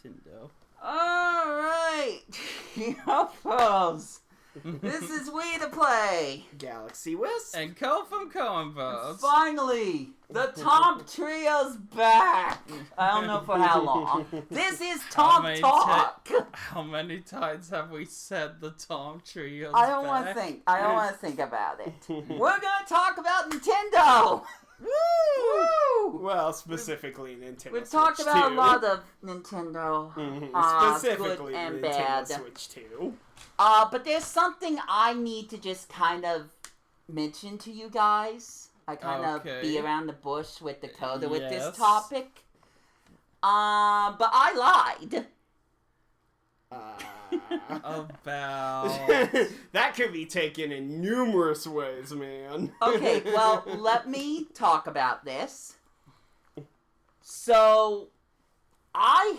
Nintendo. Alright, Yo-Pros. This is Wii2PLAY. GalaxyWisp. And Ko&Bros. Finally, the Tom Trio's back. I don't know for how long. This is Tom Talk. How many times have we said the Tom Trio's I don't back? want to think. I don't want to think about it. We're going to talk about Nintendo. Woo! Well, specifically Nintendo We've Switch talked about 2. a lot of Nintendo. Specifically good and Nintendo bad. Switch 2. But there's something I need to just kind of mention to you guys. I kind of be around the bush with Dakota with this topic. But I lied. About... That could be taken in numerous ways, man. Okay, well, let me talk about this. So, I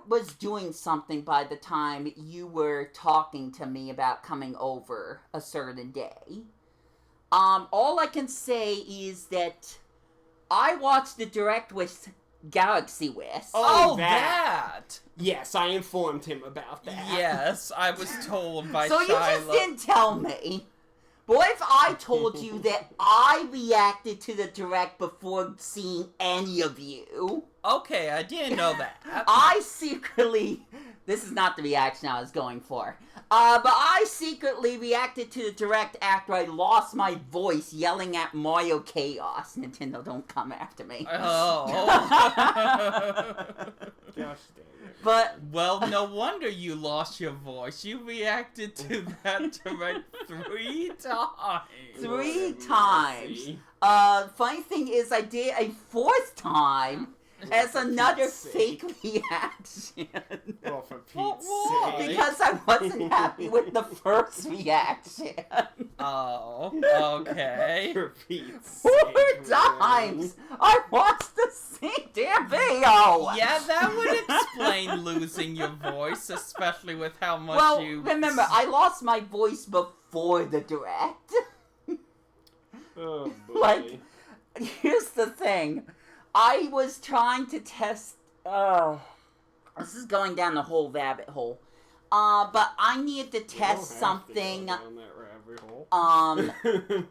was doing something by the time you were talking to me about coming over a certain day. All I can say is that I watched the Direct with GalaxyWisp. Oh, that! Yes, I informed him about that. Yes, I was told by So Shiloh. you just didn't tell me. But what if I told you that I reacted to the Direct before seeing any of you? Okay, I didn't know that. I secretly... This is not the reaction I was going for. But I secretly reacted to the Direct after I lost my voice yelling at Mario Chaos. Nintendo, don't come after me. Oh. Gosh dang it. But... Well, no wonder you lost your voice. You reacted to that Direct 3 times. 3 times. Funny thing is, I did a 4th time as another fake reaction. Well, for Pete's sake. Because I wasn't happy with the first reaction. Oh, okay. For Pete's sake. 4 times! I watched the same damn video! Yeah, that would explain losing your voice, especially with how much you... Well, remember, I lost my voice before the Direct. Oh, boy. Like, here's the thing. I was trying to test... this is going down the whole rabbit hole. But I needed to test something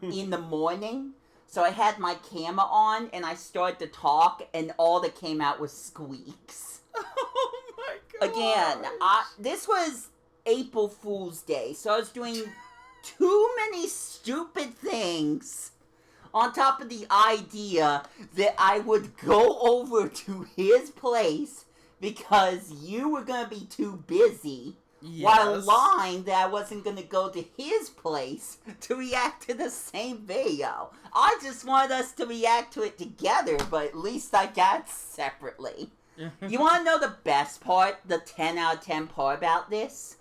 in the morning. So I had my camera on, and I started to talk, and all that came out was squeaks. Oh my god. Again, this was April Fool's Day, so I was doing too many stupid things on top of the idea that I would go over to his place because you were going to be too busy, while lying that I wasn't going to go to his place to react to the same video. I just wanted us to react to it together, but at least I got it separately. You want to know the best part, the 10 out of 10 part about this?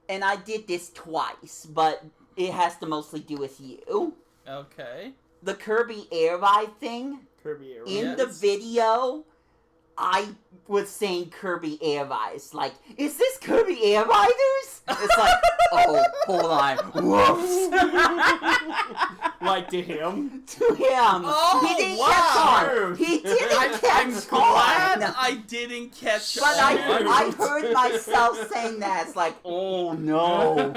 And I did this twice, but it has to mostly do with you. Okay. The Kirby Air Ride thing. Kirby Air Ride. In the video, I was saying Kirby Air Rides. Like, is this Kirby Air Riders? It's like, oh, hold on. Whoops. Like to him? To him. Oh, he didn't wow. catch on. He didn't catch glad on. I didn't catch But on. I heard myself saying that. It's like, oh no.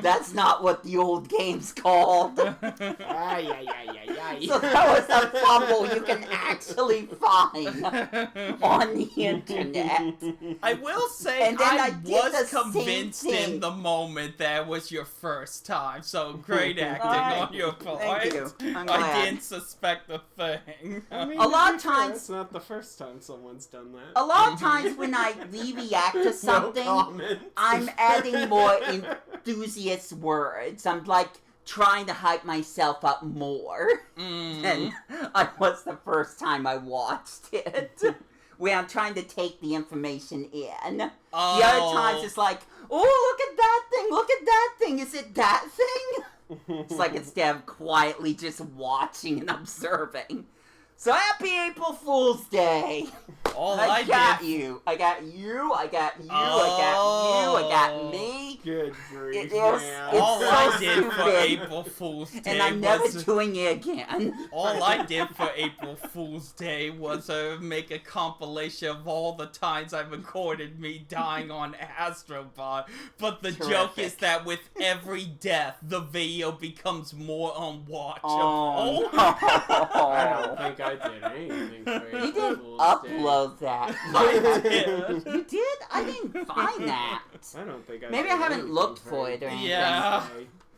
That's not what the old game's called. Ay, ay, ay, ay, ay. So that was a fumble you can actually find on the internet. I will say, And then I I did was the convinced same thing. in the moment that was your first time, so great acting Alright. on your part. Thank you. I'm I glad. didn't suspect a thing. I mean, A lot to of be fair, times- it's not the first time someone's done that. A lot of times when I re-react to something, No comment. I'm adding more enthusiast words. I'm like trying to hype myself up more than I was the first time I watched it. Where I'm trying to take the information in. Oh. The other times it's like, oh, look at that thing, look at that thing, is it that thing? It's like instead of quietly just watching and observing. So happy April Fool's Day! All I got did. you. I got you. I got you. I got you. I got me. Good grief, It is- man. it's All so I did for stupid. April Fool's Day And I'm never was doing it again. all I did for April Fool's Day was make a compilation of all the times I've recorded me dying on Astrobot. But the joke is Terrific. that with every death, the video becomes more unwatchable. Oh, I don't no. think I did anything for You April didn't Fool's Day. upload that. I did. You did? I didn't find that. I don't think I Maybe did I haven't anything looked for it or anything. Yeah.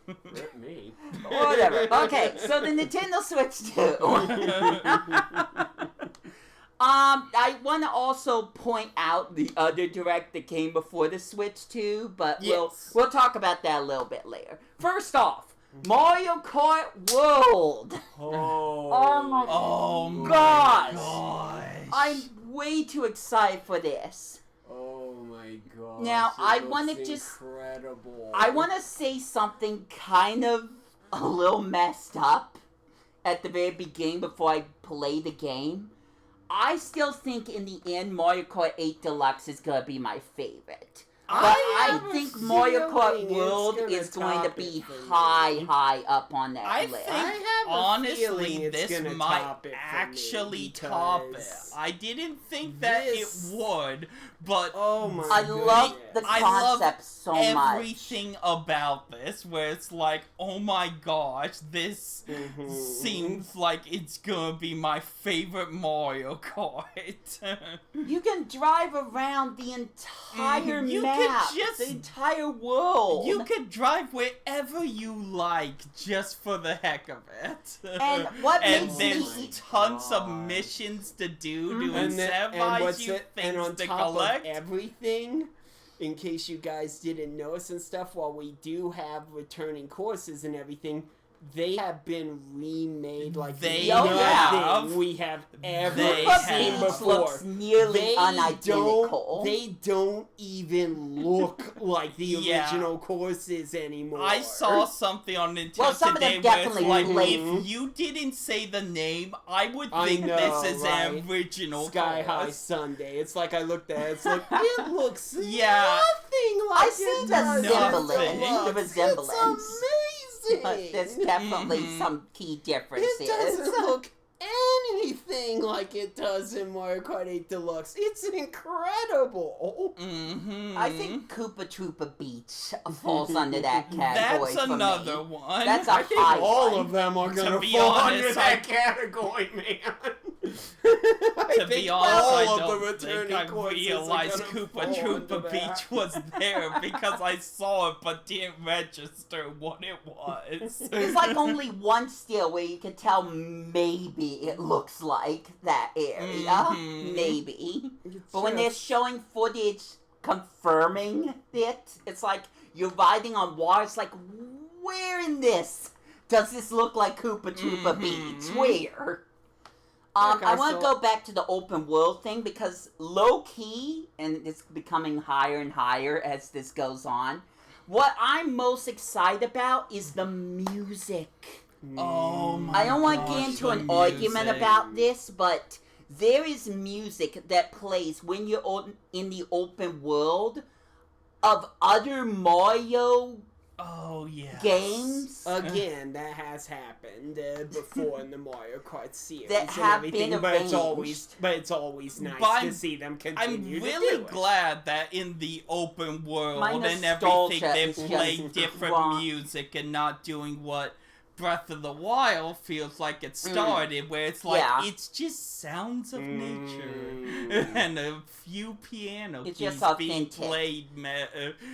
Rip me. Whatever. Okay, so the Nintendo Switch 2. I want to also point out the other Direct that came before the Switch 2, but Yes. we'll talk about that a little bit later. First off, Mario Kart World. Oh my Oh my gosh. gosh. I'm way too excited for this. Oh my god. Now, I wanna just- incredible. I want to say something kind of a little messed up at the very beginning before I play the game. I still think in the end Mario Kart 8 Deluxe is going to be my favorite. But I have a think Mario Kart feeling it's World gonna is going to top be it for you. high up on that I list. think, I have a honestly, feeling it's this gonna might top it for me actually top it. because I didn't think that this- it would, but Oh my I love the goodness. I love concept so much. everything about this, where it's like, oh my gosh, this Mhm. seems like it's gonna be my favorite Mario Kart. You can drive around the entire You could map, just- the entire world. You could drive wherever you like, just for the heck of it. And what and makes there's me- tons of God. missions to do Mhm. to and what's incentivize you it? And things on to top collect. of everything, in case you guys didn't notice and stuff, while we do have returning courses and everything, they have been remade like They nothing have. we have ever They Koopa seen have. Beach before. looks nearly unidentical. They don't even look like the Yeah. original courses anymore. I saw something on Nintendo Well, some of them today where it's definitely like, relate. if you didn't say the name, I would I think know, this is right? an original Sky High course. Sunday. It's like I looked at it. It's like it looks Yeah. nothing like I see it the does. resemblance, the resemblance. It's amazing. But there's definitely Mhm. some key differences. It doesn't look anything like it does in Mario Kart 8 Deluxe. It's incredible. Mm-hmm. I think Koopa Troopa Beach falls under that category. that's for another me. one. That's I a think high all one. of them are gonna be fall honest, under that category, man. To be honest, I all of the don't think returning I courses are realized gonna Koopa fall under Troopa that. Beach was there because I saw it but didn't register what it was. There's like only one still where you can tell maybe it looks like that area. Mhm. Maybe. It's But when they're just- showing footage confirming it, it's like you're riding on water. It's like, where in this does this look like Koopa Troopa Mhm. Beach? Where? Okay, I want to so- go back to the open world thing because low key, and it's becoming higher and higher as this goes on. What I'm most excited about is the music. Oh my I don't want to gosh, get into the an argument music. about this, but there is music that plays when you're in the open world of other Mario Oh yeah. games. Again, that has happened before in the Mario Kart series That and have everything, been but it's arranged. always nice But to see them I'm continue to really do it. glad that in the open world My and everything nostalgia they is play just different wrong. music and not doing what Breath of the Wild feels like it started, where it's like Yeah. it's just sounds of nature Mm. and a few piano It's keys just being authentic. played.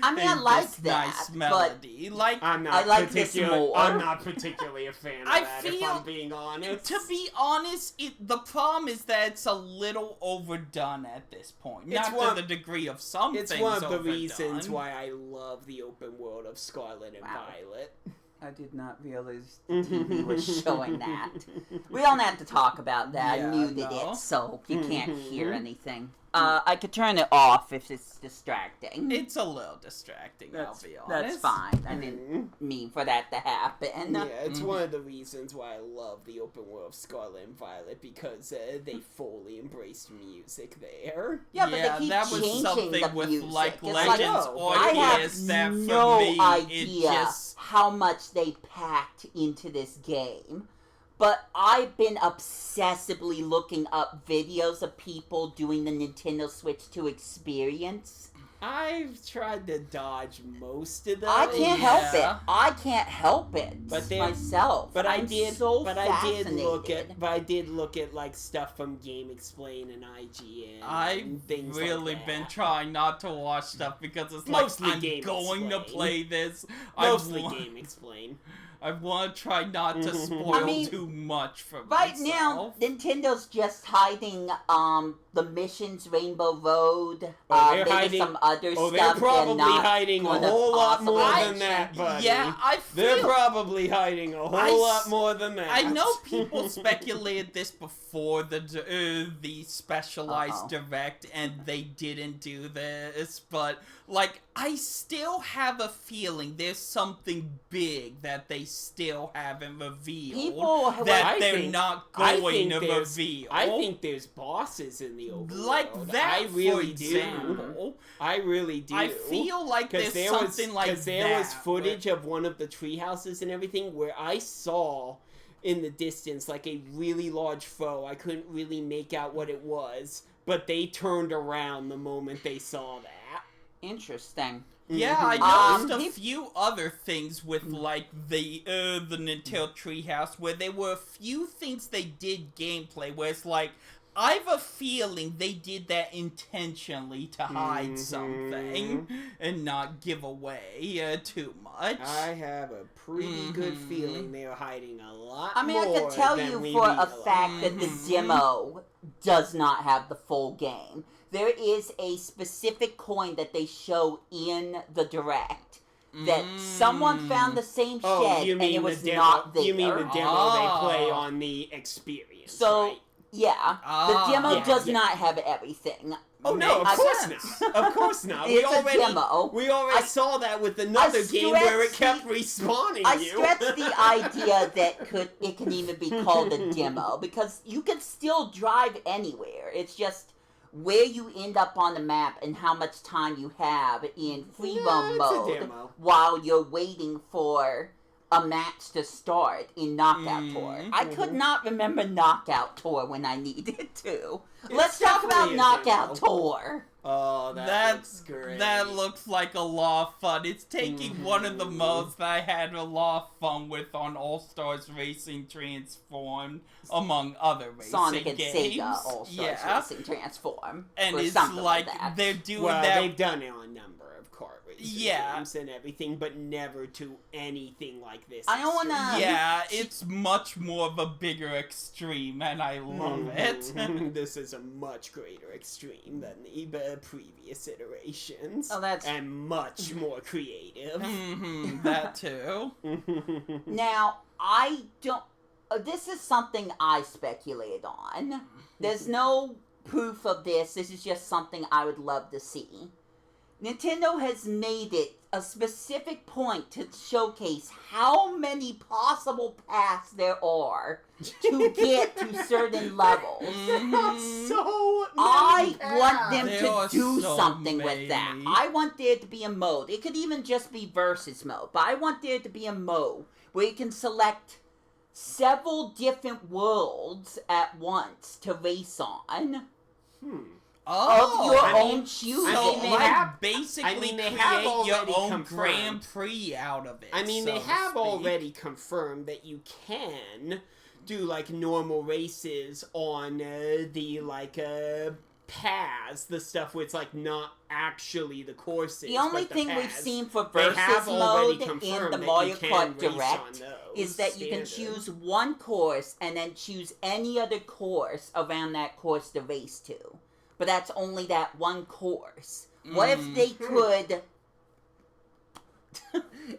I mean, I in like this that, nice but melody. Like I'm not I like this more. I'm not particularly a fan of I that, if feel- I'm being honest. to be honest, the problem is that it's a little overdone at this point. It's Not one- to the degree of some It's things one of the overdone. reasons why I love the open world of Scarlet and Wow. Violet. I did not realize the TV was showing that. We don't have to talk about that. Yeah, I muted no. it, so you can't hear anything. I could turn it off if it's distracting. It's a little distracting, I'll be honest. That's fine. I didn't mean for that to happen. Yeah, it's one of the reasons why I love the open world of Scarlet and Violet, because they fully embraced music there. Yeah, but Yeah, they keep that was changing something the with, music. like, It's Legends I have Arceus that, for no me, idea it just... how much they packed into this game. But I've been obsessively looking up videos of people doing the Nintendo Switch 2 experience. I've tried to dodge most of those. I can't help it. Yeah. I can't help it myself. But I I'm did. so but fascinated. I did look at like stuff from Game Explain and IGN. I've and things really like been that. trying not to watch stuff because it's Mostly like, I'm Game going to Explain. play this. Mostly Game Explain. I want to try not to spoil I mean, too much for Right myself. now, Nintendo's just hiding the missions, Rainbow Road, they're maybe hiding- some other Oh, stuff. they're probably not hiding a gonna whole lot more possibly than that, buddy. Yeah, I They're feel... probably hiding a whole lot more than that. I know people speculated this before the specialized direct, and they didn't do this, but like I still have a feeling there's something big that they still haven't revealed. People that I they're think- not I going think to there's- reveal. I think there's bosses in the open like world. that, I really for do. example. I really do. I feel like there's something like that. there was footage of one of the tree houses and everything where I saw in the distance like a really large foe. I couldn't really make out what it was, but they turned around the moment they saw that. Interesting. Yeah, I Um, noticed a few other things with like the Nintendo Treehouse where there were a few things they did gameplay where it's like I have a feeling they did that intentionally to hide something and not give away too much. I have a pretty good feeling they're hiding a lot I mean, I more could tell than you we for a realize. fact that the demo does not have the full game. There is a specific coin that they show in the direct that someone found the same shed you mean and it was the demo, not there. You mean the demo they play on the experience, So, right? yeah, the demo yeah, does yeah. not have everything. Oh no, of I course guess. not. Of course not. It's a demo. We already I- saw that with another game where it stretched kept respawning I you. stretch the idea that it can even be called a demo because you can still drive anywhere. It's just where you end up on the map and how much time you have in free roam it's a mode demo. while you're waiting for a match to start in Knockout Tour. I could not remember Knockout Tour when I needed to. Let's talk about definitely a Knockout demo. Tour. Oh, that looks great. That looks like a lot of fun. It's taking one of the modes that I had a lot of fun with on All Stars Racing Transformed, among other racing Sonic and games. Sega All Stars Yeah. Racing Transform. And or it's something like that. they're doing well, that. they've done it on a number of kart racing Yeah. games and everything, but never to anything like this. I don't wanna- extreme. Yeah, it's much more of a bigger extreme, and I love it. This is a much greater extreme than the previous iterations. Oh, that's- and much more creative. That too. Now, I don't. This is something I speculated on. There's no proof of this. This is just something I would love to see. Nintendo has made it a specific point to showcase how many possible paths there are to get to certain levels. So I many want them There to are do so something with that. many. I want there to be a mode. It could even just be versus mode, but I want there to be a mode where you can select several different worlds at once to race on of your own choosing. So, mean, they like, have- basically they have create your already own confirmed. Grand Prix out of it. I mean, so they to have speak. already confirmed that you can do like normal races on the like paths, the stuff where it's like not actually the courses. The only but the thing we've paths. seen for They versus have already mode in confirmed the that Mario you can Kart race on Direct those is that you can standard. choose one course and then choose any other course around that course to race to. But that's only that one course. What if they could...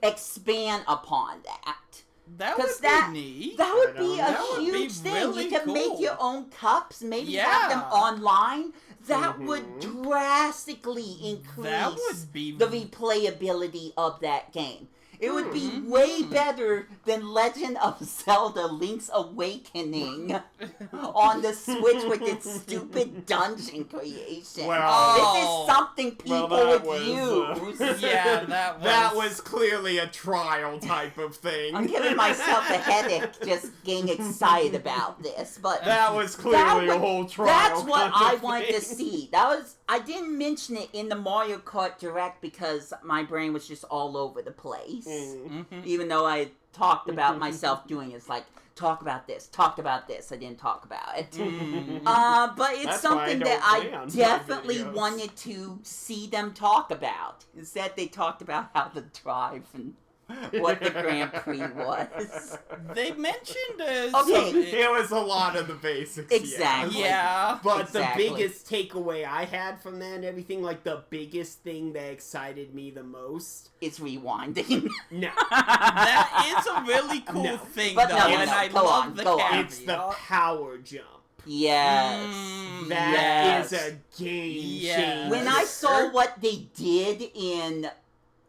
expand upon that. That 'Cause would be neat. That would be a That would be huge thing. really You can make cool. your own cups, maybe have them Yeah. online. That would drastically That increase would be the replayability of that game. It would be way better than Legend of Zelda Link's Awakening on the Switch with its stupid dungeon creation. Well, this is something people that would was, use. Yeah, that that was clearly a trial type of thing. I'm giving myself a headache just getting excited about this, but That was clearly a whole trial. That's what kind I of wanted to thing. see. I didn't mention it in the Mario Kart Direct because my brain was just all over the place. Even though I talked about myself doing it, it's like, talked about this, I didn't talk about it. But it's That's something why I that don't play I on definitely videos. wanted to see them talk about. Instead, they talked about how the drive and what the Grand Prix was. They mentioned Okay. It was a lot of the basics. Exactly. Yeah. But Exactly. the biggest takeaway I had from that and everything, like the biggest thing that excited me the most, It's rewinding. no, That is a really cool No. thing, But though, no, and no, I go love on, the go on. caveat. it's the power jump. Yes. That yes. is a game Yes. changer. When I saw what they did in,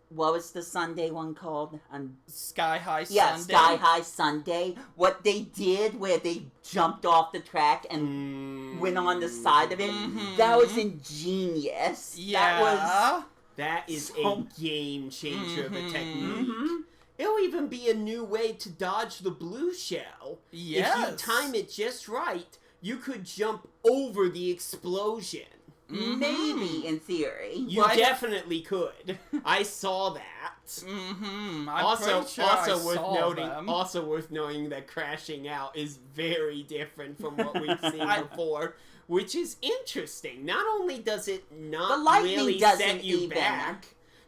what was the Sunday one called? Sky High Yeah, Sunday. Sky High Sunday. What they did where they jumped off the track and went on the side of it, that was ingenious. Yeah. That is So- a game changer of a technique. Mm-hmm. It'll even be a new way to dodge the blue shell. Yes. If you time it just right, you could jump over the explosion. Maybe in theory. You definitely could. I saw that. I'm Also, pretty sure I worth saw noting. them. Also worth knowing that crashing out is very different from what we've seen before, which is interesting. Not only does it The not lightning really doesn't set you even- back.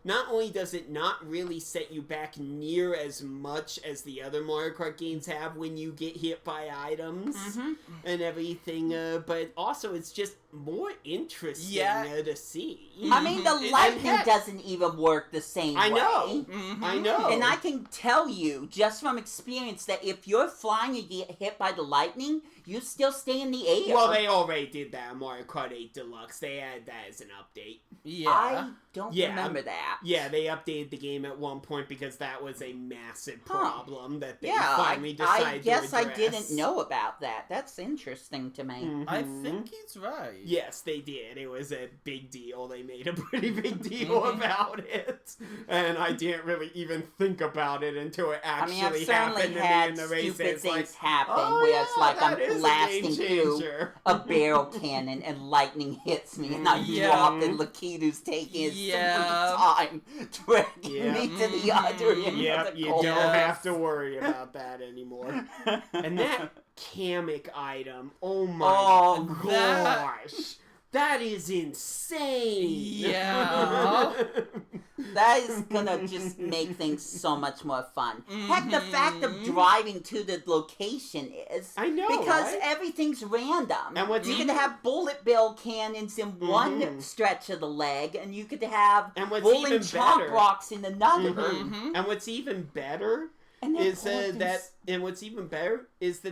Not only does it not really set you back near as much as the other Mario Kart games have when you get hit by items and everything, but also it's just more interesting to see. I mean, the Mhm. lightning And doesn't even work the same I way. know. I know. And I can tell you, just from experience, that if you're flying and get hit by the lightning, you still stay in the air. Well, they already did that in Mario Kart 8 Deluxe. They added that as an update. Yeah. I don't Yeah, remember that. Yeah, they updated the game at one point because that was a massive problem that they Yeah, finally decided I guess to I address. didn't know about that. That's interesting to me. I think he's right. Yes, they did. It was a big deal. They made a pretty big deal about it. And I didn't really even think about it until it I mean, actually I've happened certainly to me had in the race. stupid It's like, things happen oh, where yeah, it's like that I'm is a blasting game through changer. a barrel cannon and lightning hits me and I Yeah. drop and Lakitu's taking his Yeah. time dragging Yeah. me to the other end Yep, of the you course. don't have to worry about that anymore. And that Kamek item, oh my Oh, gosh. That is insane. Yeah. That is gonna just make things so much more fun. Heck, the fact of driving to the location is. I know, Because right? everything's random. And what's you even- could have bullet bill cannons in one stretch of the leg, and you could have And what's rolling even chomp better- rocks in another. And what's even better And is then that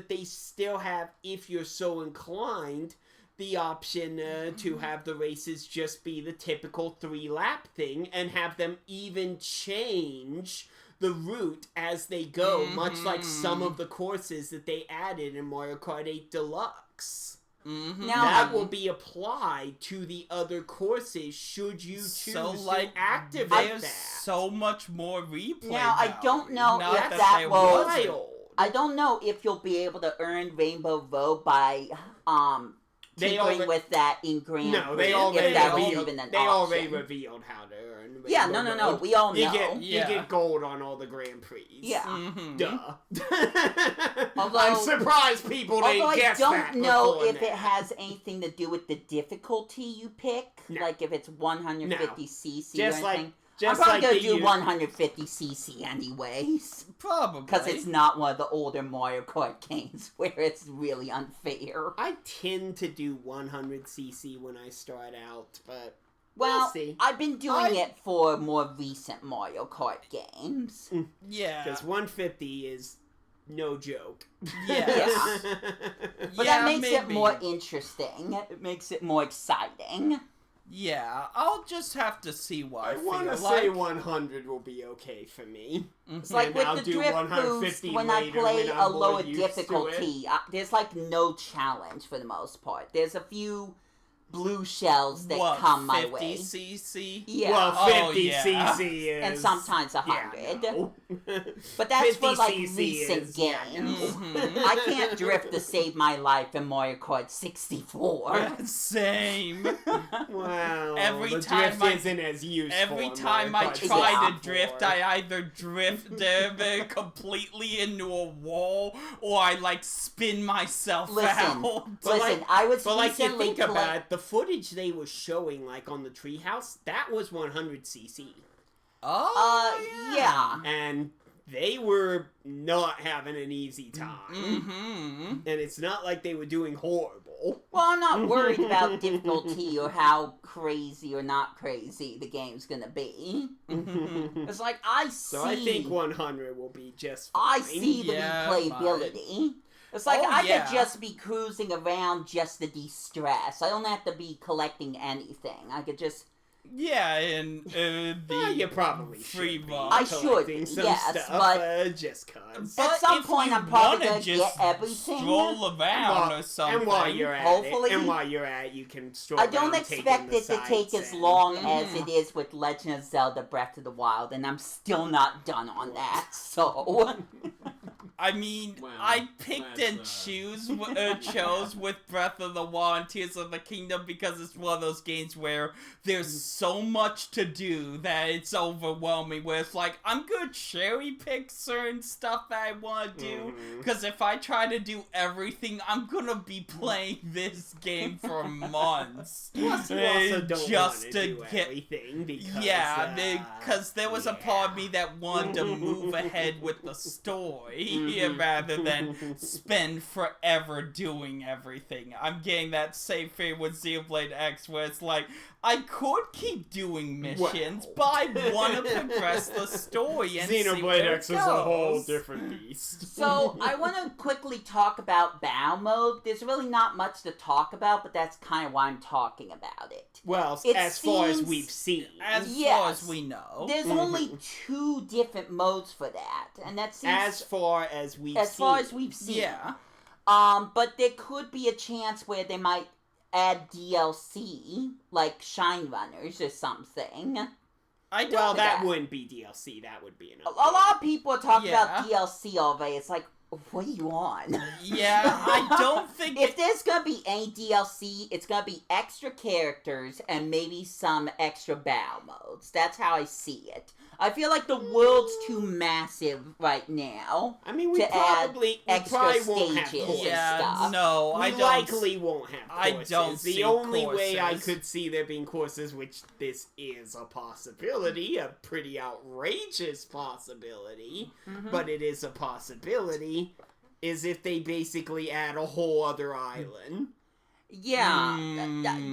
they still have, if you're so inclined, the option to have the races just be the typical 3-lap thing and have them even change the route as they go, much like some of the courses that they added in Mario Kart 8 Deluxe. Now, That will be applied to the other courses should you choose to activate there's that. so much more replay. Now, I don't know Not if that that they will- wasn't. Wild. I don't know if you'll be able to earn Rainbow Road by They tinkering alre- with that in Grand No, Prix, they if already that was revealed. even an They option. already revealed how to earn. Yeah, Rainbow no, Road. we all know. You Yeah. get gold on all the Grand Prix. Yeah. Duh. Although- I'm surprised people Although didn't I guess that don't know before if it now. has anything to do with the difficulty you pick, No. like if it's 150cc Just or like- anything. just I'm probably like gonna they do use- 150cc anyways, Probably. because it's not one of the older Mario Kart games where it's really unfair. I tend to do 100cc when I start out, but Well, see. I've been doing it for more recent Mario Kart games. Yeah. Because 150 is no joke. Yes. But Yeah, that makes it maybe. more interesting. It makes it more exciting. Yeah, I'll just have to see what I want to feel say like. 100 will be okay for me. It's like And with I'll the do drift 150 boost, when I later play when I'm a more lower used to it. difficulty, there's like no challenge for the most part. There's a few blue shells that What, come my 50 way. cc? Yeah. Well, 50 yeah. cc is... And sometimes 100. Yeah, no. But that's for like 50 cc recent is- games. yeah, no. Mhm. I can't drift to save my life in Mario Kart 64. Same. Well, Every the time drift isn't as useful. Every in time Mario I Kart try Yeah. to drift, I either drift completely into a wall or I like spin myself Listen, out. But listen, I was But like you recently think about it, the footage they were showing like on the treehouse, that was 100cc. Oh, yeah. And they were not having an easy time. Mm-hmm. And it's not like they were doing horrible. Well, I'm not worried about difficulty or how crazy or not crazy the game's gonna be. It's like, I see... So I think 100 will be just I fine. see the Yeah, replayability. It's like, Oh, I yeah. could just be cruising around just to de-stress. I don't have to be collecting anything. I could just... Yeah, and Well, you the probably free should be ball. I should, collecting some yes, stuff, but- just cause. But At some if point, you I'm probably wanna gonna just get everything. stroll around or something. And while you're at Hopefully. it, you can stroll I don't around expect taking it the to take sights as and- long as Mhm. it is with Legend of Zelda Breath of the Wild, and I'm still not done on that, so... I mean, Well, I picked and that's, chose with Breath of the Wild and Tears of the Kingdom because it's one of those games where there's so much to do that it's overwhelming. Where it's like, I'm gonna cherry pick certain stuff that I want to do. Mhm. Because if I try to do everything, I'm gonna be playing this game for months. Plus, you also don't just want to to do get. everything because Yeah, because there was a part of yeah. me that wanted to move ahead with the story Mhm. rather than spend forever doing everything. I'm getting that same feeling with Xenoblade X where it's like, I could keep doing missions, Well. but I want to progress the story and see Xenoblade where X it is a whole goes. different beast. So, I want to quickly talk about battle mode. There's really not much to talk about, but that's kind of why I'm talking about it. Well, It as far as seems- we've seen. As far Yes. as we know. There's only 2 different modes for that, and that seems... As far as we've as seen. far as we've seen. Yeah. But there could be a chance where they might add DLC, like Shine Runners or something. I don't Well, that that. wouldn't be DLC. That would be an A lot of people are talking Yeah. about DLC already. It's like, what are you on? Yeah, I don't think If there's gonna be any DLC, it's gonna be extra characters and maybe some extra battle modes. That's how I see it. I feel like the world's too massive right now. I mean, we to add probably extra won't have stages. courses. Yeah, stuff. no, We I don't. likely won't have I courses. don't The see only way I courses. could see there being courses, which this is a possibility, a pretty outrageous possibility, Mm-hmm. but it is a possibility, is if they basically add a whole other island. Yeah,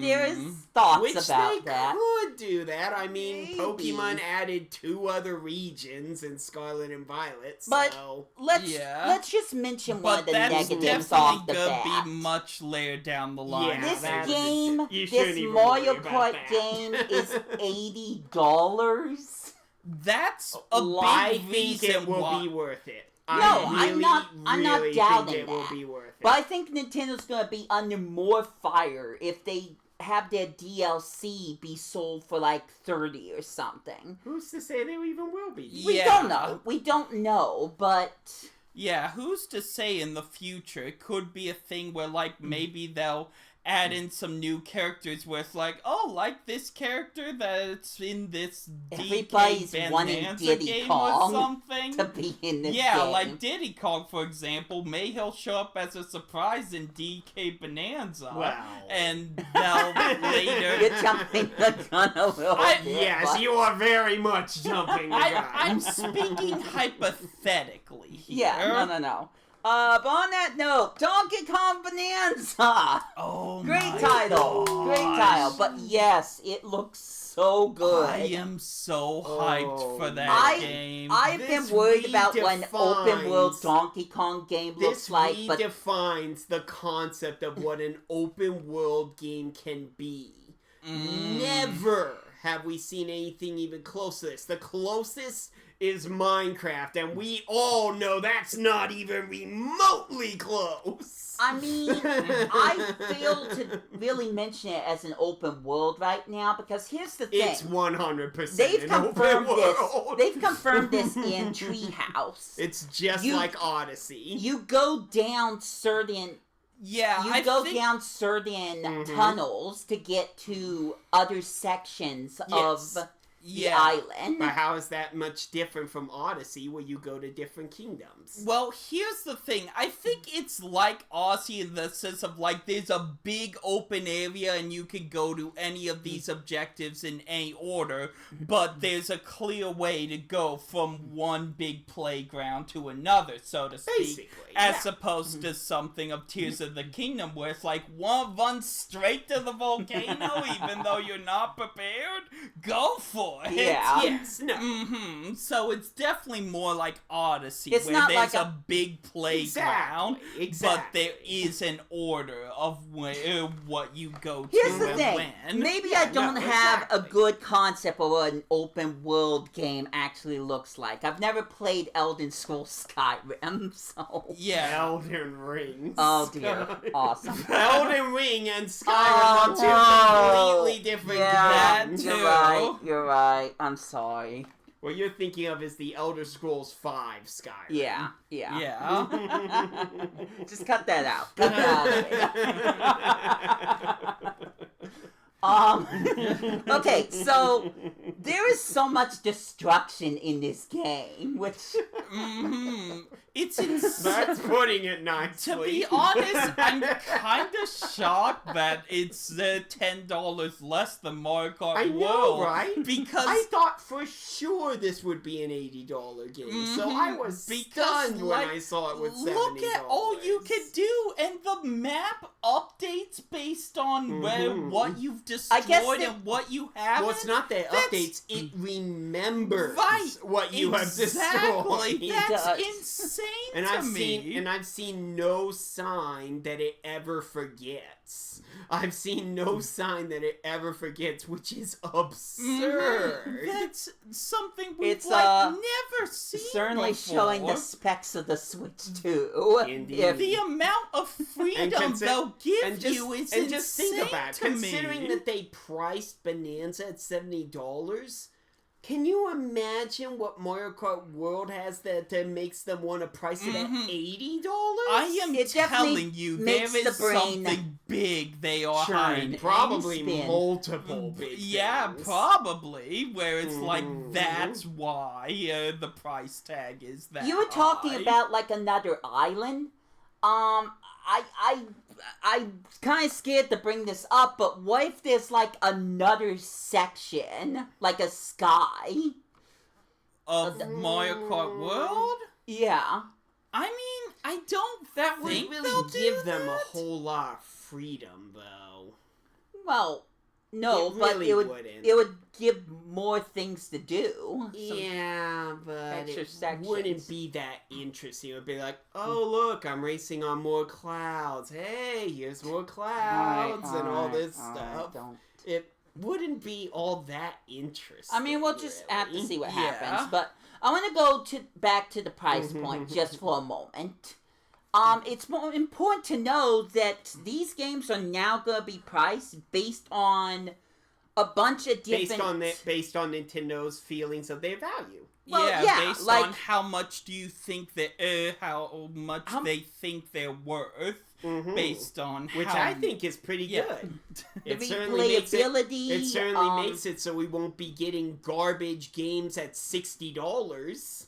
there is Mm. thoughts Which about they that. could do that. I mean, Maybe. Pokemon added 2 other regions in Scarlet and Violet, But- so... Let's just mention one of But the that's negatives definitely off the gonna bat. be much later down the line. Yeah, This that's- game, you shouldn't this even Mario worry about Kart that. game is $80. That's a big I think reason it will why. be worth it. No, I I'm not really doubting think it will that. be worth it. But I think Nintendo's gonna be under more fire if they have their DLC be sold for like 30 or something. Who's to say there even will be? We Yeah. don't know. We don't know, but Yeah, who's to say in the future? It could be a thing where, like, maybe they'll add in some new characters where it's like, oh, like this character that's in this Everybody's DK wanting Bonanza Diddy game Kong or something. to be in this Yeah, game. like Diddy Kong, for example. May he'll show up as a surprise in DK Bonanza. Wow. And they'll later... You're jumping the gun a little bit. Yes, but- you are very much jumping the gun. I'm speaking hypothetically here. Yeah, no. But on that note, Donkey Kong Bonanza! Oh, Great my title! gosh. Great title. But yes, it looks so good. I am so hyped for that I- game. I've been This worried about what an open world redefines- Donkey Kong game looks This like, but redefines the concept of what an open world game can be. Never have we seen anything even close to this. The closest is Minecraft, and we all know that's not even remotely close. I mean, I fail to really mention it as an open world right now because here's the thing. It's 100% They've an confirmed open this. world. They've confirmed this in Treehouse. It's just You- like Odyssey. You go down certain Yeah, you I go think down certain Mhm. tunnels to get to other sections Yes. of the yeah. island. But how is that much different from Odyssey, where you go to different kingdoms? Well, here's the thing. I think it's like Aussie in the sense of, like, there's a big open area and you can go to any of these objectives in any order, but there's a clear way to go from one big playground to another, so to speak. Basically, As opposed to something of Tears of the Kingdom where it's like, one run straight to the volcano even though you're not prepared? Go for it! Yeah. Yes, no. Mm-hmm. So it's definitely more like Odyssey, It's where not there's like a big playground, Exactly. but there is an order of what you go to Here's the and thing. when. Maybe Yeah, I don't no, have a exactly. good concept of what an open world game actually looks like. I've never played Elden Scrolls Skyrim, so Yeah. Elden Ring. oh dear, awesome. Elden Ring and Skyrim Oh, are two no. completely different Yeah, games. too. you're right. You're right. I'm sorry. What you're thinking of is the Elder Scrolls V Skyrim. Yeah, yeah. Yeah. Just cut that out. Cut that out. Okay, so there is so much destruction in this game, which Mm-hmm. It's insane. That's putting it nicely. To be honest, I'm kind of shocked that it's $10 less than Mario Kart I know, World. right? Because I thought for sure this would be an $80 game, so I was stunned when I saw it with $70. look at all you can do, and the map updates based on what you've I guess destroyed that- and what you haven't. Well, it's not that it That's- updates; it remembers Right, what you have exactly. destroyed. That's does. insane And to I've me. seen no sign that it ever forgets. I've seen no sign that it ever forgets, which is absurd. Mhm. That's something we've It's, never seen certainly before. showing the specs of the Switch too. Indeed. The amount of freedom they'll give you is and insane just think about it. to Considering me. that they priced Bonanza at $70, can you imagine what Mario Kart World has that makes them want to price it at $80? I am It definitely telling you, makes there is the brain something big they are churn. hiding. Probably spin. multiple big Yeah, things. probably. Where it's like, Mhm. that's why the price tag is that You were talking high. about like another island. I'm kind of scared to bring this up, but what if there's like another section, like a sky? of Mario Kart World? Yeah. I mean, I don't That would think really they'll give do them a that. whole lot of freedom, though. Well, no, It but really it would wouldn't. it would give more things to do. Some- Yeah, but extra it sections. wouldn't be that interesting. It would be like, oh, look, I'm racing on more clouds. Hey, here's more clouds and all this stuff. don't. It wouldn't be all that interesting. I mean, we'll just have to really. see what Yeah. happens. But I want to go back to the price point just for a moment. It's more important to know that these games are now going to be priced based on a bunch of different... Based on Nintendo's feelings of their value. Well, yeah, yeah, based like- on how much do you think that how much they think they're worth, based on Which how I think is pretty Yeah. good. the It certainly makes it. replayability. It certainly makes it so we won't be getting garbage games at $60,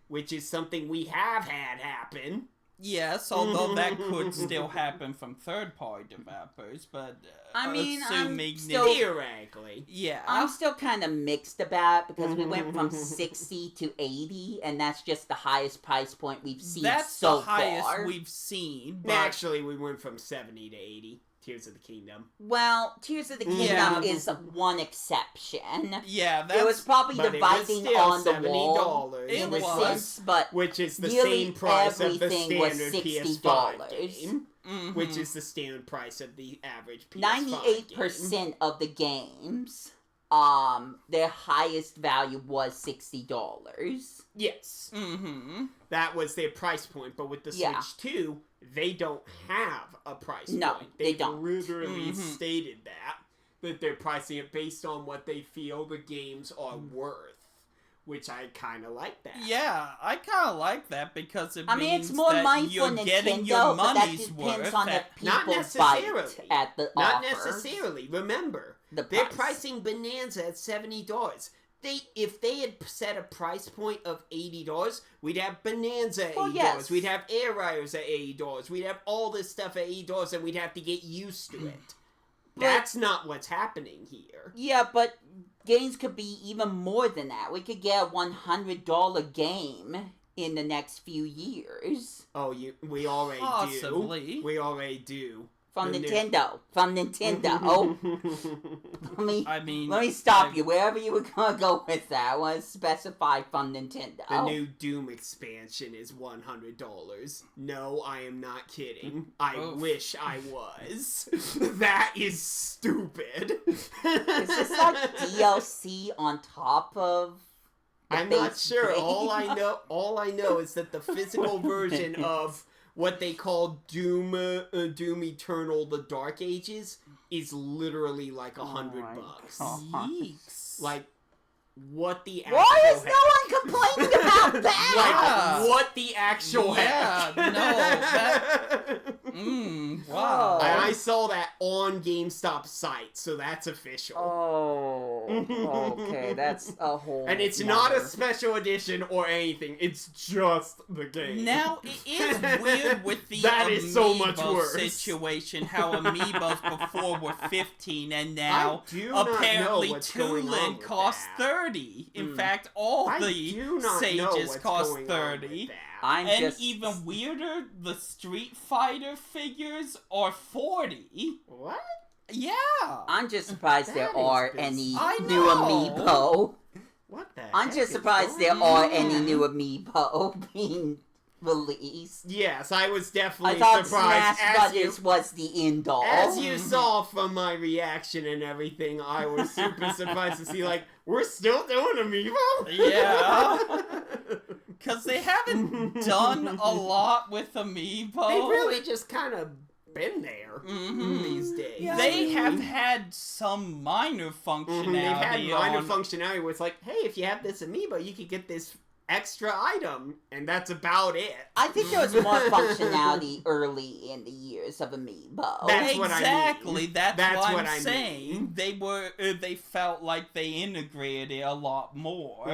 which is something we have had happen. Yes, although that could still happen from third-party developers, but I mean, assuming I'm still... Theoretically. Yeah. I'm still kind of mixed about it because we went from 60 to 80, and that's just the highest price point we've seen That's so the highest far. we've seen, but... Actually, we went from 70 to 80. Tears of the Kingdom. Well, Tears of the Kingdom is one exception. Yeah, that's... It was probably But dividing it was on still the wall. $70 It in the was. sense, but which is the nearly same price of the everything was standard $60. PS5 game. Mhm. Which is the standard price of the average PS5 98% game. of the games, their highest value was $60. Yes. Mm-hmm. That was their price point, but with the Switch 2, they don't have a price No, point. they don't. Literally stated that they're pricing it based on what they feel the games are worth, which I kind of like that. Yeah, I kind of like that because it I mean, means it's more that money you're for getting your Nintendo, but that money's depends worth. on the at- Not people necessarily. bite at the Not offers. necessarily. Remember, The they're price. pricing Bonanza at $70. If they had set a price point of $80, we'd have Bonanza at $80. Well, yes. We'd have Air Riders at $80. We'd have all this stuff at $80, and we'd have to get used to it. That's not what's happening here. Yeah, but games could be even more than that. We could get a $100 game in the next few years. Oh, we already Possibly. do. We already do. From The new- Nintendo. From Nintendo. Oh, I mean, let me stop you. Wherever you were gonna go with that, I want to specify from Nintendo. The new Doom expansion is $100. No, I am not kidding. I Oof. wish I was. That is stupid. Is this like DLC on top of the I'm not base sure. game? All I know is that the physical version of what they call Doom Eternal: The Dark Ages is literally like $100. yeeks. Like what the actual Why is heck? no one complaining about that? Like what the actual Yeah, heck? no, that- wow. And I saw that on GameStop site, so that's official. Oh, okay, that's a whole. And it's not a special edition or anything. It's just the game. Now, it is weird with the That is so much amiibo worse. situation, how amiibos before were 15 and now I do not know apparently what's going on Tulin with costs that. 30. In fact, all I the do not know Sages what's cost going on with 30. that. I'm And just even weirder, the Street Fighter figures are 40. What? Yeah. I'm just surprised there That are is any I new know. amiibo. What the I'm heck just is surprised there going are on? any new amiibo being released. Yes, I was I definitely thought surprised. Smash Brothers was the end all. As you saw from my reaction and everything, I was super surprised to see, like, we're still doing Amiibo? Yeah. Because they haven't done a lot with amiibo. They've really just kind of been there Mhm. these days. Yeah, They have had some minor functionality. They've had minor on- functionality where it's like, hey, if you have this Amiibo, you could get this extra item, and that's about it. I think there was more functionality early in the years of amiibo. That's what I mean. Exactly. That's what what I'm I saying. mean. They were. They felt like they integrated it a lot more.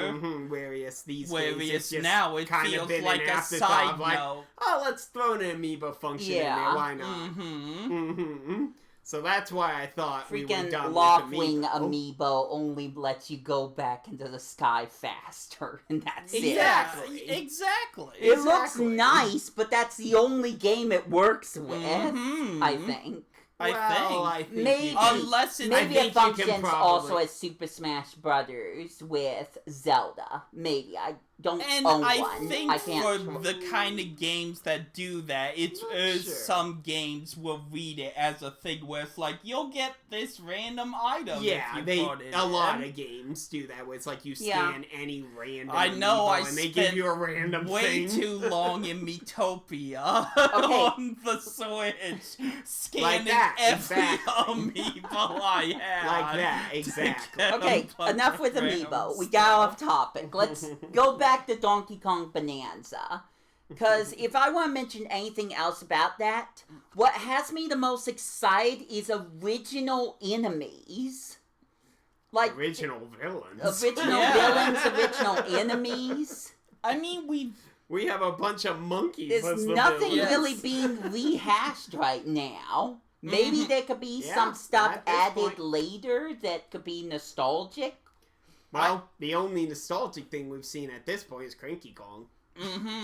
Whereas these days, Whereas it's just now it kind feels of been like an a afterthought side of like, note. oh, let's throw an Amiibo function in Yeah. there. Why not? Mm-hmm. So that's why I thought we were Freaking done Loftwing with Amiibo. amiibo only lets you go back into the sky faster, and that's Exactly. Yeah, exactly. it. It looks Exactly. nice, but that's the only game it works with, Mhm. I think. I I think. think Maybe- you can- Unless it's. Maybe think it you can functions probably- also as Super Smash Brothers with Zelda. Maybe. I don't And own I one. think I can't for tr- the kind of games that do that, it's Not sure. some games will read it as a thing where it's like you'll get this random item. Yeah, if you put it a lot in. of games do that where it's like you Yeah. scan any random I know, Amiibo I and they spent give you a random way thing. too long in Metopia Okay. on the Switch, scanning that, every exactly. amiibo I had. Like that, exactly. get Okay, them put enough with random Amiibo. We stuff. got off topic. Let's go back to Donkey Kong Bonanza. Because if I want to mention anything else about that, what has me the most excited is original enemies. Like, Original villains. original Yeah. villains, original enemies. I mean, We have a bunch of monkeys. There's nothing really being rehashed right now. Maybe there could be some stuff added later that could be nostalgic. Well, the only nostalgic thing we've seen at this point is Cranky Kong.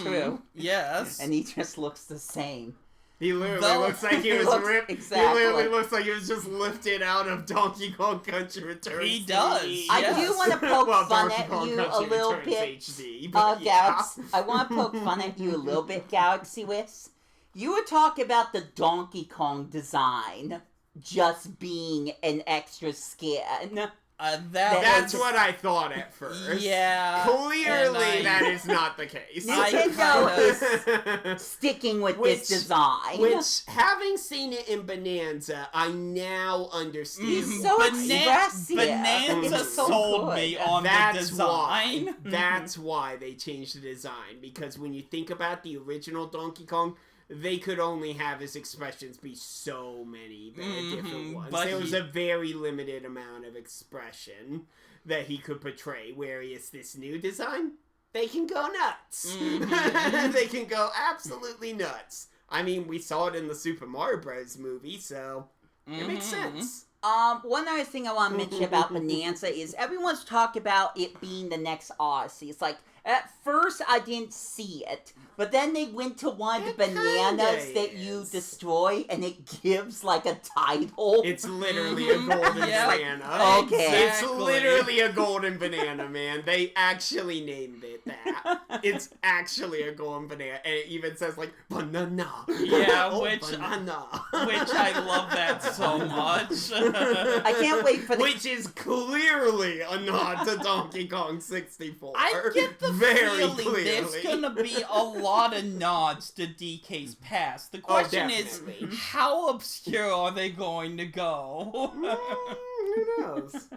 True. Yes. And he just looks the same. He literally looks like he was ripped. Exactly. He literally looks like he was just lifted out of Donkey Kong Country Returns. He does. I do want to poke fun at you a little bit, HD, Galaxy. I want to poke fun at you a little bit, GalaxyWisp. You were talking about the Donkey Kong design just being an extra skin. That's what I thought at first. Yeah. Clearly, that is not the case. Nintendo is sticking with this design. Which, having seen it in Bonanza, I now understand. He's so expressive. Bonanza sold me on the design. That's why they changed the design. Because when you think about the original Donkey Kong, they could only have his expressions be so many different ones. There was a very limited amount of expression that he could portray. Whereas this new design, they can go nuts. They can go absolutely nuts. I mean, we saw it in the Super Mario Bros. Movie, so it makes sense. One other thing I want to mention about Bonanza is everyone's talking about it being the next Odyssey. It's like, at first I didn't see it, but then they went to one of the bananas that you destroy, and it gives, like, a title. It's literally a golden banana. Okay. It's literally a golden banana, man. They actually named it that. It's actually a golden banana, and it even says, like, banana. Yeah, banana. Which I love that so much. I can't wait for the... Which is clearly a nod to Donkey Kong 64. I get the feeling there's gonna be a lot of nods to DK's past. The question is, how obscure are they going to go? Who knows?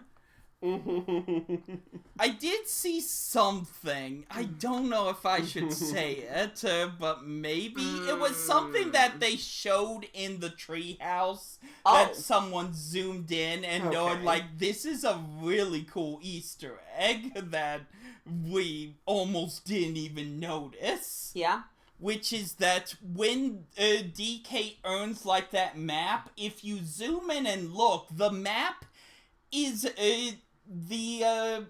I did see something. I don't know if I should say it, but maybe it was something that they showed in the treehouse that someone zoomed in and knowed, like, this is a really cool Easter egg that we almost didn't even notice. Yeah. Which is that when DK earns, like, that map, if you zoom in and look, the map is the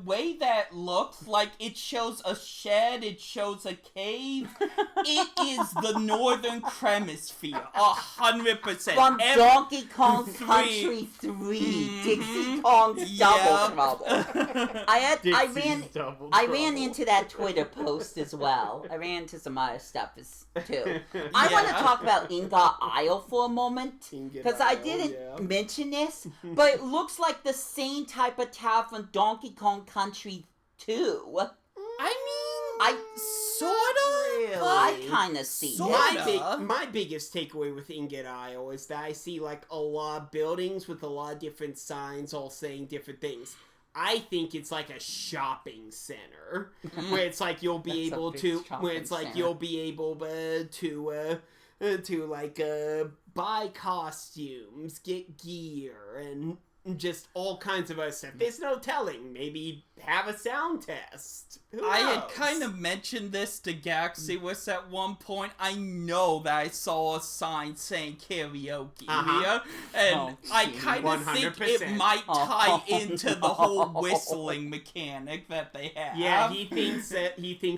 way that looks, like, it shows a shed, it shows a cave. It is the Northern Hemisphere, 100%. From Donkey Kong Country 3, Dixie Kong's Double Trouble. I ran into that Twitter post as well. I ran into some other stuff too. I want to talk about Ingot Isle for a moment, because I didn't mention this, but it looks like the same type of town from Donkey Kong Country 2. I sort of. I kind of see it. My biggest takeaway with Ingot Isle is that I see, like, a lot of buildings with a lot of different signs all saying different things. I think it's like a shopping center where it's like you'll be able to, buy costumes, get gear, and just all kinds of other stuff. There's no telling. Maybe have a sound test. I had kind of mentioned this to GalaxyWisp at one point. I know that I saw a sign saying karaoke here, and I kind of think it might tie into the whole whistling mechanic that they have. Yeah, he thinks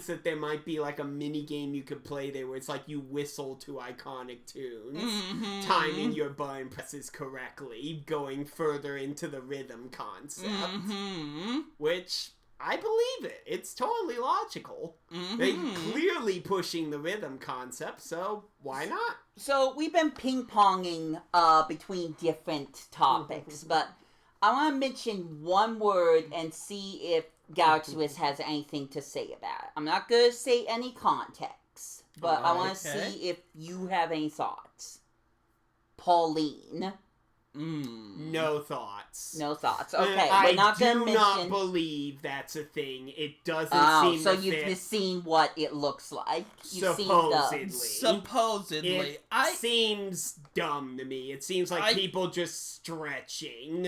that there might be like a mini game you could play there where it's like you whistle to iconic tunes, timing your button presses correctly, going further into the rhythm concept, which I believe it. It's totally logical. They're clearly pushing the rhythm concept, so why not? So we've been ping-ponging between different topics, but I want to mention one word and see if GalaxyWisp has anything to say about it. I'm not going to say any context, but I want to see if you have any thoughts. Pauline. No thoughts. No thoughts. Okay, I we're not going to do not mention... believe that's a thing. It doesn't seem so to you've fit. seen what it looks like. You've Supposedly. Supposedly. It seems dumb to me. It seems like people just stretching.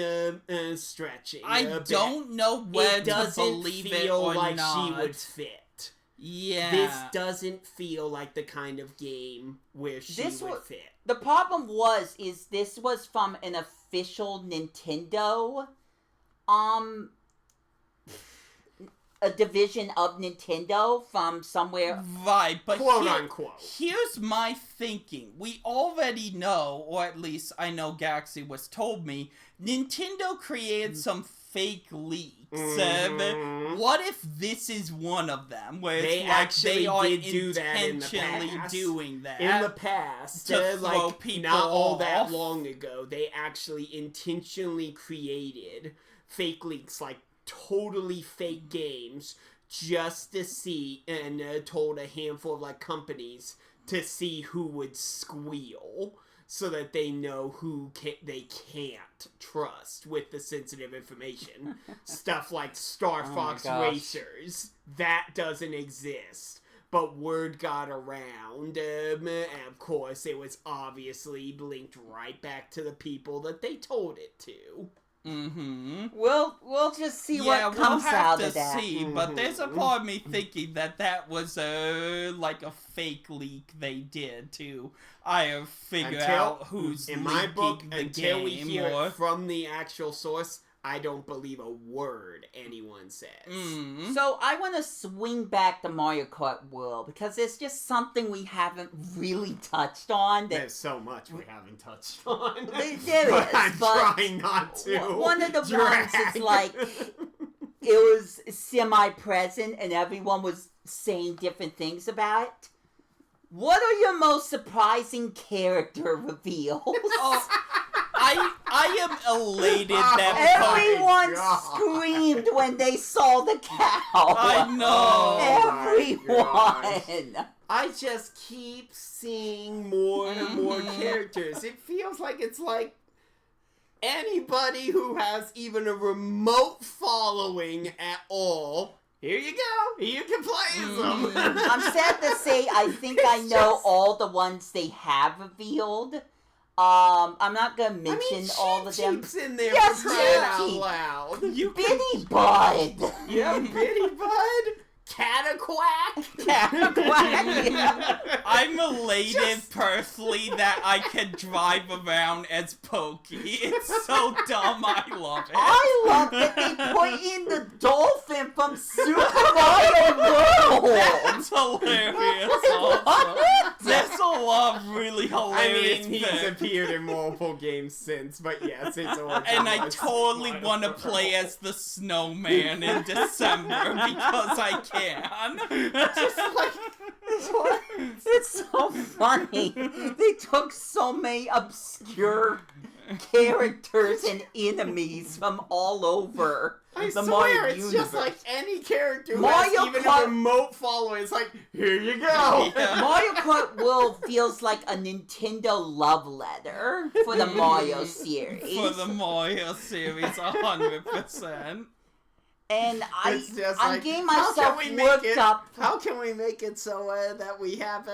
I don't know whether to believe it or like not. she would fit. Yeah. This doesn't feel like the kind of game where she would fit. The problem is this was from an official Nintendo, a division of Nintendo from somewhere. Right, but quote unquote. Here's my thinking. We already know, or at least I know GalaxyWisp told me, Nintendo created some fake leaks. What if this is one of them? Where They it's like actually they are did do that in the intentionally past. doing that. In the past, to throw like people not all off. that long ago, they actually intentionally created fake leaks, like totally fake games, just to see, and told a handful of like companies to see who would squeal, so that they know who they can't trust with the sensitive information. Stuff like Star Fox Racers, that doesn't exist. But word got around, and of course it was obviously linked right back to the people that they told it to. We'll just see what comes out of that. See, but there's a part of me thinking that was like a fake leak they did to figure out who's in leaking my book the until game. we hear it from the actual source. I don't believe a word anyone says. So I want to swing back to Mario Kart World because there's just something we haven't really touched on. There's so much we haven't touched on. There but is, I'm but trying not to. One of the drag. ones is like it was semi-present and everyone was saying different things about it. What are your most surprising character reveals? I am elated that everyone screamed when they saw the cow. I know. Everyone. I just keep seeing more and more characters. It feels like it's like anybody who has even a remote following at all. Here you go. You can play as them. I'm sad to say I think I know all the ones they have revealed. I'm not gonna mention all of them. Cheap's in there Yes, for crying out Cheap. loud. Bitty Bud. Yeah, Bitty Bud. Cataquack. Cataquack. Yeah. I'm elated personally that I can drive around as Pokey. It's so dumb. I love it. I love that they put in the dolphin from Super Mario World. That's hilarious. Also. There's a lot of really hilarious he's things. appeared in multiple games since, but yes, it's all. And I totally want to play as the snowman in December because I can. Just like, it's so funny. They took so many obscure characters and enemies from all over I the swear, Mario it's universe. just like any character who Mario has even Kart- a remote following. It's like, here you go. Yeah. Mario Kart World feels like a Nintendo love letter for the Mario series. For the Mario series, 100%. And It's just I'm like, getting how can myself we make worked it- up. How can we make it so that we have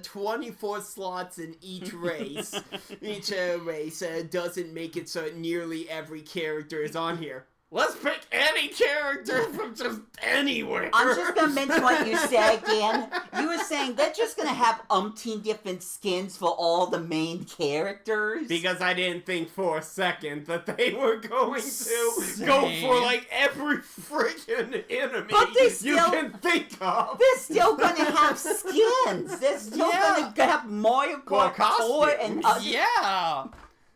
24 slots in each race? Each race doesn't make it so nearly every character is on here. Let's pick any character from just anywhere. I'm just gonna mention what you said again. You were saying they're just gonna have umpteen different skins for all the main characters. Because I didn't think for a second that they were going to Same. go for like every freaking enemy But they you still- can think of. They're still gonna have skins. They're still gonna have Mario Well, Kart Tour and costumes. Yeah.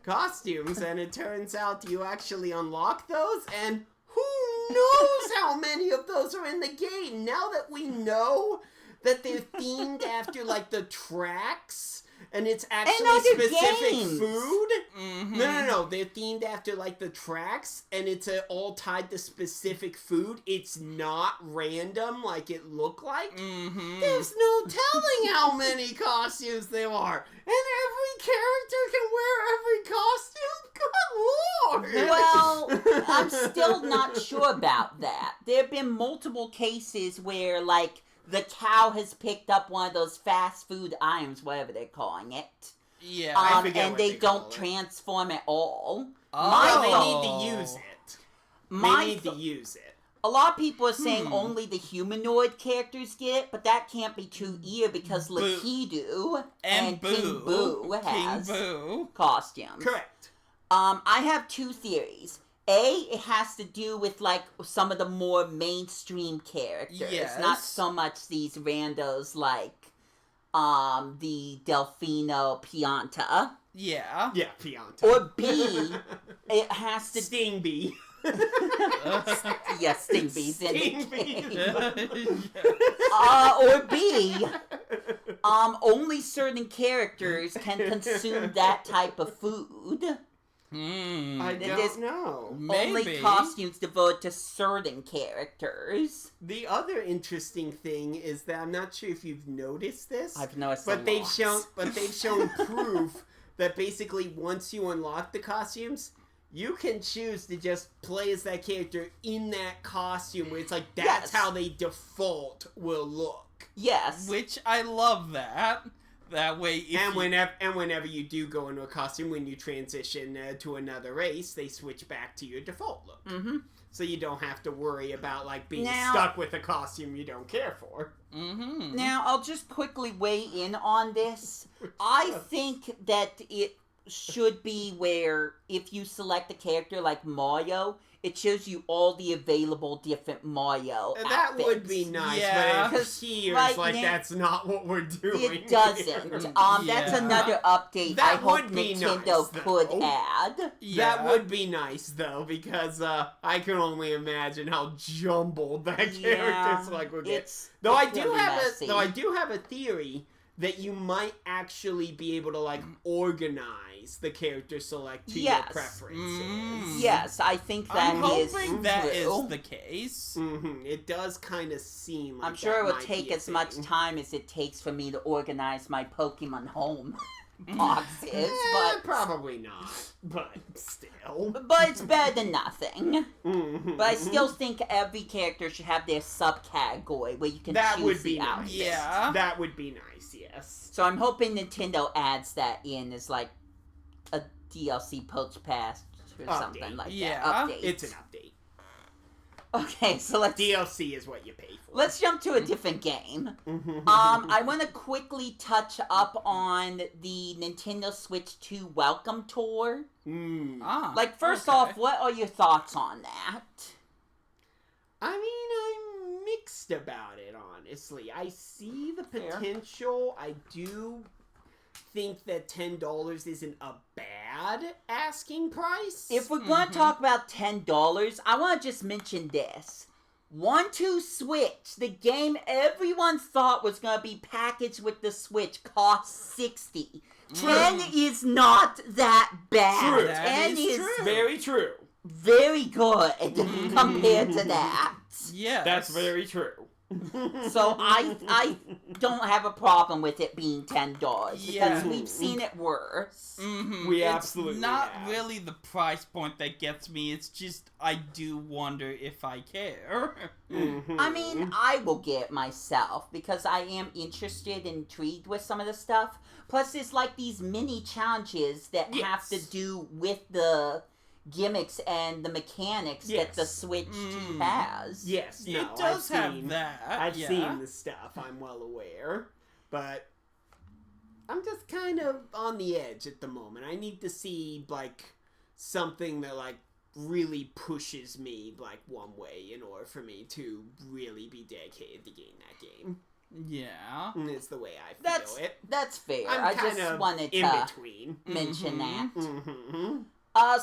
Costumes, and it turns out you actually unlock those, and who knows how many of those are in the game. Now that we know that they're themed after like the tracks and it's actually other specific games. food. Mm-hmm. No. They're themed after like the tracks, and it's all tied to specific food. It's not random like it looked like. Mm-hmm. There's no telling how many costumes there are, and every character can wear every costume. Good lord! Well, I'm still not sure about that. There have been multiple cases where, like, the cow has picked up one of those fast food items, whatever they're calling it. Yeah. I forget and what they they call don't it. transform at all. Well, Oh. they need to use it. My They need to use it. A lot of people are saying only the humanoid characters get it, but that can't be true either because Boo. Lakitu And King Boo has King Boo. costumes. Correct. I have two theories. A, it has to do with, like, some of the more mainstream characters. Yes. Not so much these randos like, the Delfino Pianta. Yeah. Yeah, Pianta. Or B, it has to... Sting Bee. Yes, Sting Bee's in Sting the Bee. game. Or B, only certain characters can consume that type of food. I There's don't know. Only Maybe. costumes devoted to certain characters. The other interesting thing is that I'm not sure if you've noticed this, I've noticed but a they've lot. shown proof that basically once you unlock the costumes, you can choose to just play as that character in that costume where it's like that's Yes. how they default will look. Yes. Which I love that. That way, if And you- whenever you do go into a costume, when you transition to another race, they switch back to your default look. Mm-hmm. So you don't have to worry about like being Now- stuck with a costume you don't care for. Mm-hmm. Now, I'll just quickly weigh in on this. I think that it should be where if you select a character like Mario, it shows you all the available different Mario That would outfits. be nice, Yeah. but it 'Cause appears right like now- that's not what we're doing. It doesn't. That's Yeah. another update That I hope would be Nintendo nice, could though. add. Yeah. That would be nice though, because I can only imagine how jumbled that character's like will get. Though I do have a theory that you might actually be able to like organize the character select to Yes. your preferences. Mm. Yes, I think that I'm is hoping that is true. the case. It does kind of seem like I'm sure that it will might take be a as much thing. time as it takes for me to organize my Pokemon home boxes, but Probably not, but still. it's better than nothing. But I still think every character should have their subcategory where you can That choose would be the nice. outfit. Yeah. That would be nice, yes. So I'm hoping Nintendo adds that in as like a DLC post pass or something Update. like Yeah. that. Update. It's an update. Okay, so let's DLC is what you pay for. let's jump to a different game. I want to quickly touch up on the Nintendo Switch 2 Welcome Tour. Ah, Like, first okay. off, what are your thoughts on that? I mean, I'm mixed about it, honestly. I see the Fair. potential. I do think that $10 isn't a bad asking price. If we're going to talk about $10, I want to just mention this. 1-2 Switch, the game everyone thought was going to be packaged with the Switch, costs $60. 10 is not that bad. True. 10 That is is true. very true. very good compared to that. Yes. That's very true. So I don't have a problem with it being $10 because Yeah. we've seen it worse. Mhm. We It's absolutely not have. really the price point that gets me. It's just I do wonder if I care. I mean, I will get it myself because I am interested and intrigued with some of the stuff. Plus, there's like these mini challenges that have to Yes. do with the gimmicks and the mechanics that the Yes. Switch Mm. has. Yes, no, it does I've have seen, that. I've yeah. seen the stuff. I'm well aware, but I'm just kind of on the edge at the moment. I need to see like something that like really pushes me like one way in order for me to really be dedicated to getting that game. Yeah. And it's the way I feel it. That's fair. I'm I kind just of wanted in to between. mention that. Mm-hmm.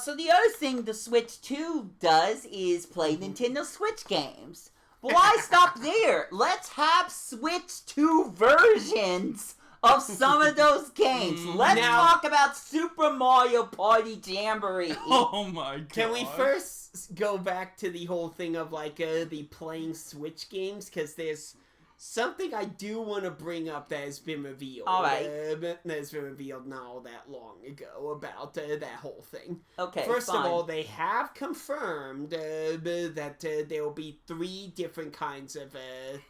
So the other thing the Switch 2 does is play Nintendo Switch games. But why stop there? Let's have Switch 2 versions of some of those games. Let's Now- talk about Super Mario Party Jamboree. Oh my god. Can we first go back to the whole thing of like the playing Switch games? Because there's something I do want to bring up that has been revealed. All right. That has been revealed not all that long ago about that whole thing. Okay, First fine. of all, they have confirmed that there will be 3 different kinds of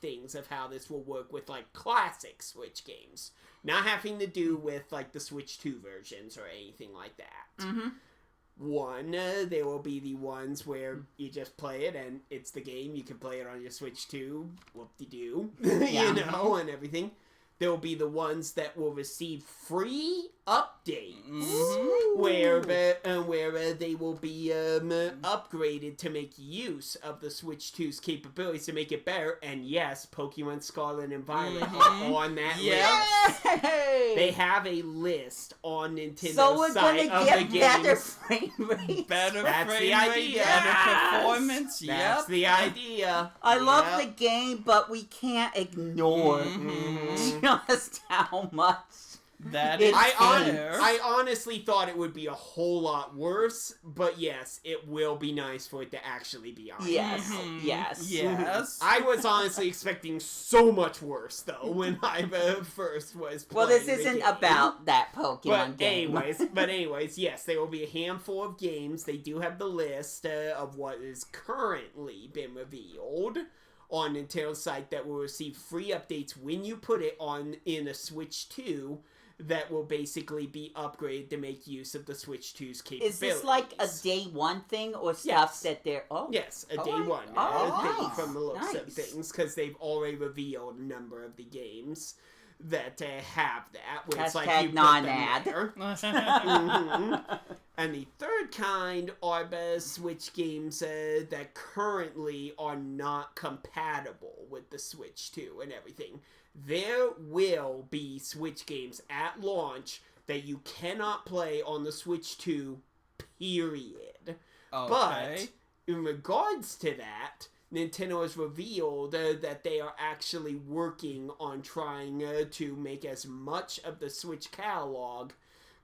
things of how this will work with like classic Switch games. Not having to do with like the Switch 2 versions or anything like that. Mm-hmm. One, there will be the ones where you just play it and it's the game. You can play it on your Switch 2, whoop-de-doo, Yeah. you know, and everything. There will be the ones that will receive free updates, Mhm. where they will be upgraded to make use of the Switch 2's capabilities to make it better. And yes, Pokemon Scarlet and Violet Mhm. are on that Yeah. list. Yay! They have a list on Nintendo's So we're site gonna of the get games. better frame rates. Better That's the frame rate, idea. better Yes. performance. That's Yep. the idea. I love Yep. the game, but we can't ignore Mhm. just how much. That It's is fair. I honestly thought it would be a whole lot worse, but yes, it will be nice for it to actually be honest. Yes, Mhm. yes. Yes. I was honestly expecting so much worse though when I first was playing. Well, this the isn't game. about that Pokemon But game. anyways, yes, there will be a handful of games. They do have the list of what is currently been revealed on Nintendo's site that will receive free updates when you put it on in a Switch 2 that will basically be upgraded to make use of the Switch 2's capabilities. Is this like a day one thing or stuff Yes. that they're... Oh, Yes, a day Alright. one Oh, thing nice. from the looks of Nice. things, because they've already revealed a number of the games that have that, where it's like Hashtag you put non-ad. them there. Mhm. And the third kind are the Switch games that currently are not compatible with the Switch 2 and everything. There will be Switch games at launch that you cannot play on the Switch 2, period. Okay. But in regards to that, Nintendo has revealed that they are actually working on trying to make as much of the Switch catalog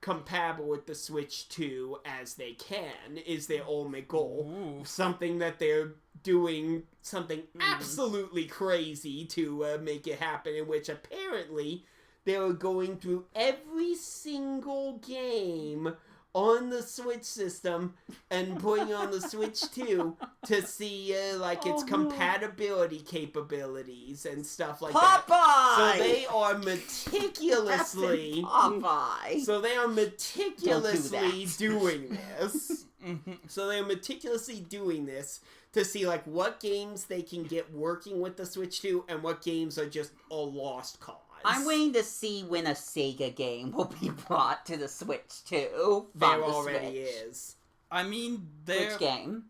compatible with the Switch 2 as they can, is their ultimate goal. Ooh. Something that they're doing something absolutely crazy to make it happen, in which apparently they are going through every single game on the Switch system and putting on the Switch 2 to see like its Oh, no. compatibility capabilities and stuff like Popeye! that. So they are meticulously Popeye! so they are meticulously that. doing this. Mhm. So they're meticulously doing this to see like what games they can get working with the Switch 2 and what games are just a lost cause. I'm waiting to see when a Sega game will be brought to the Switch too. There From the already Switch. is. I mean, there. Which game?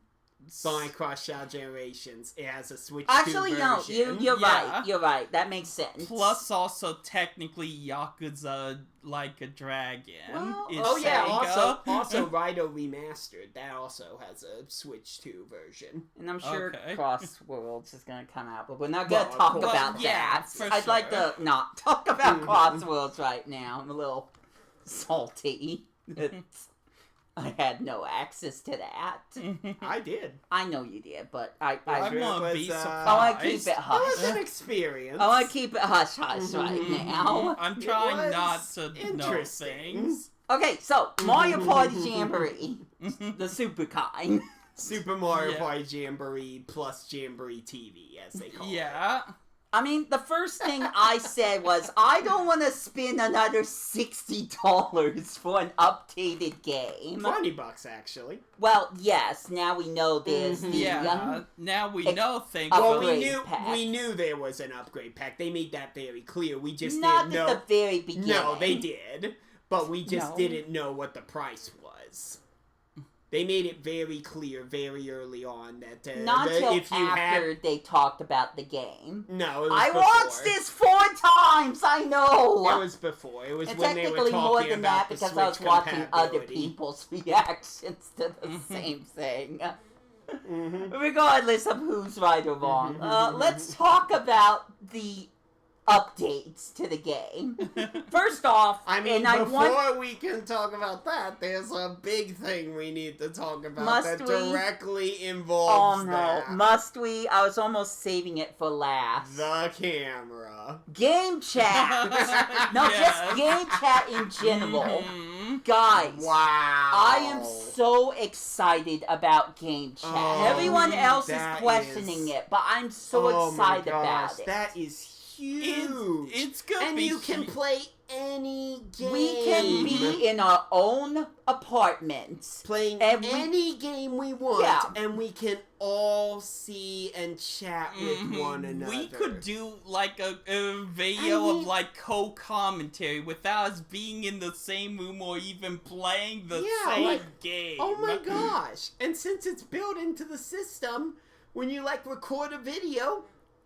Sonic Cross-Shadow Generations. It has a Switch Actually, 2 no. version. You're Yeah. right. You're right. That makes sense. Plus, also technically, Yakuza Like a Dragon. Well, is Oh yeah, Sega. also Raido Remastered. That also has a Switch 2 version. And I'm sure Okay. Cross Worlds is going to come out, but we're not going Well, to of talk course. about Well, yeah, that. for I'd like sure. to not talk about Cross Worlds right now. I'm a little salty. It's- I had no access to that. I did. I know you did, but I I'm It gonna was, be surprised. I want to keep it It was hush. an experience. I want to keep it hush hush right now. I'm It trying was not to know interesting. things. Okay, so Mario Party Jamboree, the super kind. Super Mario Yeah. Party Jamboree plus Jamboree TV, as they call it. Yeah. I mean, the first thing I said was, I don't want to spend another $60 for an updated game. $20 actually. Well, yes, now we know there's the Yeah. Now we Ex- know things. Well, Upgrade pack. we knew there was an upgrade pack. They made that very clear. We just not didn't at know. the very beginning. No, they did, but we just No. didn't know what the price was. They made it very clear very early on that Not that till if you after had they talked about the game. no, it was I before. watched this 4 times, I know! It was before. It was And when they were technically talking more than about that the because Switch I was watching other compatibility. people's reactions to the Mhm. same thing. Mhm. Regardless of who's right or wrong. Let's talk about the updates to the game. First off, I mean, and before we can talk about that, there's a big thing we need to talk about Must that we? Directly involves Oh no, that. must we? I was almost saving it for last. The camera. Game chat. No, Yes. just game chat in general. Mhm. Guys, Wow. I am so excited about game chat. Oh, Everyone else is that questioning is- it, but I'm so Oh my excited gosh, about it. That is huge. It's gonna and be you can hu- play any game. We can be in our own apartments. playing and any game we want, Yeah. and we can all see and chat with Mhm. one another. We could do like a video I mean- of like co-commentary without us being in the same room or even playing the Yeah, same like, game. Oh my gosh! And since it's built into the system, when you like record a video,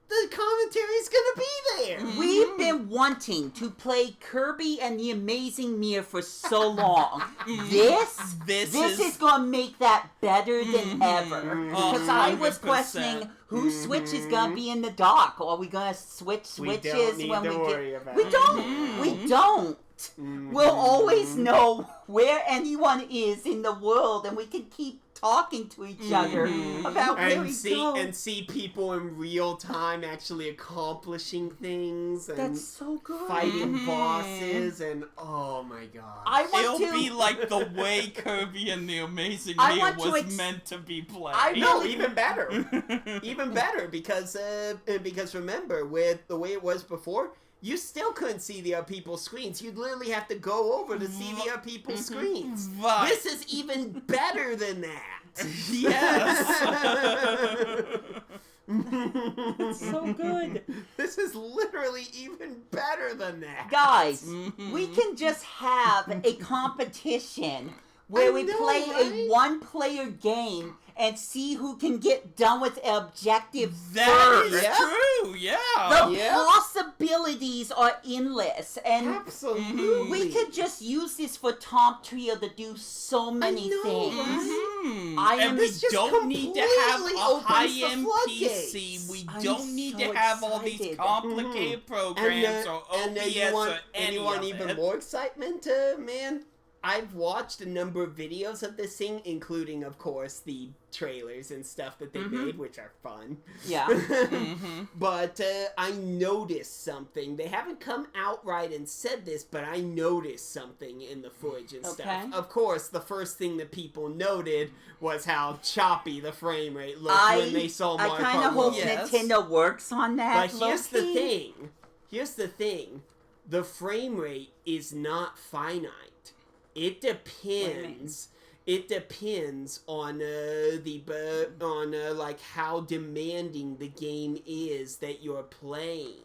the commentary's gonna be there. We've been wanting to play Kirby and the Amazing Mirror for so long. This is gonna make that better than ever. Because I was 100%. questioning whose Switch is gonna be in the dock. Are we gonna switch switches when we get? We don't. We don't. We'll always know where anyone is in the world, and we can keep talking to each other about where we go. and see people in real time actually accomplishing things and That's so good. fighting bosses and oh my god. I want It'll to be like the way Kirby and the Amazing I Mirror want to was meant to be played. I No, really- even better. Even better because remember with the way it was before, you still couldn't see the other people's screens. You'd literally have to go over to see the other people's screens. Right. This is even better than that. Yes. It's so good. This is literally even better than that. Guys, Mhm. we can just have a competition where I we know, play right? a one-player game and see who can get done with the objective That first. is Yeah. true, yeah. The Yeah. possibilities are endless, and Absolutely. we could just use this for Tom Trio to do so many know, things. right? Mhm. I and am- we This just don't need to have completely a opens the high-end floodgates. PC. We I'm don't need so to have all these excited. complicated programs or OBS you want, or any and you want of even it. more excitement, man? I've watched a number of videos of this thing, including, of course, the trailers and stuff that they made, which are fun. Yeah. Mhm. But I noticed something. They haven't come outright and said this, but I noticed something in the footage and stuff. Okay. Of course, the first thing that people noted was how choppy the frame rate looked when they saw I Mario kind Kart of hope World. Yes. Nintendo works on that. But here's the low-key. thing. Here's the thing. The frame rate is not finite. It depends. It depends on like how demanding the game is that you're playing.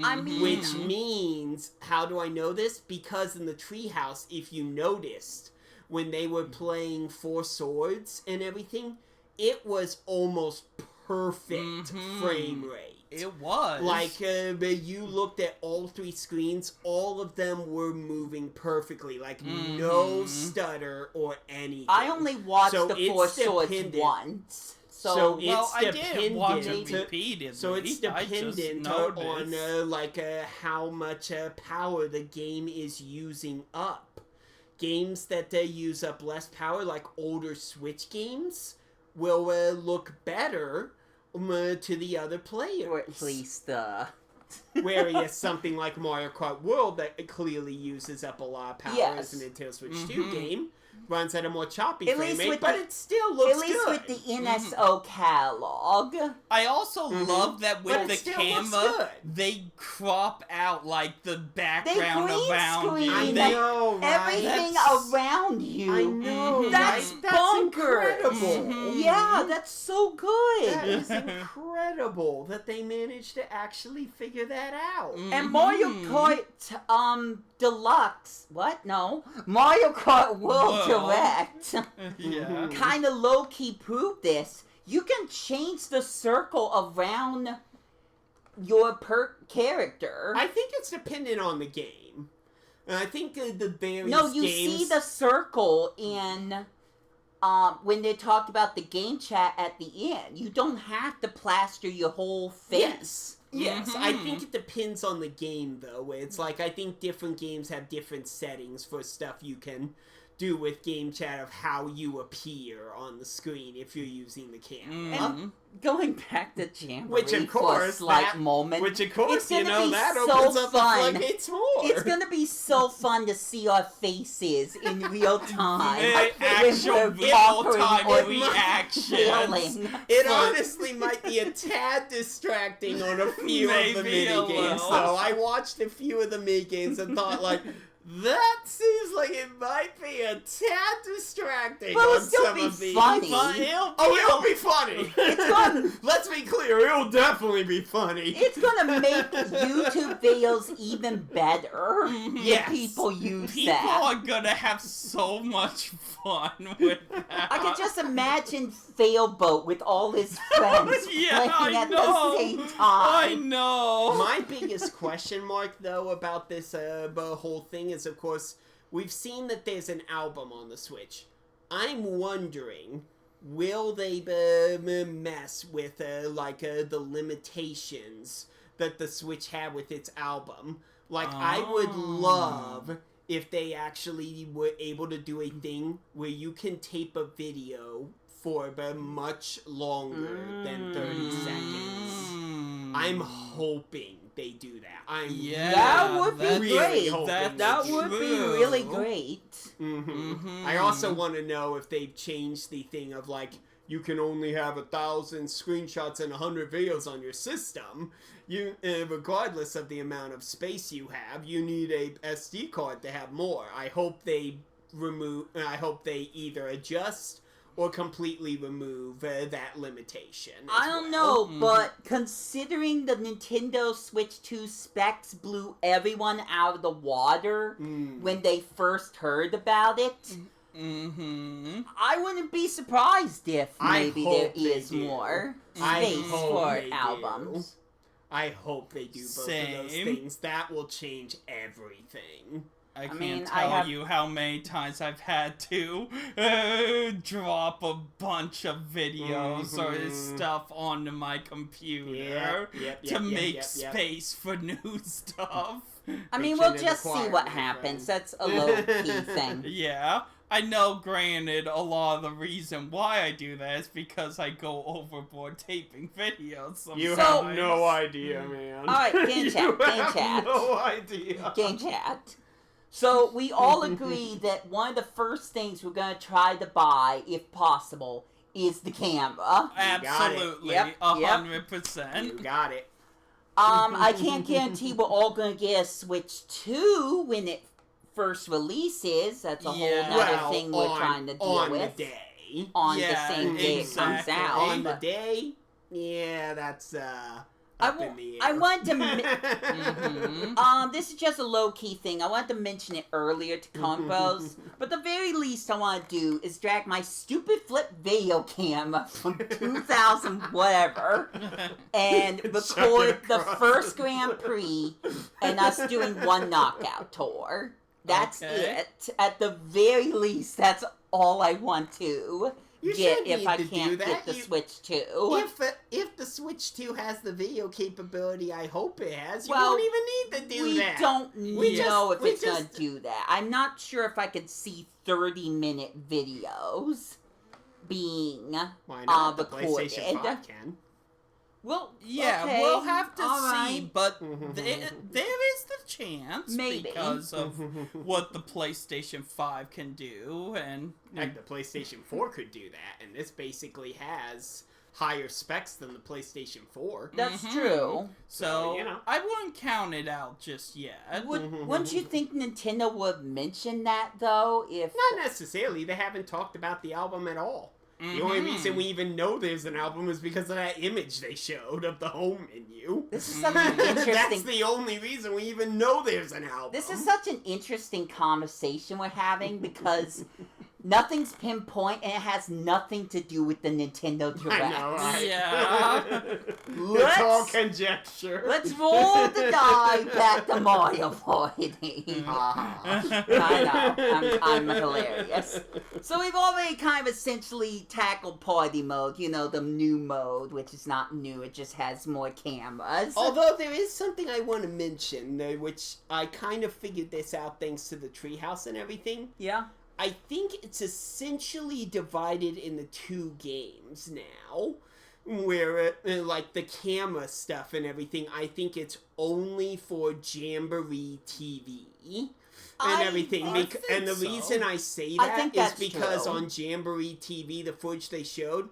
I mean, Which means, how do I know this? Because in the treehouse, if you noticed, when they were playing Four Swords and everything, it was almost perfect frame rate. It was. Like, but you looked at all three screens, all of them were moving perfectly. Like, no stutter or anything. I only watched So the it's Four Swords dependent. once. So So, it- well, I it's did watch it dependent. repeatedly. So it's I just dependent on noticed. how much power the game is using up. Games that use up less power, like older Switch games, will look better to the other players. or at least Whereas something like Mario Kart World that clearly uses up a lot of power Yes. as a Nintendo Switch 2 game runs at a more choppy At frame least rate, with but the- it still looks at least good. with the NSO catalog. I also love that with But it the still looks camera, good. they crop out like the background green around screen you. I that- They- know, right? Everything That's- around you. I know, That's right? That's bonkers. incredible. Yeah, that's so good. That is incredible that they managed to actually figure that out. And Mario Kart Deluxe. What? No. Mario Kart World Well. Direct. yeah. Kind of low key proved this. You can change the circle around your character. I think it's dependent on the game. And I think the various No, you games... see the circle in when they talked about the game chat at the end. You don't have to plaster your whole face. Yes. Yes, I think it depends on the game, though. It's like, I think different games have different settings for stuff you can do with game chat of how you appear on the screen if you're using the camera. And going back to Jamboree Which, of course, for a slight moment. Which, of course, it's gonna be that so opens up fun. the floodgates more. It's gonna be so fun to see our faces in real time. Actual When we're real conquering time or reactions. failing. It honestly might be a tad distracting on a few of the Maybe a mini-games, little. though. I watched a few of the mini-games and thought, like, that seems like it might be a tad distracting But it'll on still some be of these. funny. But It'll be funny! It's gonna, Let's be clear, it'll definitely be funny. it's gonna make YouTube videos even better Yes. if people use People that. are gonna have so much fun with that. I can just imagine Failboat with all his friends Yeah, playing I at know. the same I time. know. My biggest question mark, though, about this whole thing is, of course, we've seen that there's an album on the Switch. I'm wondering, will they mess with, the limitations that the Switch had with its album? Like, I would love if they actually were able to do a thing where you can tape a video for much longer than 30 seconds. I'm hoping they do that. That would be really great. hoping That they would do. be really great. I also want to know if they've changed the thing of, like, you can only have 1,000 screenshots and 100 videos on your system. You, regardless of the amount of space you have, you need a SD card to have more. I hope they either adjust or completely remove that limitation. I don't know, but considering the Nintendo Switch 2 specs blew everyone out of the water when they first heard about it, I wouldn't be surprised if maybe there is more space for albums. I hope they do both of those things. That will change everything. I can't tell you how many times I've had to drop a bunch of videos or stuff onto my computer to make space for new stuff. I mean, we'll just see what happens. That's a low-key thing. Yeah. I know, granted, a lot of the reason why I do that is because I go overboard taping videos sometimes. You have no idea, man. Alright, game chat. No idea. Game chat. So, we all agree that one of the first things we're going to try to buy, if possible, is the camera. Absolutely. 100%. You got it. I can't guarantee we're all going to get a Switch 2 when it first releases. That's a whole other thing we're trying to deal with. On the day. On the same day it comes out. On the day? Yeah, that's, up in the air. I wanted to... this is just a low-key thing. I wanted to mention it earlier to Ko&Bros, but the very least I want to do is drag my stupid flip video camera from 2000 whatever and record the first Grand Prix and us doing one knockout tour. That's it. At the very least, that's all I want to get if I can't get the Switch 2. If the Switch 2 has the video capability, I hope it has. You Well, don't even need to do that. We don't know if it's going to do that. I'm not sure if I could see 30-minute videos being Why not? The recorded. PlayStation 5 can. Well, yeah, okay. we'll have to see, Right. but there is the chance Maybe. because of what the PlayStation 5 can do, and Heck, the PlayStation 4 could do that, and this basically has higher specs than the PlayStation 4. That's true. So, you know. I wouldn't count it out just yet. Wouldn't you think Nintendo would mention that, though? If Not necessarily. They haven't talked about the album at all. The only reason we even know there's an album is because of that image they showed of the home menu. This is such an interesting... That's the only reason we even know there's an album. This is such an interesting conversation we're having because Nothing's pinpoint, and it has nothing to do with the Nintendo Direct. I know, right? Yeah. It's all conjecture. Let's roll the die back to Mario Party. I know, I'm hilarious. So we've already kind of essentially tackled party mode, you know, the new mode, which is not new, it just has more cameras. Although there is something I want to mention, which I kind of figured this out thanks to the treehouse and everything. Yeah? I think it's essentially divided into 2 games now, where like the camera stuff and everything, I think it's only for Jamboree TV and everything. And the reason I say that is because on Jamboree TV, the footage they showed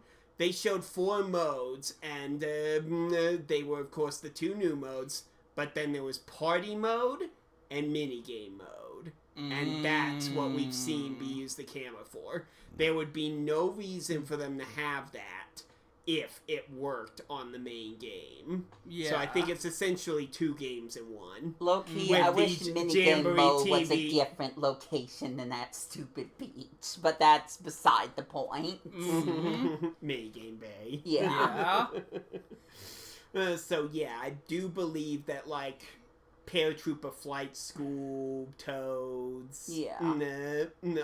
4 modes, and they were, of course, the 2 new modes, but then there was party mode and minigame mode. And that's what we've seen be used the camera for. There would be no reason for them to have that if it worked on the main game. Yeah. So I think it's essentially 2 games in one. Low-key, With I wish the minigame Jamboree mode was a TV. different location than that stupid beach, but that's beside the point. Minigame Bay. Yeah. So yeah, I do believe that, like, Paratrooper Flight School, Toads,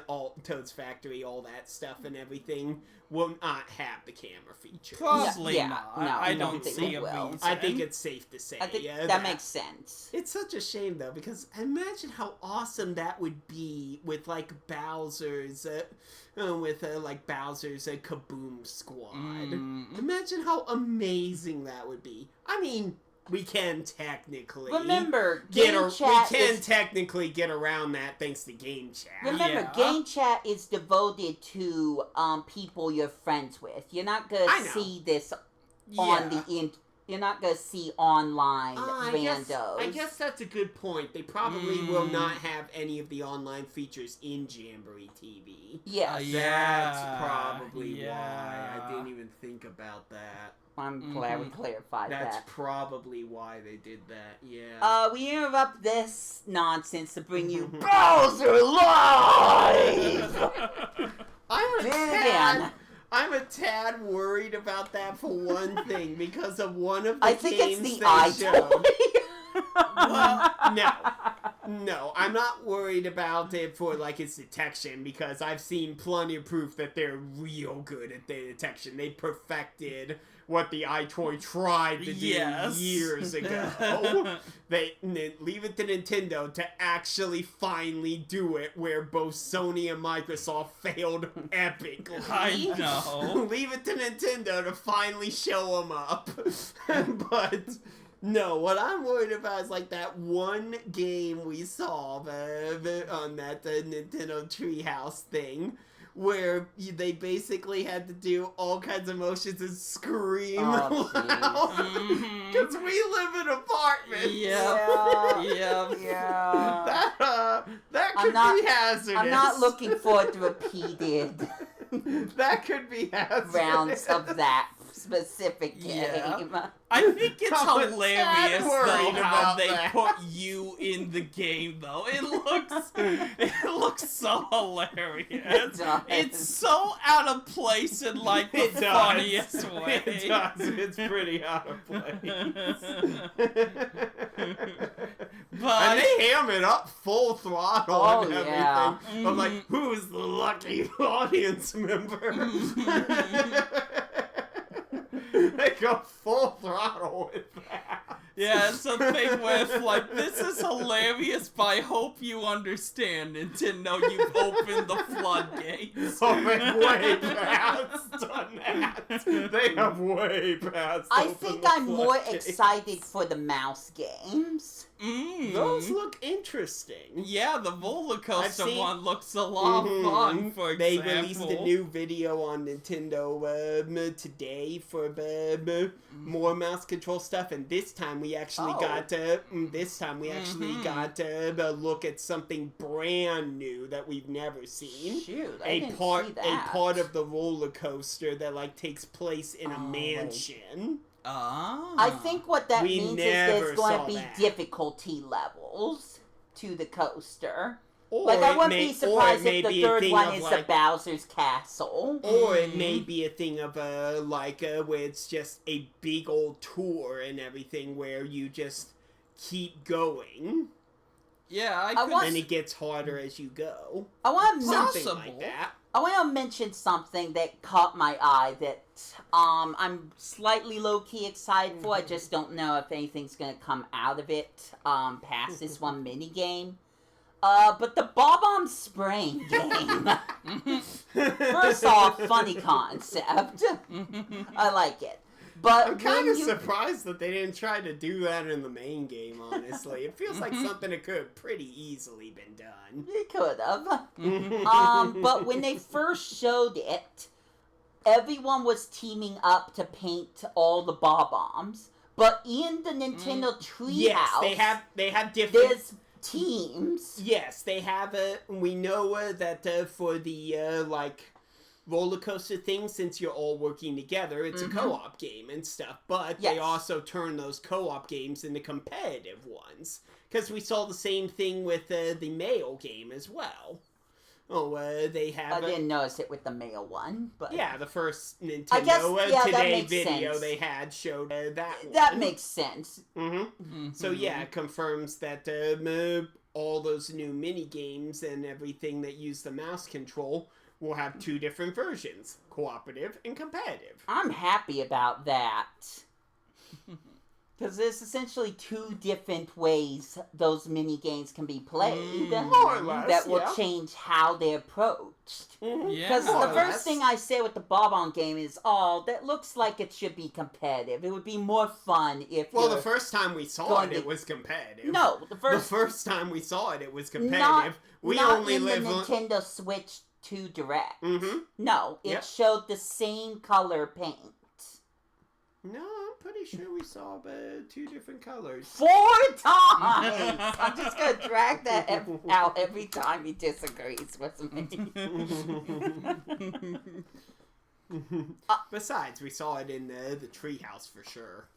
all Toads Factory, all that stuff and everything will not have the camera feature. Probably Yeah, not. no, I I don't don't think see it a will. reason. I think it's safe to say. I think yeah, that makes sense. It's such a shame, though, because imagine how awesome that would be with, like, Bowser's, Bowser's Kaboom Squad. Imagine how amazing that would be. I mean, we can technically Remember, game chat technically get around that thanks to game chat. Remember, game chat is devoted to people you're friends with. You're not gonna see this on the You're not gonna see online randos. I guess that's a good point. They probably will not have any of the online features in Jamboree TV. Yes. That's probably why. I didn't even think about that. I'm glad we clarified that. That's probably why they did that, yeah. We interrupt this nonsense to bring you Bowser Live! I'm a tad worried about that for one thing, because of one of the I think games it's the they showed. iToy. No, I'm not worried about it for, like, its detection, because I've seen plenty of proof that they're real good at their detection. They perfected what the iToy tried to do years ago. They leave it to Nintendo to actually finally do it, where both Sony and Microsoft failed epically. I know. Leave it to Nintendo to finally show them up. But no, what I'm worried about is, like, that one game we saw on that Nintendo Treehouse thing, where they basically had to do all kinds of motions and scream loud. Because we live in apartments. That could be hazardous. I'm not looking forward to repeated that could be hazardous. rounds of that specific game. I think it's I'm hilarious worried though how about they that. put you in the game though. It looks so hilarious. It does. It's so out of place in like the funniest way. It does. It's pretty out of place. But And they ham it up full throttle and everything. yeah. I'm like, who's the lucky audience member? They go full throttle with that. yeah, it's a thing with like, this is hilarious, but I hope you understand, Nintendo, you've opened the floodgates. Oh, they've way past done that. They have way past. I opened think the I'm more floodgates. excited for the mouse games. Those look interesting. Yeah, the roller coaster I've seen- one looks a lot of fun, for They example. released a new video on Nintendo today for more mouse control stuff, and this time we actually got a look at something brand new that we've never seen. Shoot, I A didn't part see that. of the roller coaster that, like, takes place in a mansion. I think what that We means is never there's going saw to be that. difficulty levels to the coaster. Or Like, I wouldn't may- be surprised or it if may the be a third thing one of, is like, the Bowser's Castle. Or it may be a thing of where it's just a big old tour and everything where you just keep going. Yeah, And it gets harder as you go. I want to Something Possible. like that. I want to mention something that caught my eye that I'm slightly low-key excited for. I just don't know if anything's going to come out of it past this one mini game. But the Bob-omb spraying game. First off, funny concept. I like it. But I'm kind of surprised that they didn't try to do that in the main game, honestly. It feels like something that could have pretty easily been done. It could have. But when they first showed it, everyone was teaming up to paint all the Bob-ombs. But in the Nintendo Treehouse, yes, they have different. There's teams. Yes, they have we know that for the roller coaster thing, since you're all working together, it's a co-op game and stuff. But they also turn those co-op games into competitive ones, because we saw the same thing with the Mail game as well. They have. I didn't notice it with the male one, but yeah, the first Nintendo Today video sense. they had showed that. That makes sense. So yeah, it confirms that all those new mini games and everything that use the mouse control will have two different versions: cooperative and competitive. I'm happy about that. Because there's essentially two different ways those mini games can be played More or less, that will change how they're approached. Because the first thing I say with the Bob-omb game is, that looks like it should be competitive. It would be more fun if the first time we saw it was competitive. No, the first time we saw it was competitive. We only live the Nintendo Switch 2 Direct. No, it Yep. showed the same color paint. No, I'm pretty sure we saw two different colors. 4 times! I'm just gonna drag that out every time he disagrees with me. Besides, we saw it in the treehouse for sure.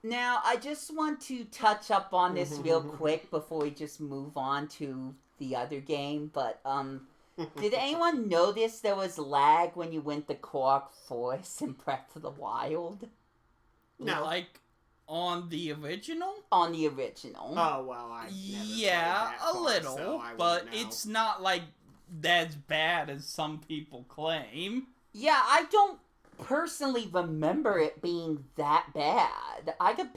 Now, I just want to touch up on this real quick before we just move on to the other game, but, did anyone notice there was lag when you went to Korok Forest in Breath of the Wild? No. Like, on the original? On the original. Oh, well, I a little, so I but wouldn't know. it's not like as bad as some people claim. Yeah, I don't personally remember it being that bad. I could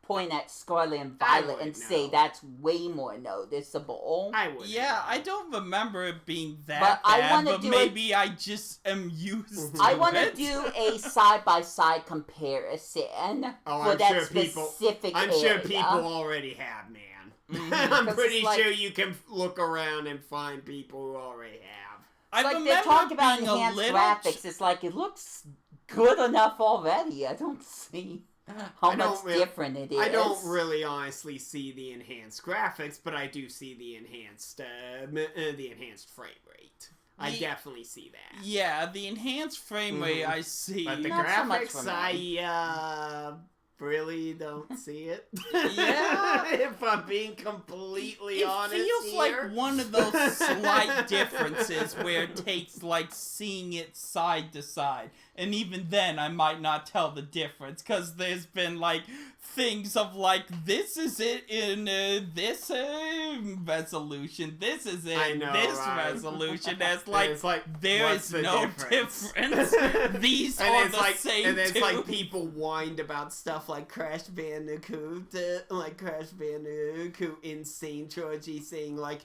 point at Scarlet and Violet and say that's way more noticeable. I would. I don't remember it being that But I bad, wanna but do maybe I just am used to I want to it. do a side-by-side comparison for that specific I'm sure area. people already have, man. I'm pretty sure you can look around and find people who already have. I Like, remember they talk about being a enhanced little graphics. It's like, it looks good enough already. I don't see how much different it is. I don't really honestly see the enhanced graphics, but I do see the enhanced frame rate. I definitely see that. Yeah, the enhanced frame rate I see. But the Not so much for graphics, I really don't see it. Yeah. If I'm being completely honest It feels here. like one of those slight differences where it takes, like, seeing it side to side. And even then, I might not tell the difference, because there's been, like, things of, like, this is it in this resolution, this is it in this resolution. That's like, it's like, there what's is the no difference? These are the same and it's two. like people whined about stuff like Crash Bandicoot, Insane Trilogy, saying like,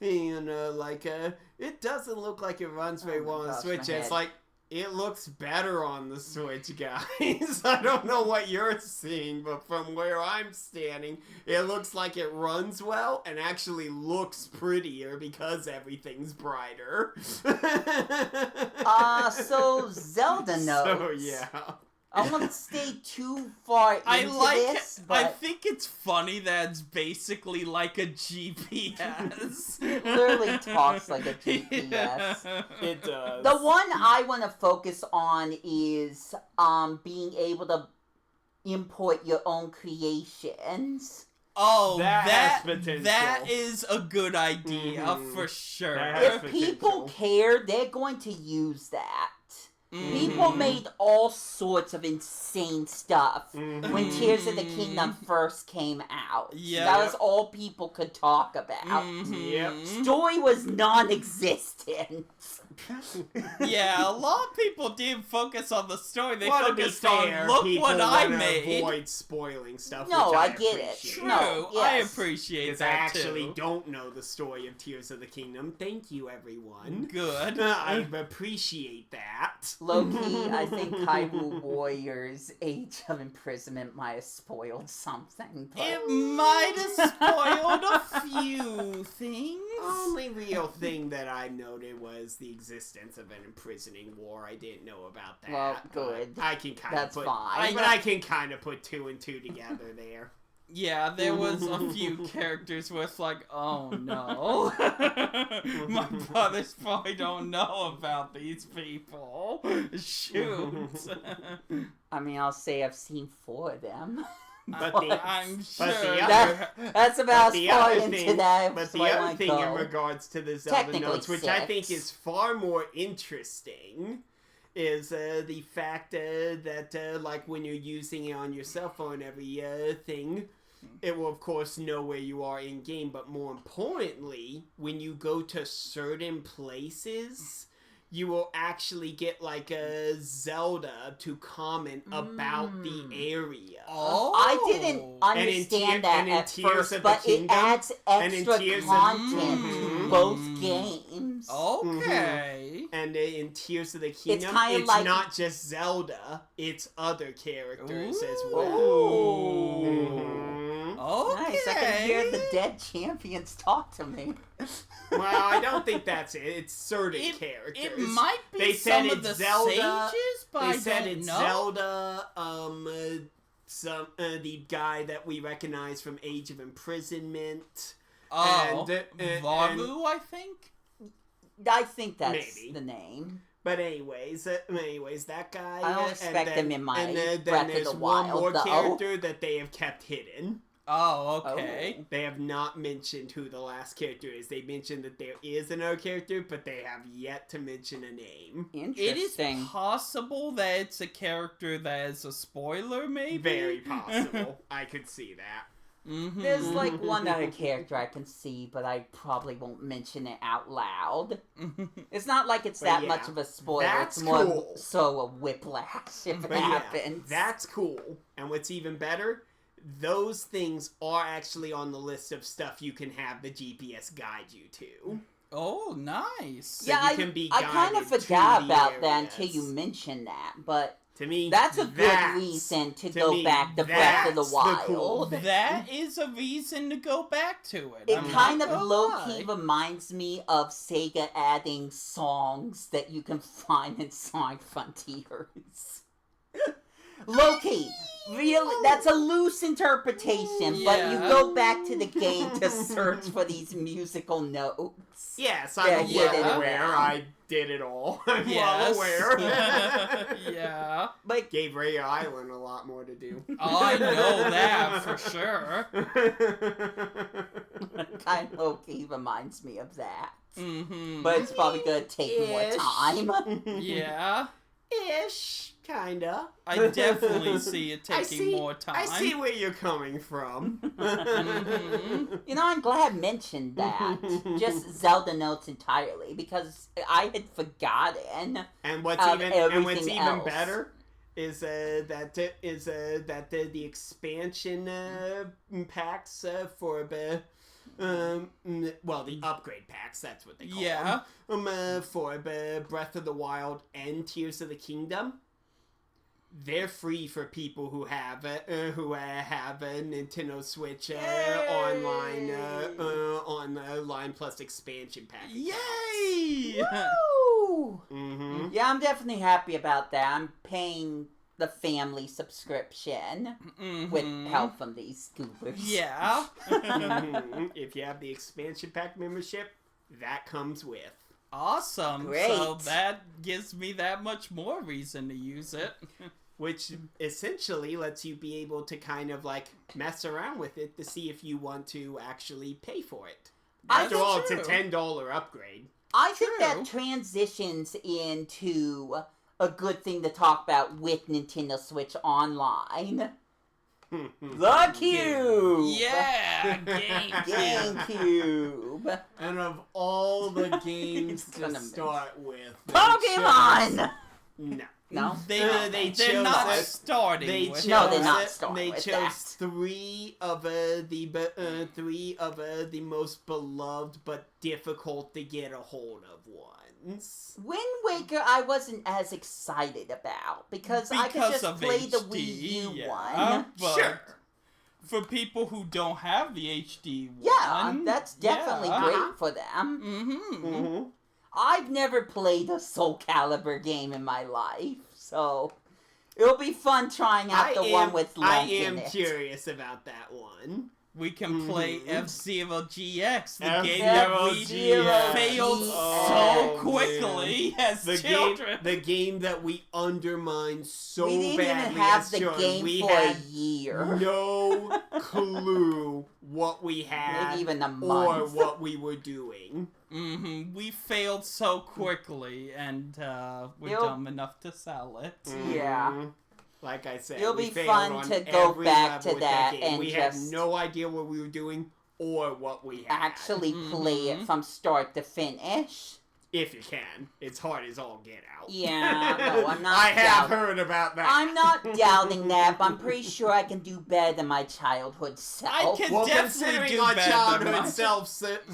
it doesn't look like it runs very well on the Switch. And it's like, it looks better on the Switch, guys. I don't know what you're seeing, but from where I'm standing, it looks like it runs well and actually looks prettier because everything's brighter. So Zelda notes. So, yeah. I won't stay too far into this, but I think it's funny that it's basically like a GPS. it literally talks like a GPS. It does. The one I want to focus on is being able to import your own creations. Oh, That has that potential. is a good idea Mhm. for sure. That has If people potential. care, they're going to use that. People Mhm. made all sorts of insane stuff when Mhm. Tears of the Kingdom first came out. Yeah. That was all people could talk about. Yep. Story was non-existent. Yeah, a lot of people did focus on the story. They Well, to be focused fair, on, look people what I wanna made. avoid spoiling stuff. No, which I get it. appreciate. True, No, I yes. appreciate Because I that actually too. don't know the story of Tears of the Kingdom. Thank you, everyone. Good. I appreciate that. Low-key, I think Hyrule Warriors' Age of Imprisonment might have spoiled something. But It might have spoiled a few things. Only real thing that I noted was the existence of an imprisoning war. I didn't know about that. Well, but good. I can kind of That's put, fine. But I can kind of put two and two together there. Yeah, there was a few characters where it's like, oh no. My brothers probably don't know about these people. Shoot. I mean, I'll say I've seen 4 of them. But I'm sure. but the That's about as the far other into thing- that. But as the I other wanna thing go. in regards to the Zelda Technically notes, which I think 6. is far more interesting, is the fact that like when you're using it on your cell phone, every thing, it will of course know where you are in game. But more importantly, when you go to certain places, you will actually get like a Zelda to comment about the area. Oh. I didn't understand that and in at Tears first, of the but it Kingdom, adds and in extra Tears of- content Mhm. to both games. Okay. And in Tears of the Kingdom, kinda it's like- not just Zelda, it's other characters as well. Ooh. Okay. Nice, I can hear the dead champions talk to me. Well, I don't think that's it. It's certain characters. It might be They said some of it's the Zelda. sages, but They I said don't it's know. Zelda, the guy that we recognize from Age of Imprisonment. Oh, and- Varu, I think? I think that's Maybe. the name. But anyways, that guy. I don't and expect then- him in my and then Breath of there's the one Wild, more though. character that they have kept hidden. Oh, okay. They have not mentioned who the last character is. They mentioned that there is another character, but they have yet to mention a name. It is Interesting. possible that it's a character that is a spoiler, maybe? Very possible. I could see that. Mm-hmm. There's like one other character I can see, but I probably won't mention it out loud. It's not like it's But that yeah, much of a spoiler. that's It's more cool. so a whiplash if it But yeah, happens. that's cool. And what's even better, those things are actually on the list of stuff you can have the GPS guide you to. Oh, nice. So yeah, you can be I kind of guided to forgot the about that until areas. you mentioned that, but To me, that's a good that's- reason to to go me, back to Breath of the that's the cool Wild. thing. That is a reason to go back to it. It I'm kind not of gonna low-key lie. reminds me of Sega adding songs that you can find in Sonic Frontiers. Low-key. Really, that's a loose interpretation, but you Yeah. go back to the game to search for these musical notes. Yes, Yeah, I'm yeah, well yeah. aware. I did it all. I'm Yes. well aware. Yeah. But Gave Ray Island a lot more to do. I know that for sure. kind of low-key reminds me of that. Mm-hmm. But it's probably gonna take more Ish. time. Yeah. Ish, kinda. I definitely see it I taking see- more time. I see where you're coming from. Mhm. You know, I'm glad I mentioned that. Just Zelda notes entirely, because I had forgotten. And what's Of even everything else. better is that the expansion packs for the the upgrade packs, that's what they call Yeah. them. For Breath of the Wild and Tears of the Kingdom, they're free for people who have a Nintendo Switch online plus expansion pack. Yay! Woo! Mm-hmm. Yeah, I'm definitely happy about that. I'm paying the family subscription with Mhm. help from these scoopers. Yeah. If you have the expansion pack membership, that comes with. Awesome. Great. So that gives me that much more reason to use it. which essentially lets you be able to kind of like mess around with it to see if you want to actually pay for it. After all, it's a $10 upgrade. I think that transitions into a good thing to talk about with Nintendo Switch Online. The Cube! Yeah! GameCube! And of all the games to start with... Pokemon! No. They're not starting with No, they're not starting They with chose three of the most beloved but difficult to get a hold of ones. Wind Waker I wasn't as excited about because I could just of play HD, the Wii U one. But Sure. For people who don't have the HD one... Yeah, that's definitely great for them. Mm-hmm. I've never played a Soul Calibur game in my life, so it'll be fun trying out the one with Link in it. I am curious about that one. We can play F-Zero GX, the F-Zero game that we GX. failed Oh, so quickly as children. The game that we undermined so We didn't badly even have as the children. game We for had a year. no clue what we had Maybe even a or month. what we were doing. Mm-hmm. We failed so quickly, and we're dumb enough to sell it. Yeah. Like I said, It'll we be failed fun on to go every back level to with that game. and we just had no idea what we were doing or what we had. Actually play it from start to finish. If you can. It's hard as all get out. Yeah, no, I'm not I have doubting. heard about that. I'm not doubting that, but I'm pretty sure I can do better than my childhood self. I can Well, definitely considering do our better childhood than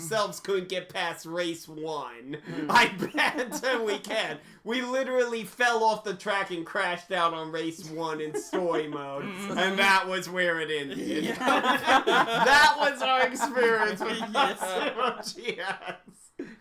selves couldn't get past race 1, I bet we can. We literally fell off the track and crashed out on race 1 in story mode, and that was where it ended. That was our experience with GS.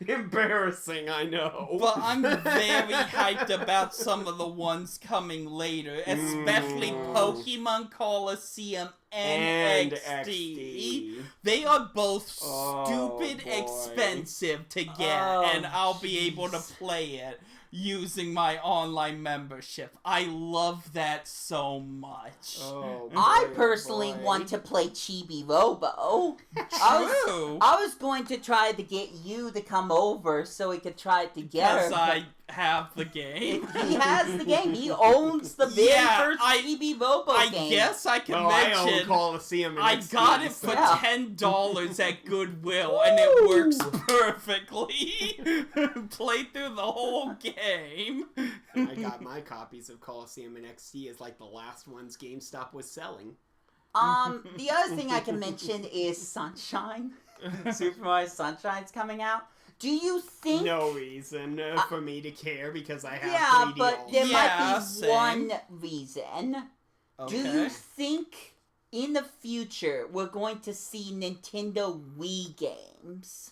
Embarrassing, I know. But I'm very hyped about some of the ones coming later, especially Pokemon Coliseum and XD. They are both stupid expensive to get, and I'll be able to play it using my online membership. I love that so much. I personally want to play Chibi Robo. True. I was going to try to get you to come over so we could try it together. Because I have the game. He has the game. He owns the very first Chibi Robo game. I guess I can I own mention Coliseum and I XD, got it for $10 at Goodwill, and it works perfectly. Play through the whole game. I got my copies of Coliseum and XD as like the last ones GameStop was selling. The other thing I can mention is Sunshine. Super Mario Sunshine's coming out. Do you think... No reason for me to care because I have 3D but there might be same. one reason. Okay. Do you think in the future we're going to see Nintendo Wii games?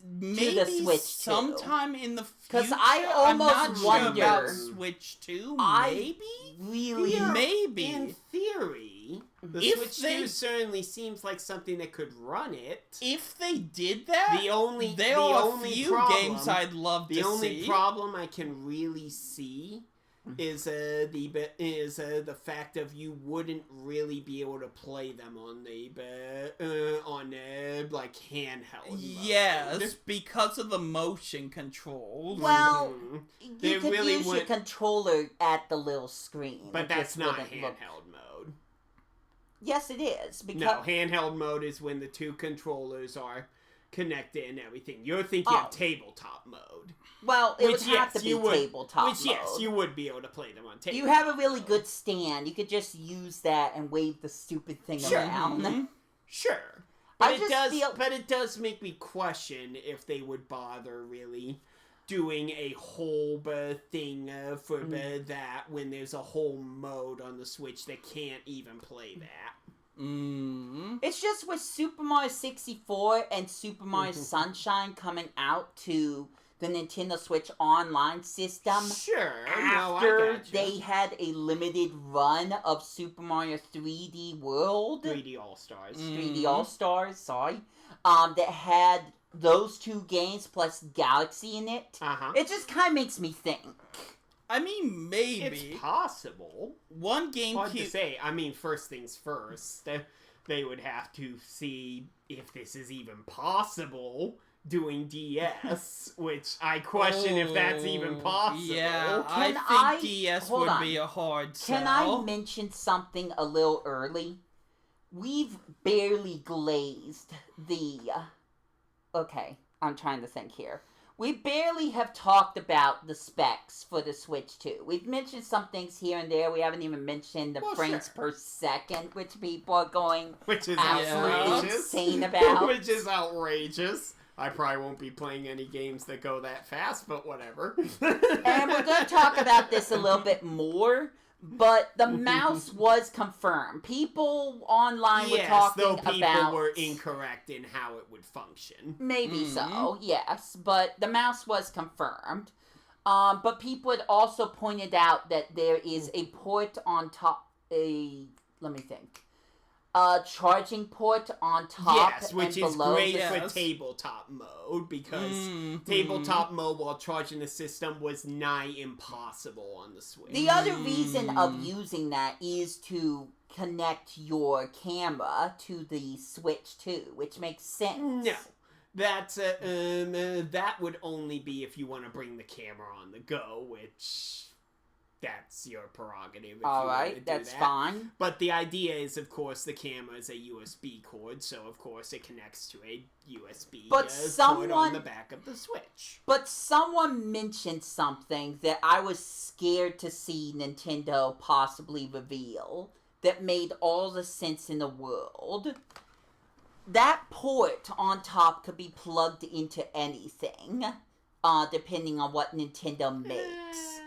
Maybe the Switch sometime in the future. 'Cause I almost I'm not wonder- sure about Switch 2, maybe? Really? Maybe. In theory, the If Switch they- 2 certainly seems like something that could run it. If they did that, The only there the are only a few problem, games I'd love the to only see. problem I can really see is the fact of you wouldn't really be able to play them on the like handheld mode. Yes, because of the motion controls. Well, They you could really use your would- controller at the little screen. But It that's just not wouldn't handheld look- mode. Yes, it is. Because No, handheld mode is when the two controllers are connected and everything. You're thinking of tabletop mode. Well, it would Which, have yes, to be you would- tabletop Which, yes, mode. you would be able to play them on tabletop. You have a really good stand. You could just use that and wave the stupid thing around. Mhm. Sure. I But just feel- but it does make me question if they would bother really doing a whole thing for that when there's a whole mode on the Switch that can't even play that. It's just with Super Mario 64 and Super Mario Sunshine coming out to the Nintendo Switch Online system. Sure. After no, I gotcha. they had a limited run of Super Mario 3D World, 3D All-Stars. 3D All-Stars, sorry, that had those two games plus Galaxy in it. Uh-huh. It just kind of makes me think. I mean, maybe. It's possible. One Hard to GameCube... say. I mean, first things first. They would have to see if this is even possible doing DS, which I question if that's even possible. Yeah, Can I think DS hold would on. be a hard sell. Can I mention something a little early? We've barely glazed the... Okay, I'm trying to think here. We barely have talked about the specs for the Switch 2. We've mentioned some things here and there. We haven't even mentioned the frames per second, which people are going Which is absolutely outrageous. insane about. Which is outrageous. I probably won't be playing any games that go that fast, but whatever. And we're going to talk about this a little bit more, but the mouse was confirmed. People online were talking though people about... were incorrect in how it would function. Maybe so, yes, but the mouse was confirmed. But people had also pointed out that there is a port on top... Let me think. A charging port on top Yes, which and is below. great for tabletop mode, because tabletop mode while charging the system was nigh impossible on the Switch. The other reason of using that is to connect your camera to the Switch 2, which makes sense. No. That's that would only be if you want to bring the camera on the go, which that's your prerogative. Alright, that's fine. But the idea is, of course, the camera is a USB cord, so of course it connects to a USB cord on the back of the Switch. But someone mentioned something that I was scared to see Nintendo possibly reveal that made all the sense in the world. That port on top could be plugged into anything, depending on what Nintendo makes.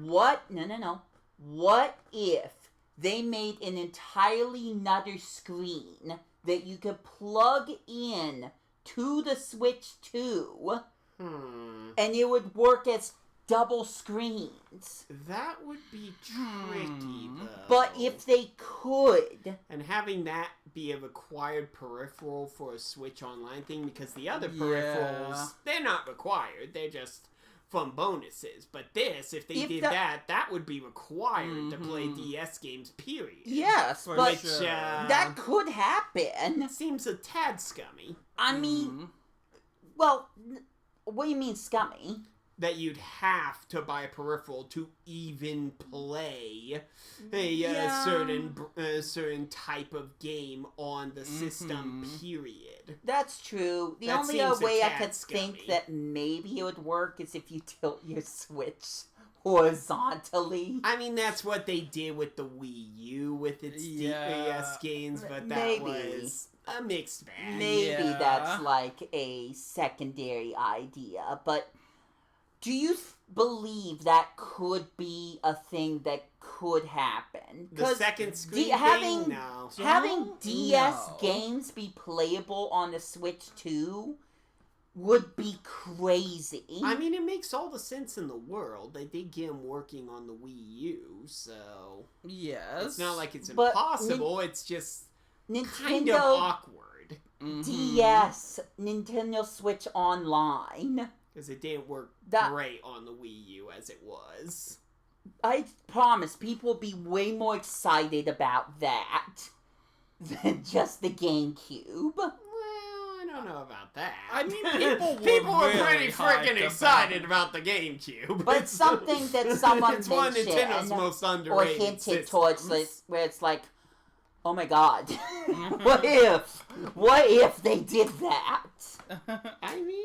What? No. What if they made an entirely another screen that you could plug in to the Switch 2 and it would work as double screens? That would be tricky, though. But if they could... And having that be a required peripheral for a Switch Online thing, because the other peripherals, they're not required. They're just fun bonuses. But this, if they did that would be required to play DS games, period. Yes, but sure. that could happen. Seems a tad scummy. I mean, well, what do you mean scummy? That you'd have to buy a peripheral to even play a certain type of game on the system, period. That's true. The only other way I could think that maybe it would work is if you tilt your Switch horizontally. I mean, that's what they did with the Wii U with its DS games, but that was a mixed bag. Maybe that's like a secondary idea, but do you believe that could be a thing that could happen? The second screen having, thing? No. Having DS games be playable on the Switch 2 would be crazy. I mean, it makes all the sense in the world. They did get them working on the Wii U, so... Yes. It's not like it's impossible, it's just kind of awkward. DS, Nintendo Switch Online... Because it didn't work great on the Wii U as it was. I promise people will be way more excited about that than just the GameCube. Well, I don't know about that. I mean, people were really pretty freaking excited about the GameCube. But something that someone it's one of Nintendo's most underrated or hinted systems. towards, where it's like, oh my god, what if they did that? I mean...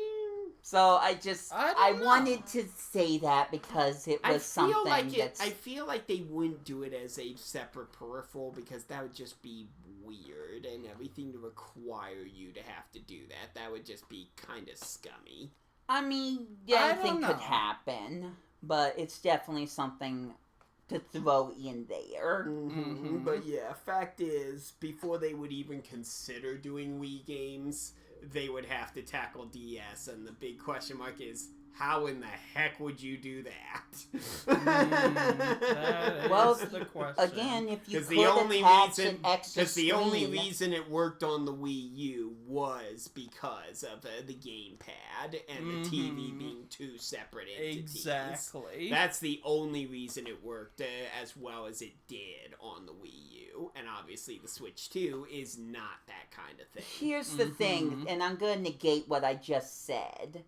So I don't know. wanted to say that because it was something that's... I feel like they wouldn't do it as a separate peripheral because that would just be weird and everything to require you to have to do that. That would just be kind of scummy. I mean, anything could happen, but it's definitely something to throw in there. But yeah, fact is, before they would even consider doing Wii games... they would have to tackle DS, and the big question mark is, How in the heck would you do that? That Well, is the question. Again, if you Because could the only attach reason, an extra the only screen- reason it worked on the Wii U was because of the gamepad and the TV being two separate entities. Exactly. That's the only reason it worked as well as it did on the Wii U. And obviously the Switch 2 is not that kind of thing. Here's the thing, and I'm going to negate what I just said.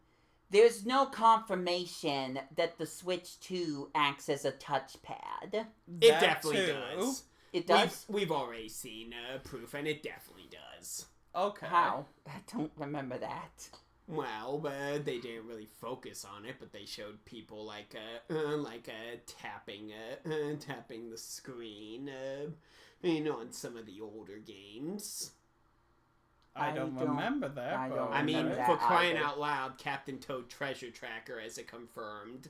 There's no confirmation that the Switch 2 acts as a touchpad. It That definitely too. It does. does? We've already seen proof, and it definitely does. Okay. How? I don't remember that. Well, they didn't really focus on it, but they showed people tapping the screen, on some of the older games. I don't remember that. I but don't I mean, remember that for crying either. out loud, Captain Toad Treasure Tracker has a confirmed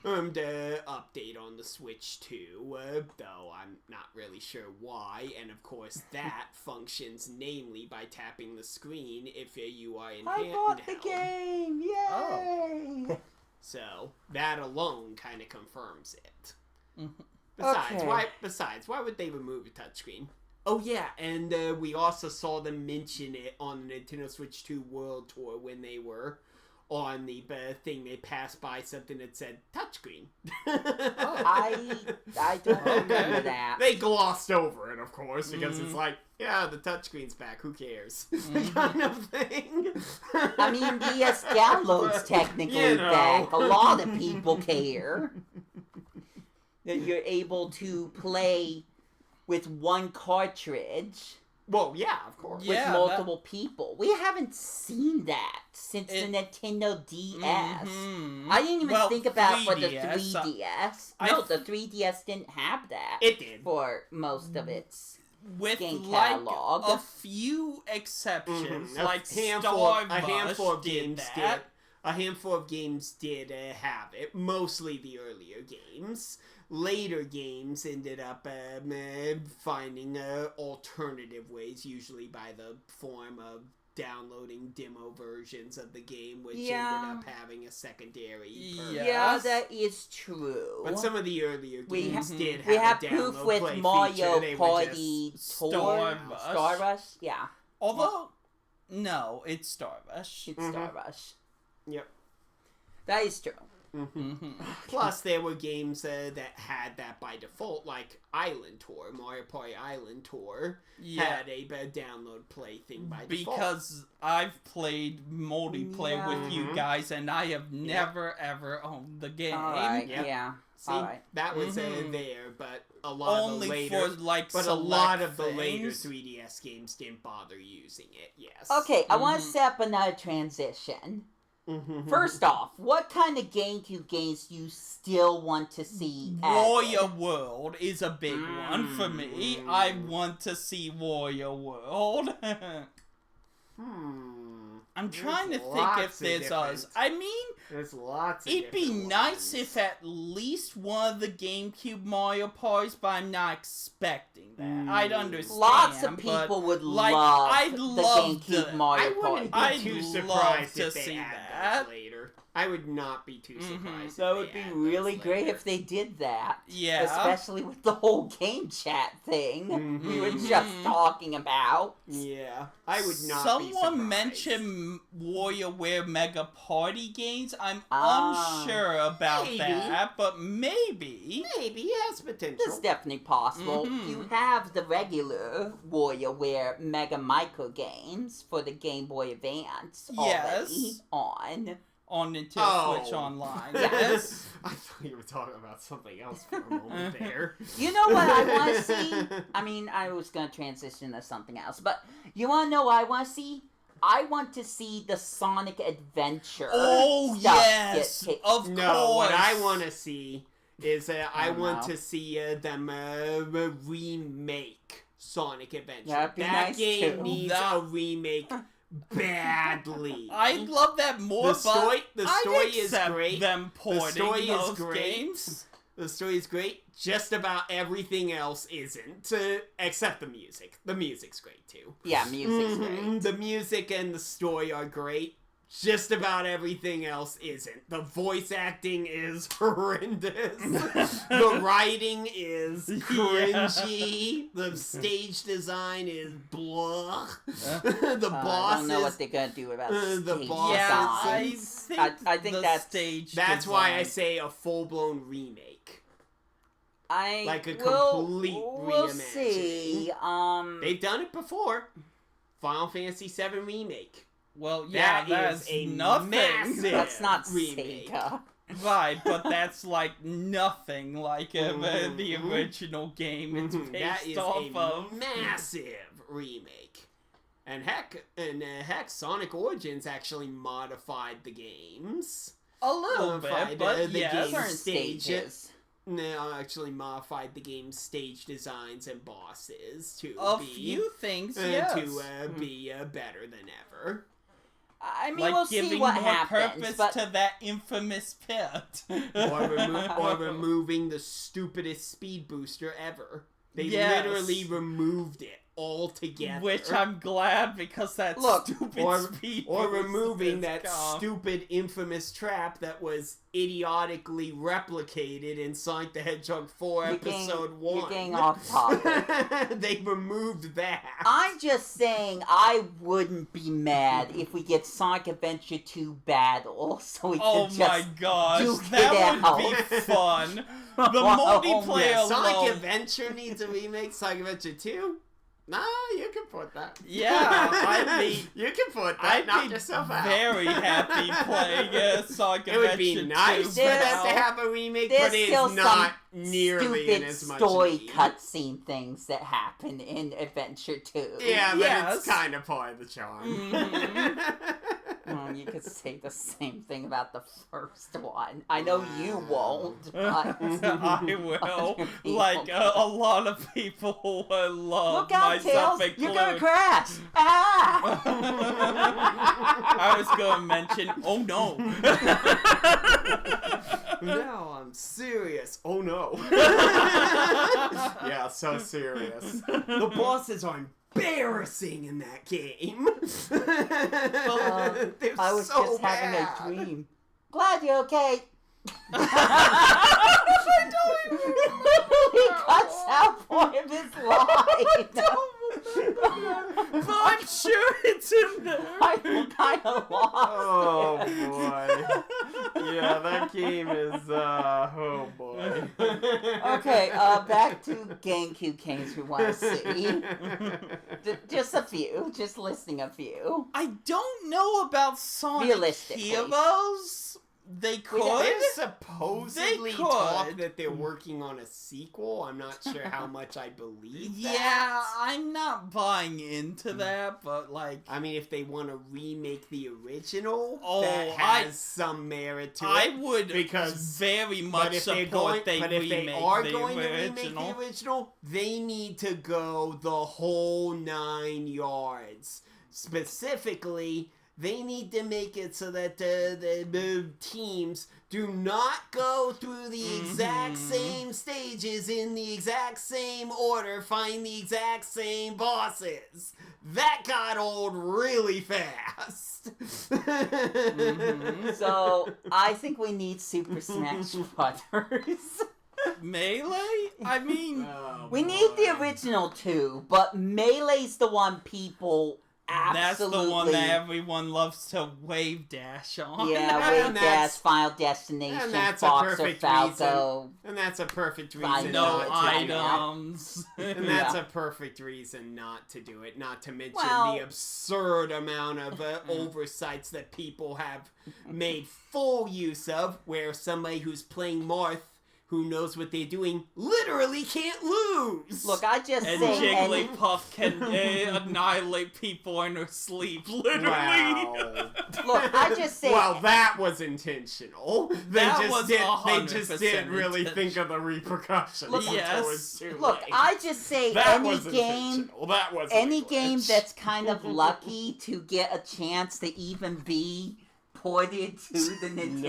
update on the Switch 2, though I'm not really sure why. And of course, that functions namely by tapping the screen if you are in I handheld. bought the game! Yay! Oh. So that alone kind of confirms it. Okay. Besides, why would they remove a touchscreen? Oh yeah, and we also saw them mention it on the Nintendo Switch 2 World Tour when they were on the thing. They passed by something that said touchscreen. I don't remember that. They glossed over it, of course, because it's like, yeah, the touchscreen's back. Who cares? Kind of thing. I mean, DS downloads technically back. A lot of people care that you're able to play with one cartridge Well, yeah, of course. with Yeah, multiple people. We haven't seen that since the Nintendo DS. I didn't even think about for the 3DS. No, the 3DS didn't have that. It did. For most of its with game like catalog. a few exceptions, like a handful of Starbucks games did did. that. A handful of games did have it. Mostly the earlier games. Later games ended up finding alternative ways, usually by the form of downloading demo versions of the game, which ended up having a secondary purpose. Yeah, that is true. But some of the earlier We games did have we have a proof download with play Mario feature. They were Party just Tour, Starrush. Star Rush. Yeah, Although, no, it's Starbucks. it's Star Rush. Yep. That is true. Plus, there were games that had that by default, like Island Tour, Mario Party Island Tour, had a download play thing by default. Because I've played multiplayer with you guys, and I have never ever owned the game. All right, Yep. yeah. See, All right. that was there, but a lot Only of the later, for like but a lot select of the later things. 3DS games didn't bother using it. Yes. Okay, I want to set up another transition. First off, what kind of GameCube games do you still want to see Warrior added? World is a big one for me. I want to see Warrior World. I'm trying to think if lots of there's different- others. I mean, There's lots of it'd be different nice ones. if at least one of the GameCube Mario parties, but I'm not expecting that. I'd understand. Lots of but, people would like, love I'd the love GameCube the- Mario I Party. wouldn't be I'd too love surprised to if they see add that. those later. I would not be too surprised. That if would they be add really those great later. if they did that. Yeah. Especially with the whole game chat thing we were Mhm. just talking about. Yeah, I would not. Someone be surprised. mentioned WarioWare Mega Party games. I'm Ah. unsure about Maybe. that, but maybe. Maybe it has potential. It's definitely possible. You have the regular WarioWare Mega Micro games for the Game Boy Advance already Yes. on Nintendo Switch Online. Yes. I thought you were talking about something else for a moment there. You know what I want to see? I mean, I was going to transition to something else, but you want to know what I want to see? I want to see the Sonic Adventure. Oh, stuff yes. get Of No, course. what I want to see is I Oh, want no. to see them remake Sonic Adventure. That'd be that nice, game too. needs a remake badly. I'd love that more, The story- but the I'd story is accept great. them porting story is those great. games. The story is great. Just about everything else isn't, except the music. The music's great too. Yeah, music's great. The music and the story are great. Just about everything else isn't. The voice acting is horrendous. The writing is cringy. The stage design is blah. The bosses. I don't know what they're gonna do about the stage bosses. designs. I think that's stage. That's why I design. say a full-blown remake. I Like a we'll complete see. They've done it before. Final Fantasy VII Remake. Well, yeah, that's a nothing. massive that's not remake. Sega. Right, but that's like nothing like the original game it's That based is off a of. massive remake. And heck, Sonic Origins actually modified the games. A little bit, but the yes. game Certain stage stages. No, actually modified the game's stage designs and bosses to A be few things, yes. to be better than ever. I mean, Like we'll giving see what more happens. purpose But to that infamous pit. or removing the stupidest speed booster ever. They Yes. literally removed it altogether. Which I'm glad, because that stupid speed or boost removing is that gone. stupid infamous trap that was idiotically replicated in Sonic the Hedgehog 4 episode 1. You're getting off topic. They removed that. I'm just saying I wouldn't be mad if we get Sonic Adventure 2 Battle, so we Oh could my just gosh, duke that it would be out. fun. The multiplayer Yeah, Sonic alone. Adventure needs a remake. Sonic Adventure 2? Nah, you can put that. Yeah, I'd be. You can put that. I'd Knock be yourself out. very happy playing Sonic It would Adventure be nice 2 for that to now. have a remake, There's but it's still not some nearly in stupid as much story need. cutscene things that happen in Adventure 2. Yeah, but Yes. it's kind of part of the charm. Mhm. Well, you could say the same thing about the first one. I know you won't, but I will. other people Like, do. a lot of people will love Look out, myself Tails! You're gonna included. crash! Ah! I was gonna mention, oh no. No, I'm serious. Oh no. Yeah, so serious. The bosses are embarrassing in that game. They're I was so just bad. having a dream. Glad you're okay. He cuts out part of his line. I'm sure it's in there. I kind of lost. Oh boy. Yeah, that game is oh boy. Okay, back to GameCube games we want to see. Just a few, just listing a few. I don't know about Sonic Realistically. Heroes. They could. There's supposedly They talk could. that they're working on a sequel. I'm not sure how much I believe Yeah, that. I'm not buying into that, but like, I mean, if they want to remake the original, Oh, that has some merit to I it. would because- very much if support they but if remake they are the going original. to remake the original, they need to go the whole 9 yards. Specifically, they need to make it so that the teams do not go through the exact same stages in the exact same order, find the exact same bosses. That got old really fast. So, I think we need Super Smash Brothers. Melee? I mean, Oh, We need the boy. original two, but Melee's the one people that's absolutely... the one that everyone loves to wave dash on. Yeah, Wave And Dash, that's- Final Destination, and that's a Fox or perfect Falco. And that's a perfect I reason know, No not to do it. items. And that's a perfect reason not to do it. Not to mention Well- the absurd amount of oversights that people have made full use of, where somebody who's playing Marth, who knows what they're doing, literally can't lose. Look, I just And say... Jigglypuff can annihilate people in her sleep, literally. Wow. Look, I just say... Well, that was intentional. That was They 100% just didn't really think of the repercussions Look, until yes. it was too Look, late. I just say That any was game... intentional. That was Any game that's kind of lucky to get a chance to even be ported to the Nintendo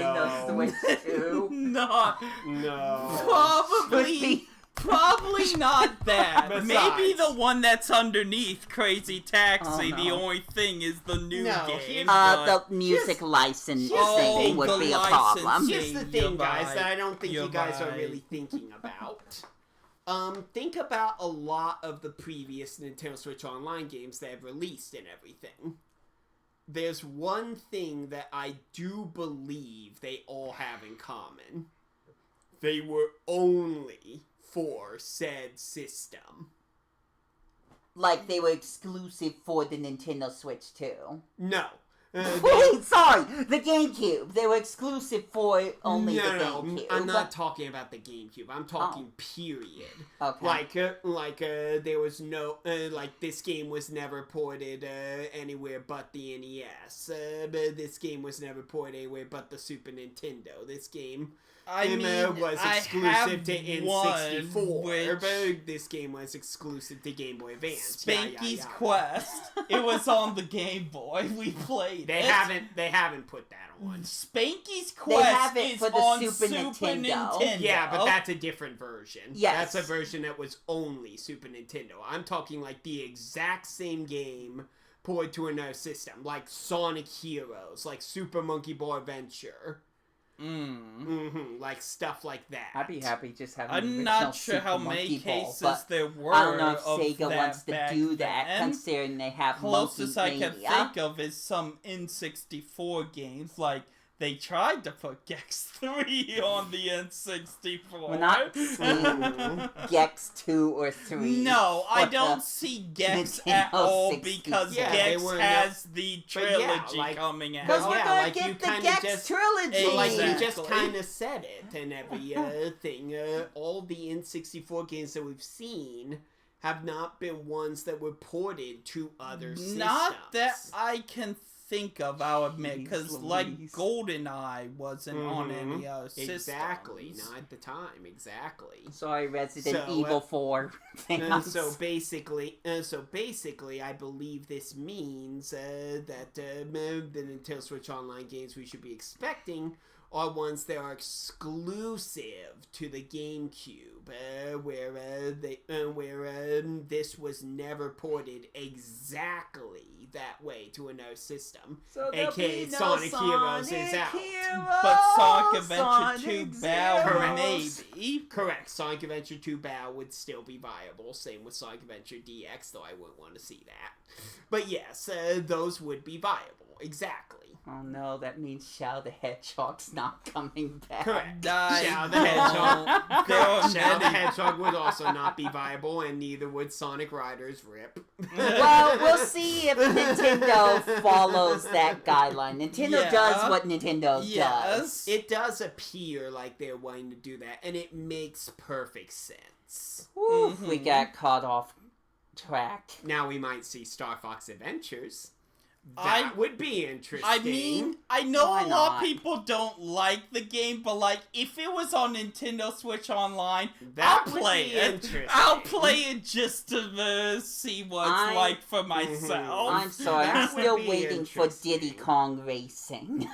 No. Switch 2 Not No. would probably. be Probably not that. Besides. Maybe the one that's underneath Crazy Taxi. Oh, no. The only thing is the new No, game. here's- but- The music licensing thing, would the be a licensing. problem. Here's the You're thing, guys, right. that I don't think You're you guys are right. really thinking about. Think about a lot of the previous Nintendo Switch Online games that have released and everything. There's one thing that I do believe they all have in common. They were only for said system. Like they were exclusive for the Nintendo Switch too. No. Wait, sorry, the GameCube. They were exclusive for only the GameCube. I'm not talking about the GameCube. I'm talking period. Okay. There was no this game was never ported anywhere but the NES. But this game was never ported anywhere but the Super Nintendo. This game was exclusive to N64. But this game was exclusive to Game Boy Advance. Spanky's Quest. It was on the Game Boy. We played. They haven't put that on. Spanky's They have Quest it is for the on Super Nintendo. Yeah, but that's a different version. Yes. That's a version that was only Super Nintendo. I'm talking like the exact same game ported to another system, like Sonic Heroes, like Super Monkey Ball Adventure. Like stuff like that. I'd be happy just having. I'm original not sure Super how Monkey many Ball, cases but there were. I don't know if of Sega that wants to back do that, then. considering they have Closest I Monkey can Mania. think of is some N64 games. Like they tried to put Gex 3 on the N64. We're not seeing Gex 2 or 3. No, I for don't the see Gex Nintendo at all 64. because Yeah, Gex they were has the But yeah, trilogy like- coming out. Because we're Yeah, gonna like you get the kinda Gex just- trilogy. But like you Exactly. just kind of said it and every thing. All the N64 games that we've seen have not been ones that were ported to other systems. Not that I can think of, I'll admit, Jeez because like Louise. GoldenEye wasn't on any other systems. Exactly, not at the time. Exactly. Sorry, Resident So, Evil 4 fans. So basically, I believe this means that the Nintendo Switch Online games we should be expecting are ones that are exclusive to the GameCube, where this was never ported exactly that way to another system. So there'll AKA be no Sonic Heroes is out. But Sonic Adventure 2 Sonic Bow, Zeros. maybe. Correct. Sonic Adventure 2 Bow would still be viable. Same with Sonic Adventure DX, though I wouldn't want to see that. But yes, those would be viable. Exactly. Oh no, that means Shao the Hedgehog's not coming back. Correct. I Shao the Hedgehog. don't- there are Shao the many- Hedgehog would also not be viable, and neither would Sonic Riders RIP. Well, we'll see if Nintendo follows that guideline. Nintendo Yeah. does what Nintendo does. Yes. It does appear like they're wanting to do that, and it makes perfect sense. Woo, we Mhm. got caught off track. Now we might see Star Fox Adventures. I- That would be interesting. I mean, I know Why a lot not? of people don't like the game, but like, if it was on Nintendo Switch Online, That I'll would play be it. interesting. I'll play it just to see what it's I- like for myself. I'm sorry, I'm That would still be waiting for Diddy interesting. Kong Racing.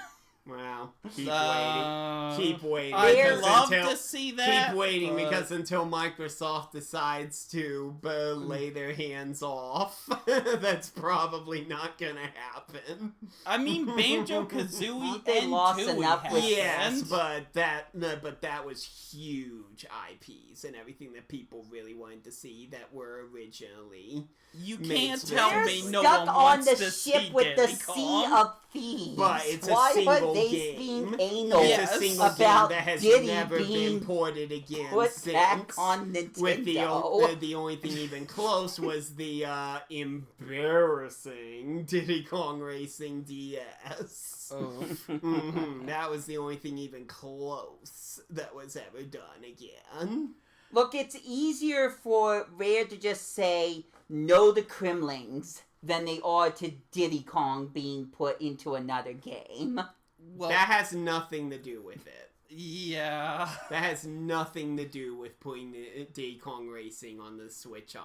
Well, keep waiting. Keep waiting. I'd There's- love until- to see that. Keep waiting but- because until Microsoft decides to lay their hands off, that's probably not gonna happen. I mean, Banjo Kazooie Aren't they and lost Tooie enough with- Yes, happened. but that was huge IPs and everything that people really wanted to see that were originally. You Makes can't sense. tell They're me no stuck one on wants the to ship see with the Diddy Sea Kong. of Thieves. But it's a Why single are they game. being anal It's Yes. a single about game that has Diddy never been being ported again put since. back on Nintendo? With the only thing even close was the embarrassing Diddy Kong Racing DS. That was the only thing even close that was ever done again. Look, it's easier for Rare to just say no to Kremlings than they are to Diddy Kong being put into another game. Well, That has nothing to do with it. yeah. That has nothing to do with putting Diddy Kong Racing on the Switch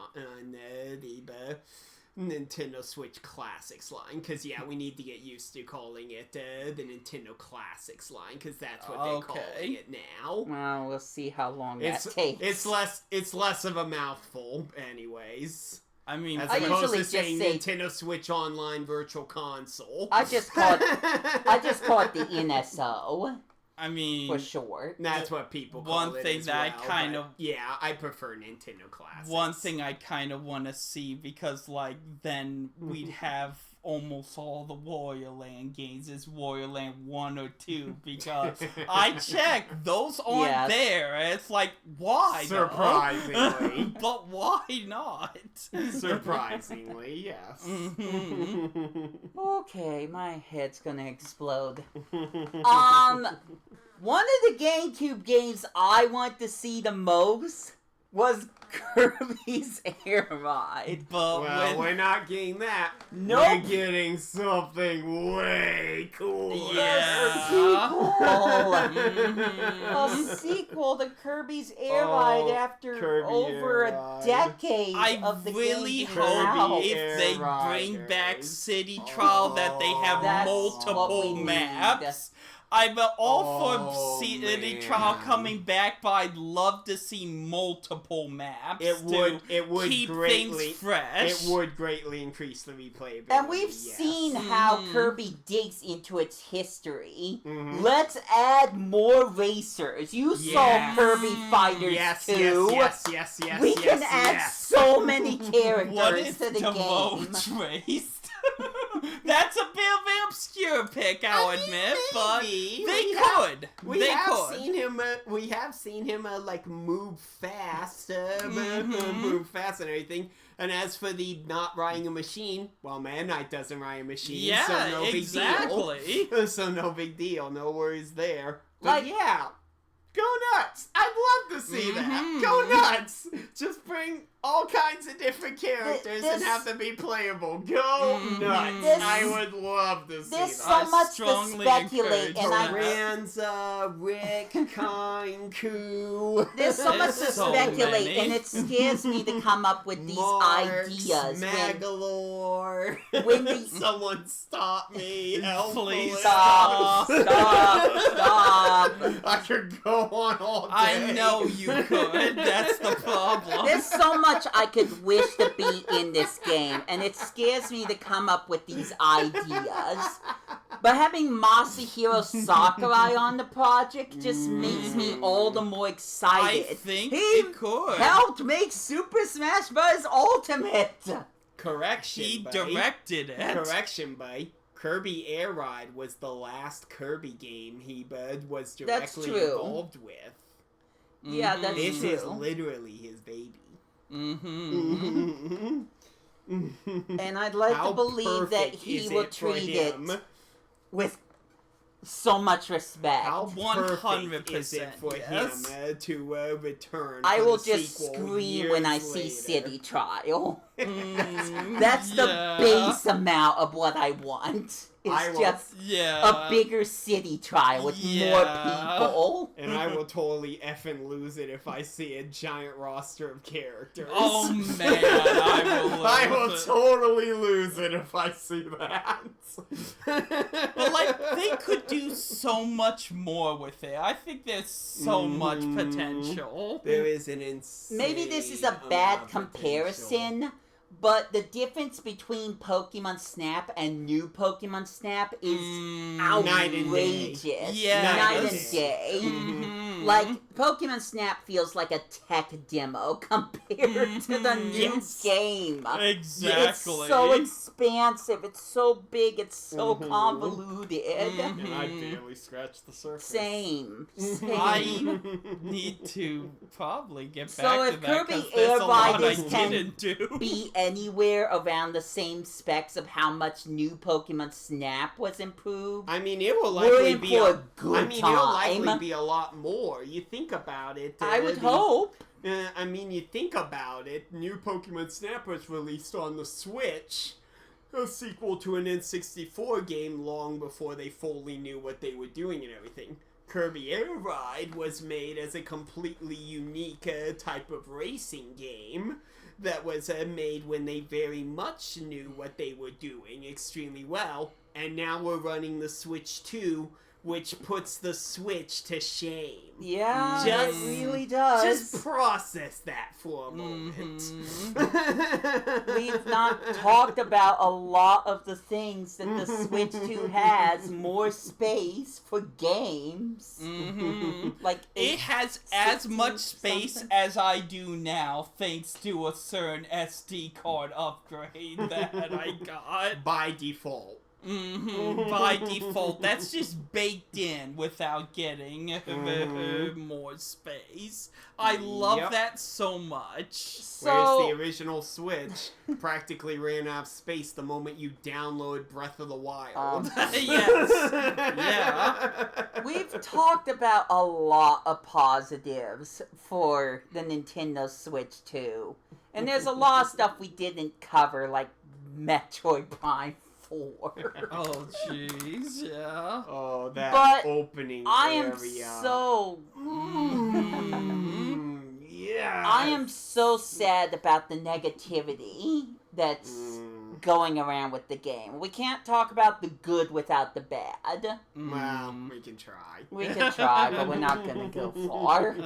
Nintendo Switch Classics line, because we need to get used to calling it the Nintendo Classics line, because that's what they're calling it now. Well, we'll see how long that takes. It's less of a mouthful, anyways. I mean, as I opposed usually to saying just say Nintendo Switch Online Virtual Console. I just call it the NSO I mean, for short. That's what people call one it thing as that well, I kind but of yeah, I prefer Nintendo Classics. one thing I kind of want to see, because like then we'd have almost all the Warrior Land games is Warrior Land 1 or 2, because I checked, those aren't there. It's like, why? Surprisingly. But why not? Surprisingly, yes. Okay, my head's gonna explode. One of the GameCube games I want to see the most was Kirby's Air Ride. But well, we're not getting that. Nope. We're getting something way cooler. Yeah. A sequel to Kirby's Air Ride after Kirby over Air a Ride. decade I of the really game hope being if out. they Air bring back Riders. City Trial that they have That's what multiple we need. maps. I'm all Oh, for City man. Trial coming back, but I'd love to see multiple maps. It would keep greatly, things fresh. It would greatly increase the replayability. And we've yes. seen how Mhm. Kirby digs into its history. Mhm. Let's add more racers. You saw Yes. Kirby Fighters Yes, 2. yes. We can add so many What characters if to the game. Devote's raced? That's a bit of an obscure pick, I'll admit, but maybe. they We could. We They have could. seen him. We have seen him like move fast, Mhm. move fast and everything. And as for the not riding a machine, well, Man Knight doesn't ride a machine, Yeah, so no exactly. big deal. So no big deal, no worries there. But Like- yeah, go nuts! I'd love to see Mhm. that. Go nuts! Just bring all kinds of different characters This- and have them be playable. Go Mhm. nuts! This- I would love to see There's that. so I much to strongly speculate, encourage and I that. Ranza, Rick, Kainku. there's so much to There's so speculate, many. and it scares me to come up with these ideas. Magalore. when the- Someone stop me. Help Please me. Stop! Stop! I could go on all day. I know you could. That's the problem. There's so much I could wish to be in this game, and it scares me to come up with these ideas. But having Masahiro Sakurai on the project just makes me all the more I excited. think He it could. helped make Super Smash Bros. Ultimate! Correction. He buddy. directed it. Correction, buddy. Kirby Air Ride was the last Kirby game he was That's directly true. involved with. Yeah, that's This true. is literally his baby. Mm-hmm. And I'd like How to believe that perfect he is will it for treat it him? with so much respect. How 100% perfect is it for yes. him to return? I for will the just sequel scream when I years see later? City Trial. Mm, That's the yeah. base amount of what I want. I It's will- just Yeah. a bigger City Trial with more Yeah. people. And I will totally effing lose it if I see a giant roster of characters. Oh man, I will. I will lose it. totally lose it if I see that. But like, they could do so much more with it. I think there's so much potential. There is an insane. Maybe this is a bad comparison, but the difference between Pokemon Snap and new Pokemon Snap is Night and day. outrageous. Yeah, Night that's- and day. Mhm. Like, Pokemon Snap feels like a tech demo compared to the new Yes. game. Exactly. It's so expansive, it's so big, it's so Mhm. convoluted. Mhm. And I barely scratched the surface. Same. I need to probably get So back if to that Kirby 'cause there's Air a lot I Riders can didn't do. Be anywhere around the same specs of how much new Pokemon Snap was improved. I mean, it will We're likely in be for a a good I mean, it'll likely time. be a lot more. You think about it. I would the- hope. I mean, you think about it. New Pokemon Snap was released on the Switch, a sequel to an N64 game long before they fully knew what they were doing and everything. Kirby Air Ride was made as a completely unique type of racing game, that was made when they very much knew what they were doing extremely well. And now we're running the Switch 2, which puts the Switch to shame. Yeah, Just- it really does. Just process that for a moment. We've not talked about a lot of the things that the Switch 2 has. More space for games. Like It has as 16 much space something? as I do now, thanks to a certain SD card upgrade that I got. By default. By default, that's just baked in without getting more space. I love Yep. that so much. So, Whereas the original Switch practically ran out of space the moment you download Breath of the Wild. Yes. Yeah. we've talked about a lot of positives for the Nintendo Switch 2. And there's a lot of stuff we didn't cover, like Metroid Prime 4. Oh, jeez, yeah. Oh, that But opening I am area. so... Yeah. I am so sad about the negativity that's going around with the game. We can't talk about the good without the bad. Well, we can try. We can try, but we're not going to go far.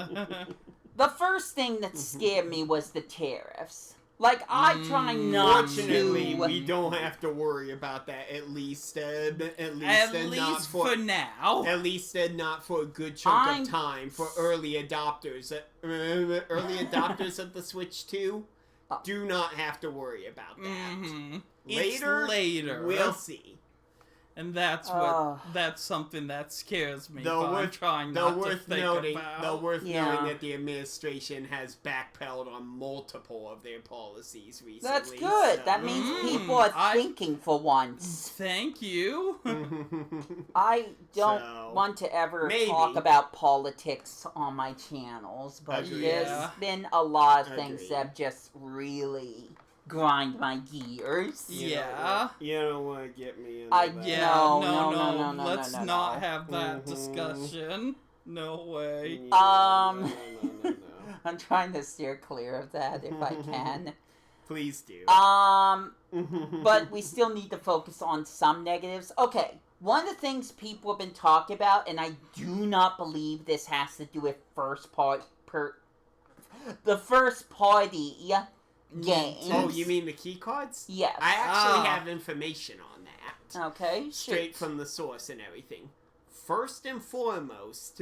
The first thing that scared me was the tariffs. Like, I try not Fortunately, to... we don't have to worry about that. At least At not least for for now. At least not for a good chunk I'm- of time for early adopters. Early adopters of the Switch 2 do not have to worry about that. Later, It's later. we'll see. And that's that's something that scares me. Though but I'm worth- trying Though not to worth think noting, about. Yeah. knowing that the administration has backpedaled on multiple of their policies recently. That's good. so- That means people are I- thinking for once. Thank you. I don't So, want to ever maybe. talk about politics on my channels, but Agreed. there's Yeah. been a lot of things Agreed. that just really grind my gears. Yeah. You don't want to get me into I- that. Yeah, No, no, no, let's no, not no. have that Mhm. discussion. No way. No. I'm trying to steer clear of that if I can. Please do. But we still need to focus on some negatives. Okay, one of the things people have been talking about, and I do not believe this has to do with the first party games. Oh, you mean the key cards? Yes. I actually Ah. have information on that. Okay, Straight shoot. from the source and everything. First and foremost,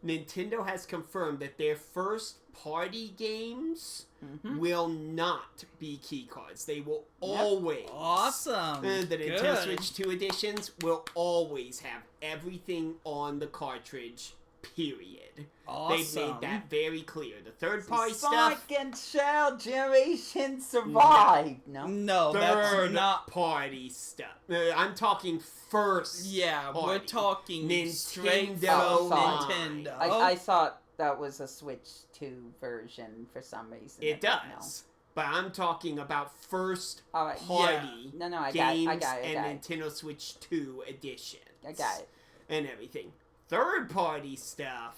Nintendo has confirmed that their first party games will not be key cards. They will always. Awesome. The Nintendo Good. Switch 2 editions will always have everything on the cartridge, period. Awesome. They've made that very clear. The third party stuff, Sonic and Shell generation survived. No. No, that's third not. party stuff. I'm talking first. Yeah, we're party. talking straight Nintendo from line. Nintendo. I thought that was a Switch 2 version for some reason. It I don't know. does. But I'm talking about first All right. party No, I got games it. I got it. and Nintendo Switch 2 editions. I got it. And everything. Third party stuff,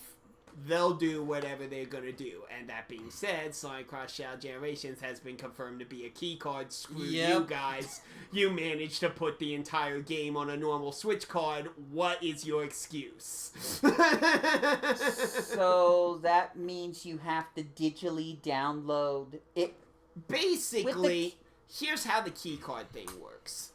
they'll do whatever they're gonna do. And that being said, Sonic Cross Shell Generations has been confirmed to be a key card. Screw you Yep. guys. You managed to put the entire game on a normal Switch card. What is your excuse? So that means you have to digitally download it. Basically, here's how the keycard thing works.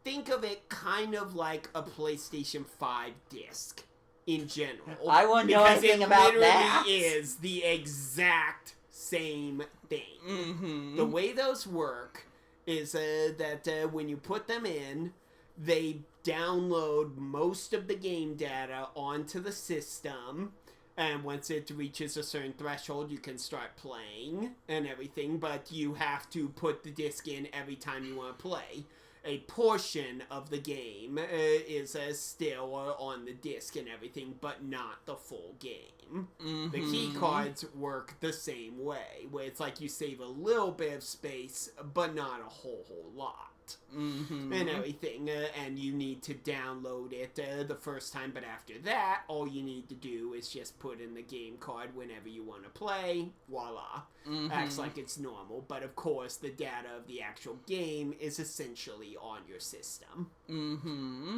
Think of it kind of like a PlayStation 5 disc in general. I wouldn't know because anything it about literally that. is the exact same thing. Mm-hmm. The way those work is that when you put them in, they download most of the game data onto the system. And once it reaches a certain threshold, you can start playing and everything. But you have to put the disc in every time you want to play. A portion of the game is still on the disc and everything, but not the full game. The key cards work the same way, where it's like you save a little bit of space, but not a whole lot. And everything, and you need to download it the first time, but after that, all you need to do is just put in the game card whenever you want to play, voila. Acts like it's normal, but of course the data of the actual game is essentially on your system.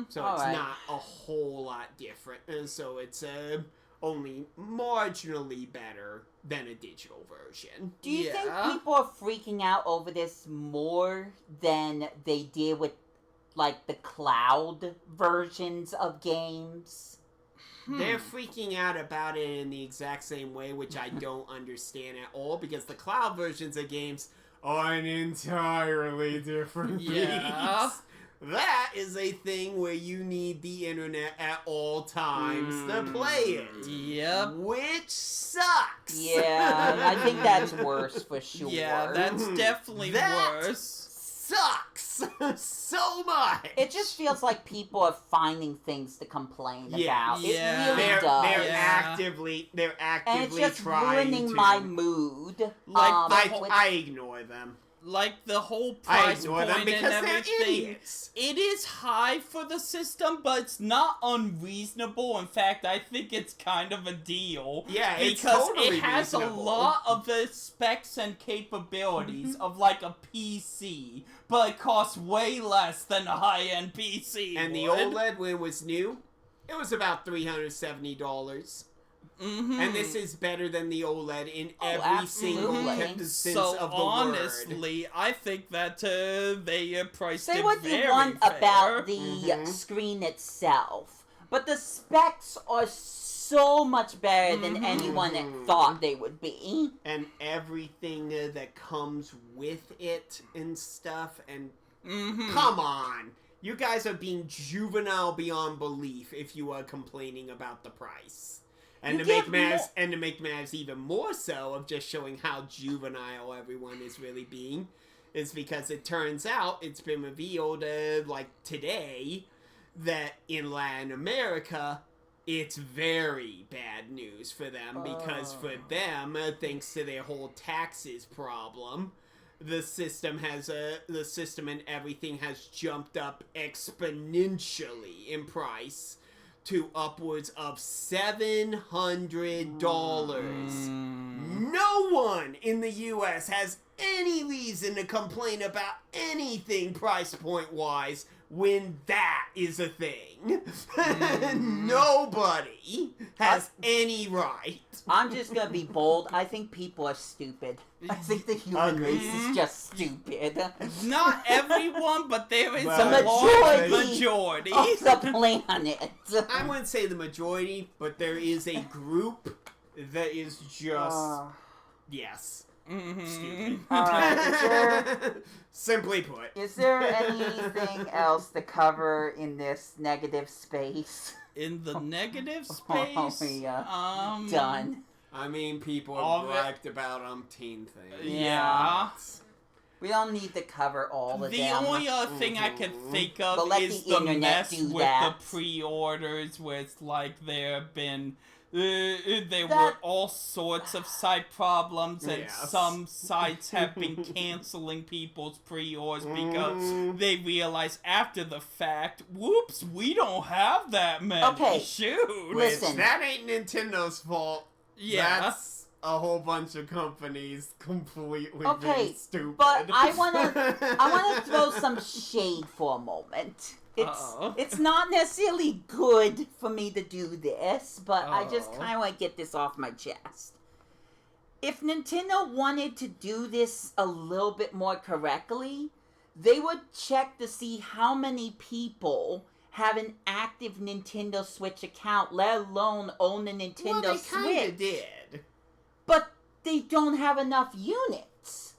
So All it's right. not a whole lot different, and so it's only marginally better than a digital version. Do you think people are freaking out over this more than they did with, like, the cloud versions of games? They're freaking out about it in the exact same way, which I don't understand at all, because the cloud versions of games are an entirely different beast. That is a thing where you need the internet at all times to play it. Yep. Which sucks. Yeah, I think that's worse for sure. Yeah, that's definitely worse. Sucks so much. It just feels like people are finding things to complain about. It really They're does. actively and it's just trying ruining to. my mood. Like I ignore them. Like the whole I price ignore point them and because they're everything. idiots. It is high for the system, but it's not unreasonable. In fact, I think it's kind of a deal. Yeah, it's because totally it has reasonable. a lot of the specs and capabilities of like a PC, but it costs way less than a high-end PC. And the would. OLED, when it was new, it was about $370. And this is better than the OLED in every single instance So of the honestly, I think that they priced Say it what very you want fair. about the screen itself, but the specs are so much better than anyone thought they would be. And everything that comes with it and stuff. And come on, you guys are being juvenile beyond belief if you are complaining about the price. And to make matters even more so of just showing how juvenile everyone is really being, is because it turns out it's been revealed like today that in Latin America it's very bad news for them, because for them, thanks to their whole taxes problem, the system and everything has jumped up exponentially in price to upwards of $700. No one in the U.S. has any reason to complain about anything price point wise when that is a thing. Nobody has any right. I'm just gonna be bold. I think people are stupid. I think the human race is just stupid. Not everyone, but there is Well, a large majority. Of the planet. I wouldn't say the majority, but there is a group that is just yes. Stupid. Alright, Simply put. is there anything else to cover in this negative space? In the negative space, Done. I mean, people All have of bragged about umpteen things. Yeah. We don't need to cover all of The them. only other thing I can think of But let is the the internet mess do with that. the pre-orders, where it's like there have been there were That- all sorts of site problems, and Yes. some sites have been canceling people's pre-orders because they realize after the fact, whoops, we don't have that many. Okay, Shoot. listen. That ain't Nintendo's fault. Yeah. That's a whole bunch of companies completely Okay, being stupid. but I wanna throw some shade for a moment. It's not necessarily good for me to do this, but I just kind of want to get this off my chest. If Nintendo wanted to do this a little bit more correctly, they would check to see how many people have an active Nintendo Switch account, let alone own a Nintendo Well, they kinda Switch. did. But they don't have enough units.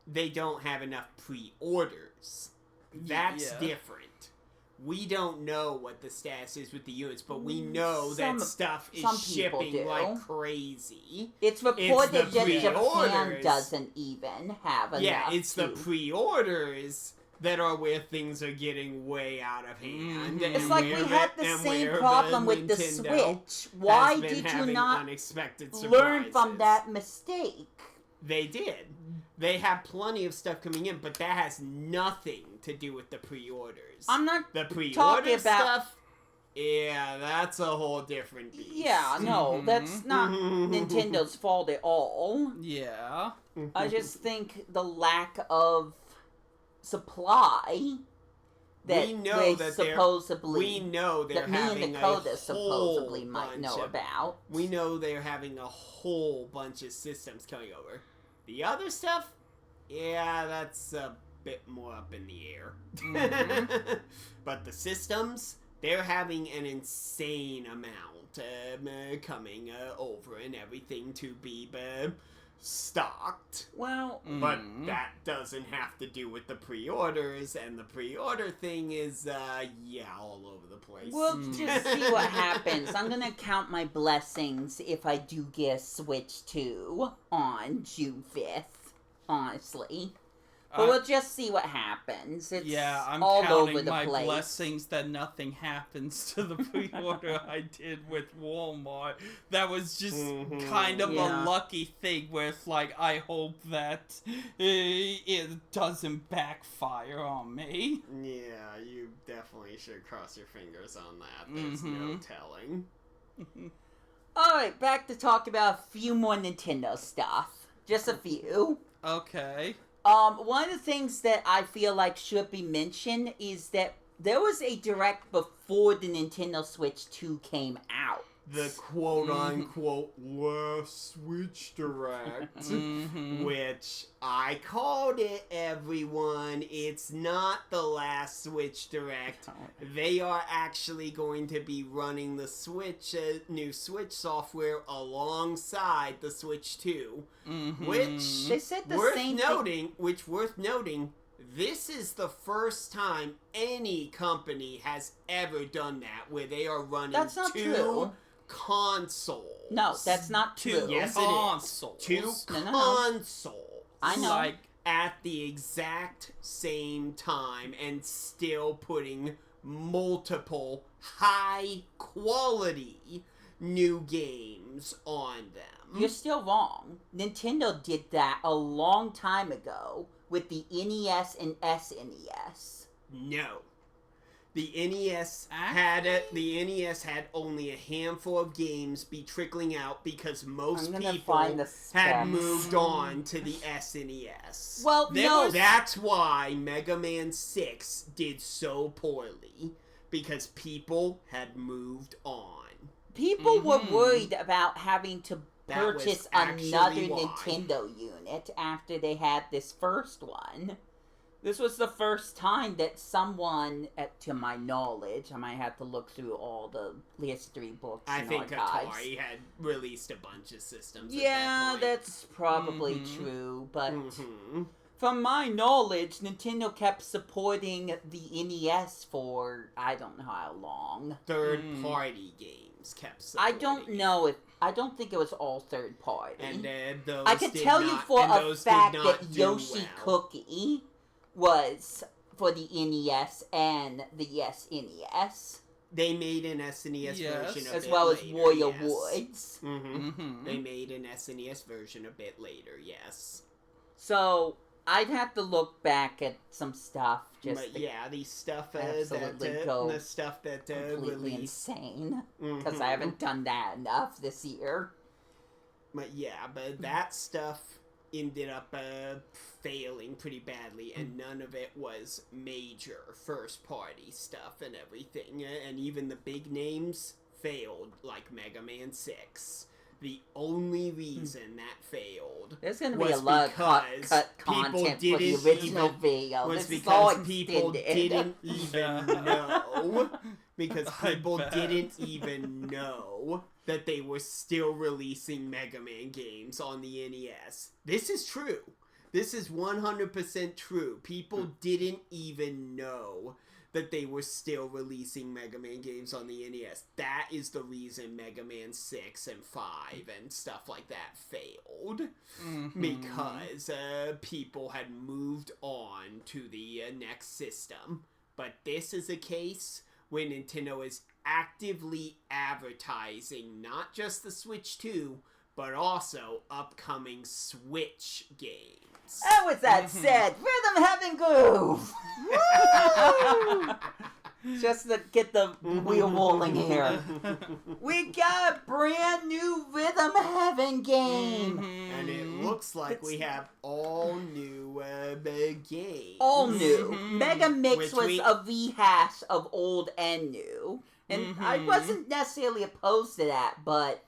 They don't have enough pre-orders. That's different. We don't know what the status is with the units, but we know that stuff is some people shipping do. like crazy. It's reported the that Japan pre-orders. doesn't even have enough. Yeah, it's the pre-orders that are where things are getting way out of hand. Mhm. It's and like we where had the and same where problem with the Nintendo Switch. Why has been did you having not unexpected learn from surprises. that mistake? They did. They have plenty of stuff coming in, but that has nothing to do with the pre-orders. I'm not The pre-order talking about- stuff, yeah, that's a whole different beast. Yeah, no, Mhm. that's not Nintendo's fault at all. Yeah. I just think the lack of supply that We know they that they're- supposedly we know they're that me and having Dakota a supposedly whole might bunch know of, about. We know they're having a whole bunch of systems coming over. The other stuff, yeah, that's a bit more up in the air. Mhm. But the systems, they're having an insane amount coming over and everything to be stocked. Well, But Mhm. that doesn't have to do with the pre-orders, and the pre-order thing is, all over the place. we'll just see what happens. I'm gonna count my blessings if I do get a Switch 2 on June 5th, honestly. But we'll just see what happens. It's I'm all counting over the my place. blessings that nothing happens to the pre-order I did with Walmart. That was just kind of Yeah. a lucky thing where it's like, I hope that it doesn't backfire on me. Yeah, you definitely should cross your fingers on that. There's no Mhm. telling. Alright, back to talk about a few more Nintendo stuff. Just a few. Okay. One of the things that I feel like should be mentioned is that there was a direct before the Nintendo Switch 2 came out. The quote-unquote last Switch Direct, Mhm. which I called it, everyone. It's not the last Switch Direct. They are actually going to be running the Switch, new Switch software alongside the Switch 2, Mhm. They said the worth same noting, this is the first time any company has ever done that, where they are running That's not two true. consoles. No, that's not Two true. Yes, it is. consoles. Two No, no, no. consoles. I know. Like, At the exact same time, and still putting multiple high quality new games on them. You're still wrong. Nintendo did that a long time ago with the NES and SNES. No. The NES Actually? had only a handful of games be trickling out because most I'm gonna people find the had specs. moved on to the SNES. Well, There no, was- That's why Mega Man 6 did so poorly, because people had moved on. people were Mhm. worried about having to That was purchase actually another why. Nintendo unit after they had this first one. This was the first time that someone, to my knowledge, I might have to look through all the history books I and think archives. Atari had released a bunch of systems. Yeah, at that that's probably Mhm. true, but point. Mhm. from my knowledge, Nintendo kept supporting the NES for I don't know how long. Third-party games kept I supporting don't it. know if I don't think it was all third party. And those I can did tell you not- for and a those did fact not that do Yoshi well. Cookie was for the NES and the SNES, They made an SNES Yes. version a as bit well as later, Royal yes. Woods. Mm-hmm. Mhm. They made an SNES version a bit later, yes. So I'd have to look back at some stuff just But to yeah, the stuff absolutely that go the stuff that completely released. insane because Mhm. I haven't done that enough this year. But yeah, but that stuff ended up failing pretty badly, and none of it was major first-party stuff and everything. And even the big names failed, like Mega Man 6. The only reason that failed There's going to be a was lot of because cut people content for the didn't original even- video. was This is all because people extended. didn't even know. Because I people bet. didn't even know that they were still releasing Mega Man games on the NES. This is true. This is 100% true. People didn't even know that they were still releasing Mega Man games on the NES. That is the reason Mega Man 6 and 5 and stuff like that failed. Because people had moved on to the next system. But this is a case where Nintendo is actively advertising not just the Switch 2, but also upcoming Switch games. And with that said, Rhythm, Heaven, Groove! Woo! Just to get the wheel rolling here. We got a brand new Rhythm Heaven game! And it looks like we have all new games. All new. Mega Mix was we- a rehash of old and new. And I wasn't necessarily opposed to that, but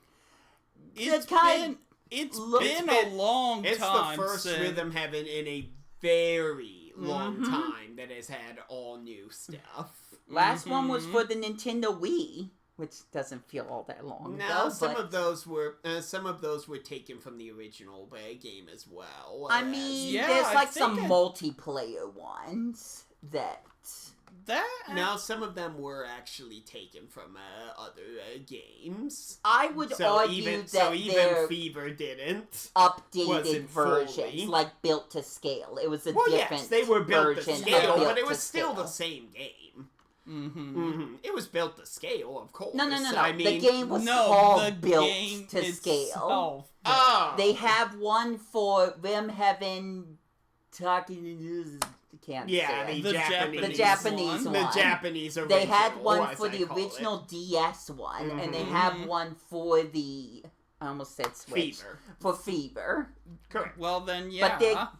It's kind been a long It's time the first since... Rhythm Heaven in a very long time that has had all new stuff. last one was for the Nintendo Wii, which doesn't feel all that long Now, ago. some but of those were taken from the original game as well. I mean, Yeah, there's I like think some multiplayer ones that. now some of them were actually taken from other games. I would argue that even they're Fever didn't. updated wasn't versions, fully. like built to scale. It was a Well, different yes, they were built to version of scale, built but it to was still scale. the same game. It was built to scale, of course. No. I mean, the game was No, called the built game to scale. itself. Oh, They have one for Rim Heaven. Can't yeah, say it. the Japanese Japanese one. The one. Japanese original. They had one as for I the call original it. DS one, and they have one for the. I almost said Switch. Fever. For Fever. Correct. Well, then, yeah. But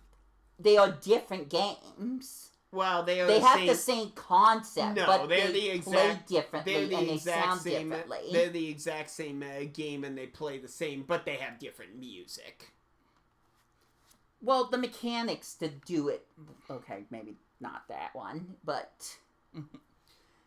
they are different games. Well, they are They the have same, the same concept, No, but they're they the play exact- differently They're the and they exact sound same. differently. They're the exact same game, and they play the same, but they have different music. Well, the mechanics to do it. Okay, maybe not that one, but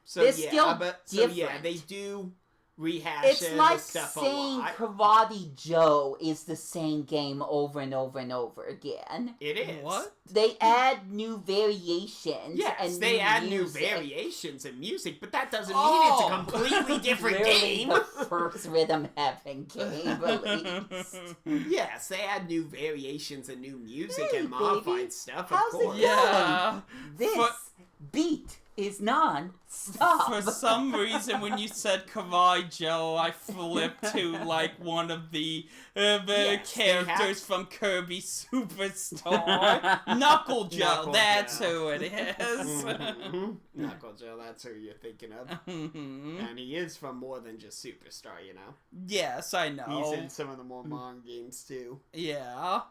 So They're yeah, still yeah, different. they do rehash it's like the stuff a saying lot. Karate Joe is the same game over and over and over again. It is. What? They add new variations. Yes, and they add new music. variations in music, but that doesn't Oh. mean it's a completely different Literally game. the first Rhythm Heaven game released. Yes, they add new variations and new music Hey, and modified baby. stuff, How's of it course. going? Yeah. This beat is non-stop. For some reason, when you said Kawaii Joe, I flipped to, like, one of the Yes, they characters have- from Kirby Superstar. Knuckle Joe, Knuckle that's Joe. who it is. Knuckle Joe, that's who you're thinking of. Mhm. And he is from more than just Superstar, you know. Yes, I know. He's in some of the more modern games, too. Yeah.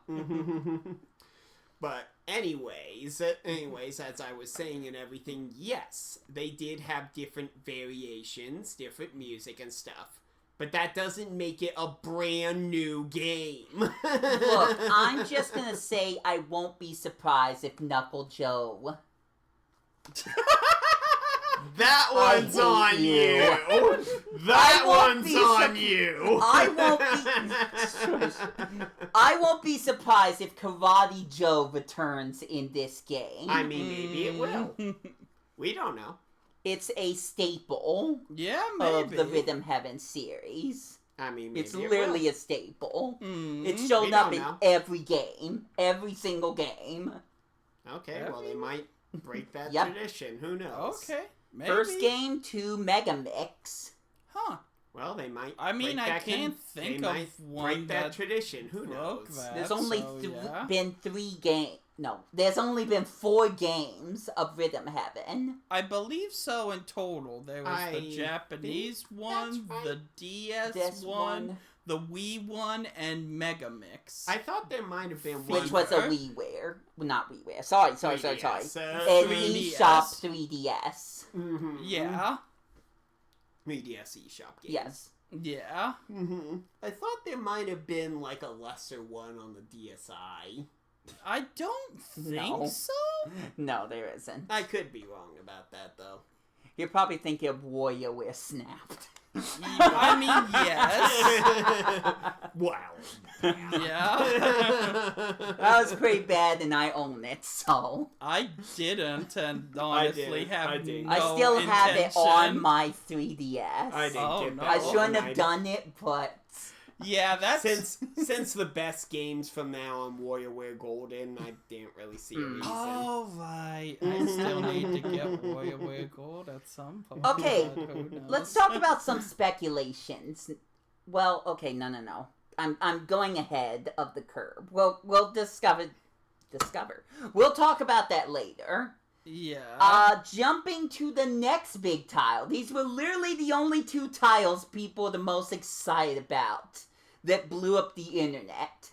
But anyways, as I was saying and everything, yes, they did have different variations, different music and stuff. But that doesn't make it a brand new game. Look, I'm just gonna say I won't be surprised if Knuckle Joe. That one's hate on you. you. I That won't one's be on you. I won't be surprised if Karate Joe returns in this game. I mean, maybe it will. We don't know. It's a staple Yeah, of maybe. the Rhythm Heaven series. I mean, maybe It's it literally will. a staple. Mm. It's shown We up don't in know. every game, every single game. Okay, well, they might break that Yep. tradition. Who knows? Okay, maybe. First game to Mega Mix. Huh. Well, they might. I mean, break I that can't think they of might one break that that tradition. Who broke knows? that. There's only so, yeah. been 3 games. No, there's only been 4 games of Rhythm Heaven. I believe so in total. There was I the Japanese think one, that's right. the DS This one, one, the Wii one, and Mega Mix. I thought there might have been one. which was a Fever. WiiWare. Well, not WiiWare. Sorry. 3DS, And 3DS. eShop 3DS. Mhm. Yeah. 3DS eShop game. Yes. Yeah. I thought there might have been like a lesser one on the DSi. I don't think No. so. No, there isn't. I could be wrong about that though. You're probably thinking of WarioWare Snapped. I mean, yes. Wow. Yeah. That was pretty bad, and I own it, so. I didn't, and honestly didn't. have I didn't. no I still have it on intention. my 3DS. I didn't Oh, get no. that. I shouldn't have overnight. done it, but. Yeah, that's... Since the best games from now on WarioWare Golden, I didn't really see a reason. Oh, right. I still need to get WarioWare Gold at some point. Okay, but who knows? Let's talk about some speculations. Well, okay, no. I'm going ahead of the curve. We'll discover. We'll talk about that later. Yeah. Jumping to the next big tile. These were literally the only two tiles people are the most excited about that blew up the internet.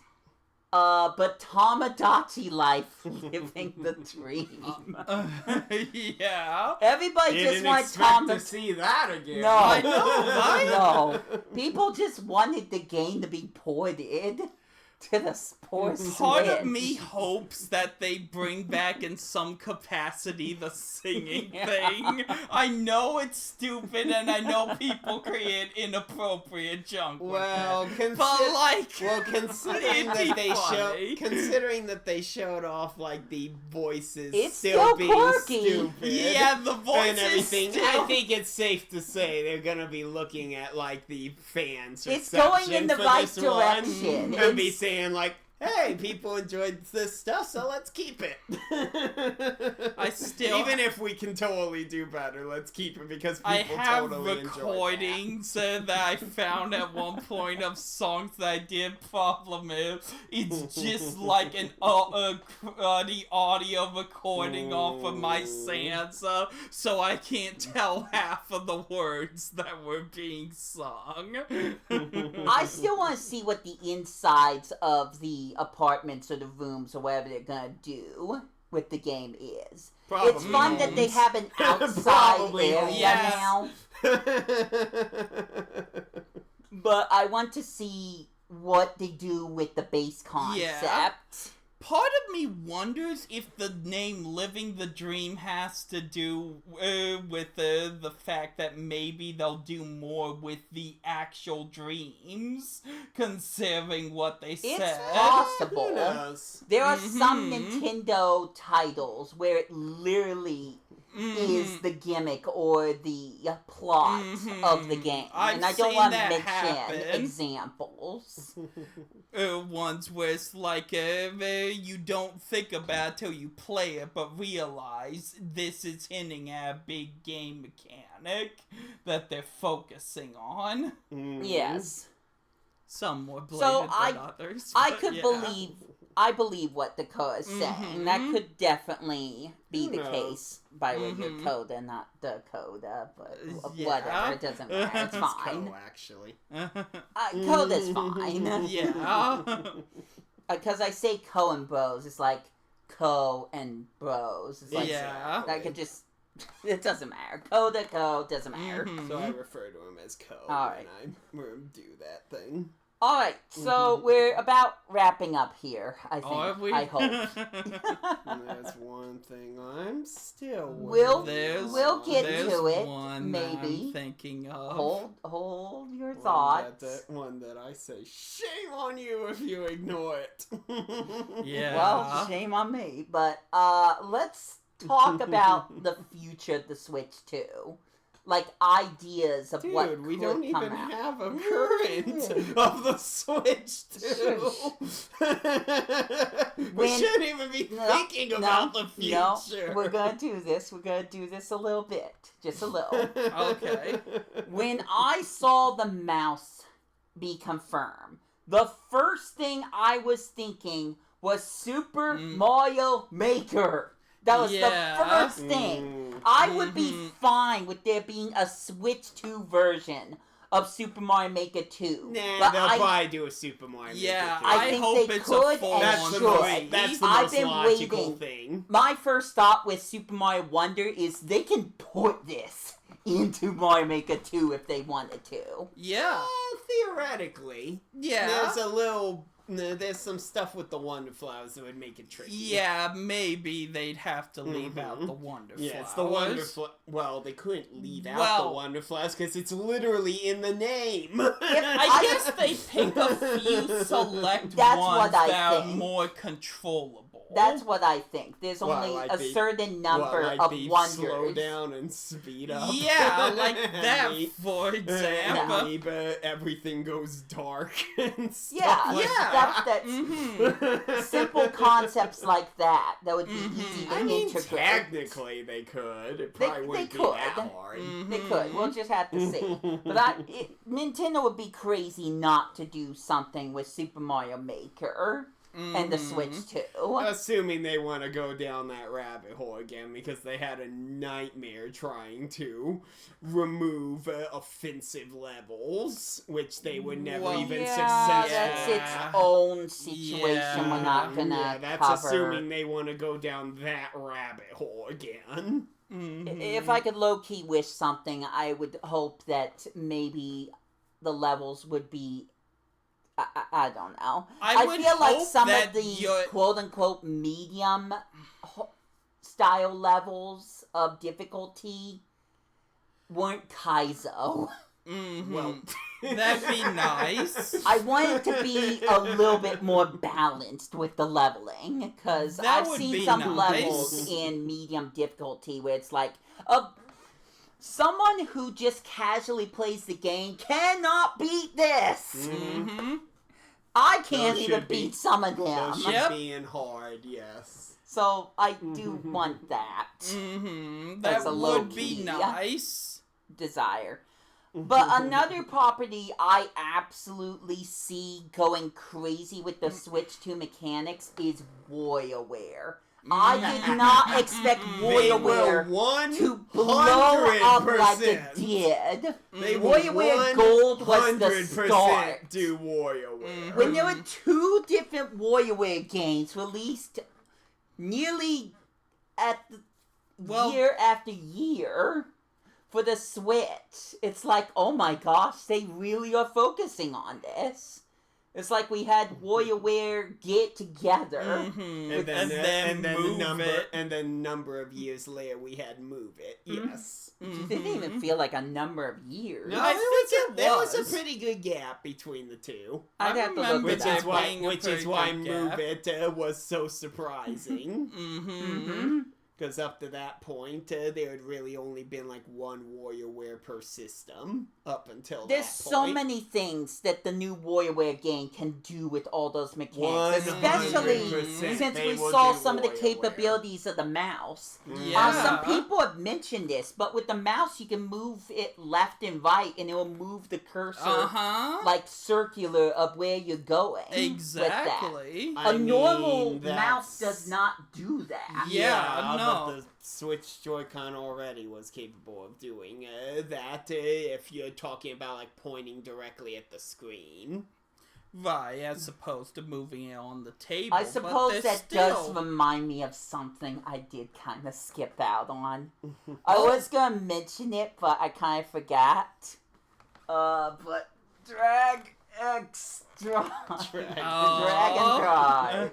But Tamagotchi life, living the dream. Yeah. Everybody just Didn't wanted expect to Tamagotchi. see that again. No, I know, right? No, people just wanted the game to be ported to the sports. Part of Switch. me hopes that they bring back in some capacity the singing Yeah. thing. I know it's stupid and I know people create inappropriate junk. with Well, it. But like, considering it'd that be funny. considering that they showed off like the voices It's still still being quirky. stupid, yeah, the voice and everything, is still... I think it's safe to say they're gonna be looking at like the fans. It's going in the for right this one direction. and be It's- saying like, "Hey, people enjoyed this stuff, so let's keep it." I still- even if we can totally do better, let's keep it because people I have totally enjoy that. recordings that I found at one point of songs that I did. Problem is, it's just like the audio recording off of my Sansa, so I can't tell half of the words that were being sung. I still want to see what the insides of the apartments or the rooms or whatever they're gonna do with the game is. It's fun that they have an outside Probably area yes. now, but I want to see what they do with the base concept. Part of me wonders if the name Living the Dream has to do with the fact that maybe they'll do more with the actual dreams, considering what they said. It's possible. Who knows? There are some Mhm. Nintendo titles where it literally is the gimmick or the plot of the game. I've and I don't seen want to that mention happen. examples. Ones where it's like you don't think about it till you play it, but realize this is hinting at a big game mechanic that they're focusing on. Yes. Some more blatant So than others. I but could yeah. I believe what the code is saying. That could definitely be Who the knows? case by way of Coda, not the Coda, but Yeah. whatever, it doesn't matter, it's It's fine. Co, actually. Coda's fine. Yeah. Because I say Co&Bros, it's like Co and Bros. It's like, Yeah. I could just, it doesn't matter. Coda, doesn't matter. So I refer to him as Co Alright. when I do that thing. Alright, so we're about wrapping up here, I think. Are we? I hope. And there's one thing I'm still We'll- waiting we'll on. get there's to it, one maybe. I'm thinking of. Hold your One thoughts. one that I say, shame on you if you ignore it. Yeah. Well, shame on me. But let's talk about the future of the Switch 2. Like, ideas of what Dude, we could don't come even out. have a current of the Switch 2. We When- shouldn't even be thinking about the future. No, we're gonna do this. We're gonna do this a little bit. Just a little. Okay. When I saw the mouse be confirmed, the first thing I was thinking was Super Mario Maker. That was Yeah. the first thing. I would be fine with there being a Switch 2 version of Super Mario Maker 2. Nah, but they'll I, probably do a Super Mario Yeah, Maker 2. I I think hope they it's could a and full That's on the should. most, that's the I've most been logical waiting. thing. My first thought with Super Mario Wonder is they can port this into Mario Maker 2 if they wanted to. Yeah. Theoretically. Yeah. There's a little there's some stuff with the Wonder Flowers that would make it tricky. Yeah, maybe they'd have to leave out the Wonder Flowers. Yeah, it's the Wonder Flowers. Well, they couldn't leave out the Wonder Flowers because it's literally in the name. I guess they pick a few select ones that are more controllable. That's what I think. There's only a certain number of wonders. Slow down and speed up. Yeah, like that, for example. Maybe everything goes dark and stuff simple concepts like that would be easy to integrate. Technically they could. It probably wouldn't be that hard. They could. We'll just have to see. But Nintendo would be crazy not to do something with Super Mario Maker. And the Switch too. Assuming they want to go down that rabbit hole again, because they had a nightmare trying to remove offensive levels, which they were never even successful. That's its own situation. We're not gonna that's assuming they want to go down that rabbit hole again. If I could low-key wish something, I would hope that maybe the levels would be I don't know. I feel like some of the quote-unquote medium style levels of difficulty weren't Kaizo. Well, that'd be nice. I want it to be a little bit more balanced with the leveling, because I've seen some levels in medium difficulty where it's like, someone who just casually plays the game cannot beat this. I can't even beat some of them. Those should be in hard, yes. So I do want that. That would be nice. Desire. But another property I absolutely see going crazy with the Switch 2 mechanics is WarioWare. I did not expect WarioWare to blow up like it did. WarioWare Gold was the start. Do WarioWare. When there were 2 different WarioWare games released nearly year after year for the Switch, it's like, oh my gosh, they really are focusing on this. It's like we had WarioWare get together, and then the number of years later we had Move It. Yes, it didn't even feel like a number of years. No, I think there was a pretty good gap between the two. I'd have to look which is why Move It was so surprising. Because up to that point, there had really only been like one WarioWare per system up until There's that point. so many things that the new WarioWare game can do with all those mechanics, especially since we saw some of the capabilities of the mouse. Some people have mentioned this, but with the mouse you can move it left and right, and it will move the cursor like circular of where you're going. Exactly. A normal mouse does not do that. But the Switch Joy-Con already was capable of doing that if you're talking about like pointing directly at the screen. Right, as opposed to moving it on the table. I suppose that does remind me of something I did kind of skip out on. I was going to mention it, but I kind of forgot. But Drag X Drive. Drag and Drive.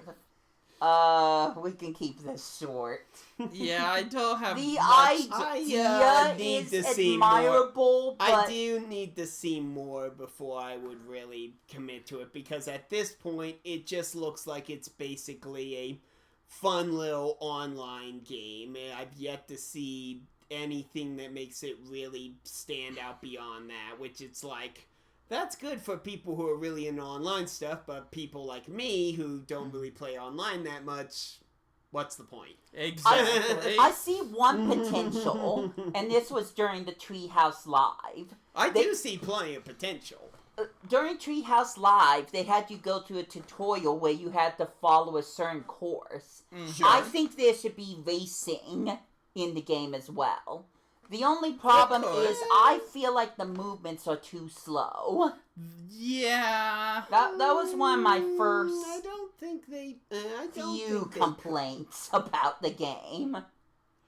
We can keep this short. Yeah, I don't have the much idea is admirable, but I do need to see more before I would really commit to it, because at this point it just looks like it's basically a fun little online game. I've yet to see anything that makes it really stand out beyond that, which it's like, that's good for people who are really into online stuff, but people like me who don't really play online that much, what's the point? Exactly. I see one potential, and this was during the Treehouse Live. I do see plenty of potential. During Treehouse Live, they had you go through a tutorial where you had to follow a certain course. Sure. I think there should be racing in the game as well. The only problem is I feel like the movements are too slow. Yeah. That was one of my first complaints about the game.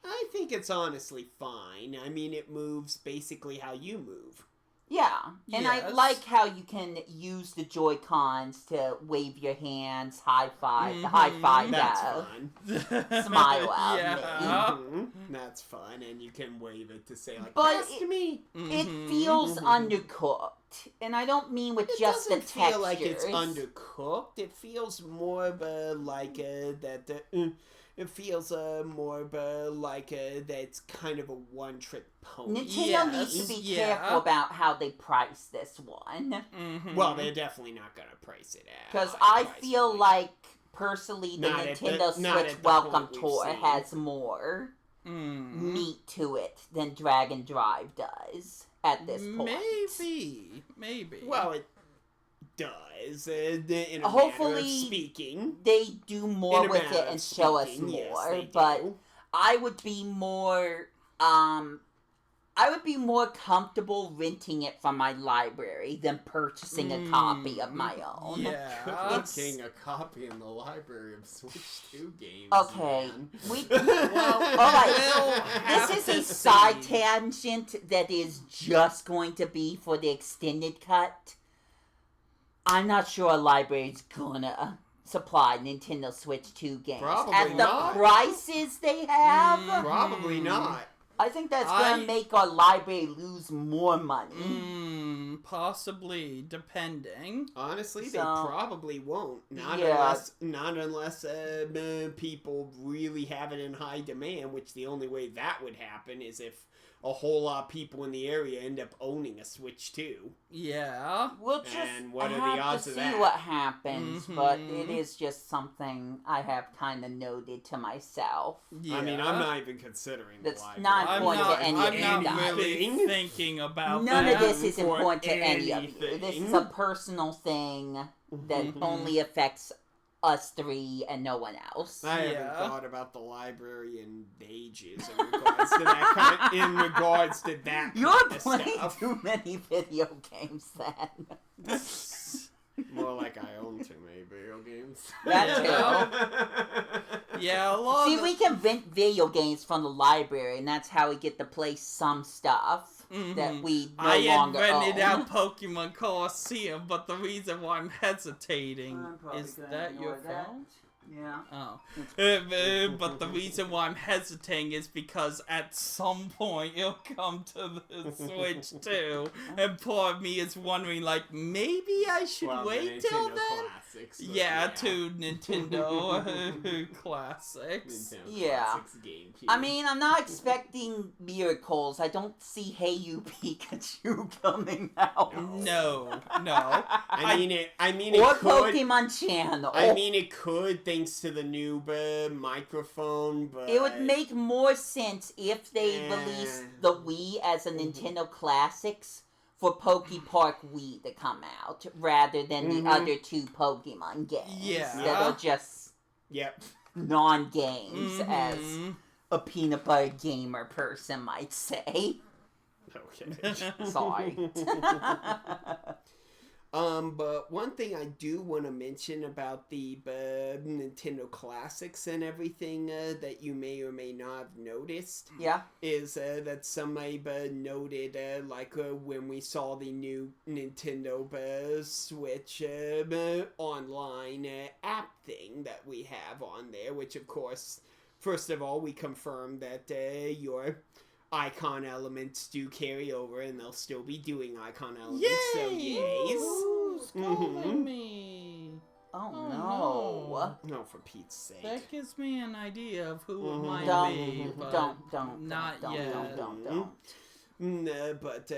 I think it's honestly fine. I mean, it moves basically how you move. Yeah, and I Yes. like how you can use the Joy-Cons to wave your hands, high five That's that, fun. smile at Yeah. That's fun, and you can wave it to say like, But "Pass to me." It feels undercooked, and I don't mean with It just the doesn't textures. feel like it's undercooked. It feels more like that. It feels more like that's kind of a one-trick pony. Nintendo needs to be careful about how they price this one. Well, they're definitely not gonna price it at. Because high I price feel point. like, personally, the Not at the- Nintendo not Switch at the Welcome point we've Tour seen. has more meat to it than Dragon Drive does at this point. Maybe. Well, it does. In a Hopefully, manner of speaking, they do more In a with manner it of and show us speaking, yes, more, they but do. I would be more comfortable renting it from my library than purchasing a copy of my own. Yeah. Getting a copy in the library of Switch 2 games. Okay, man. we. Well, Alright, this is to a side see. tangent that is just going to be for the extended cut. I'm not sure a library's gonna supply Nintendo Switch 2 games. Probably At the not. prices they have, Probably not. I think that's gonna make our library lose more money. Possibly, depending. Honestly, they So- probably won't. Not Yeah. unless people really have it in high demand. Which the only way that would happen is if a whole lot of people in the area end up owning a Switch 2. Yeah. We'll just And what are the have odds to of see that? what happens, but Mhm. it is just something I have kind of noted to myself. Yeah. I mean, I'm not even considering That's the library. not I'm important not, to any I'm of not you guys. really thinking about None that. of this is for important to any of you. This is anything. a personal thing that Mhm. only affects us three and no one else. I haven't Yeah. thought about the library in ages in regards to that kind. In regards to that You're kind of playing stuff. too many video games then. More like I own too many video games. That too. Yeah, a lot See, of we can rent video games from the library, and that's how we get to play some stuff that we no I had longer rented own. out Pokemon Colosseum, but the reason why I'm hesitating I'm probably is gonna that your ignore that. phone? Yeah. Oh. But the reason why I'm hesitating is because at some point it'll come to the Switch too, and part of me is wondering, like, maybe I should Well, wait the till Nintendo then? Classics, but Yeah, to Nintendo Classics. Nintendo Yeah. Classics GameCube. I mean, I'm not expecting miracles. I don't see Hey You Pikachu coming out. No. I mean it Or could. Pokemon Channel. I mean, it could, thanks to the new microphone, but It would make more sense if they Eh. released the Wii as a Nintendo Classics for Pokepark Wii to come out, rather than the other two Pokemon games Yeah. that are just Yep. non-games, as Mhm. a peanut butter gamer person might say. Okay. Sorry. But one thing I do want to mention about the Nintendo Classics and everything that you may or may not have noticed Yeah. is that somebody noted, when we saw the new Nintendo Switch online app thing that we have on there, which of course, first of all, we confirmed that your icon elements do carry over, and they'll still be doing icon elements. So yays. Who's calling Mhm. me? Oh, Oh, no. No, for Pete's sake. That gives me an idea of who it Mhm. might Don't, be, but don't, not don't, yet. don't. But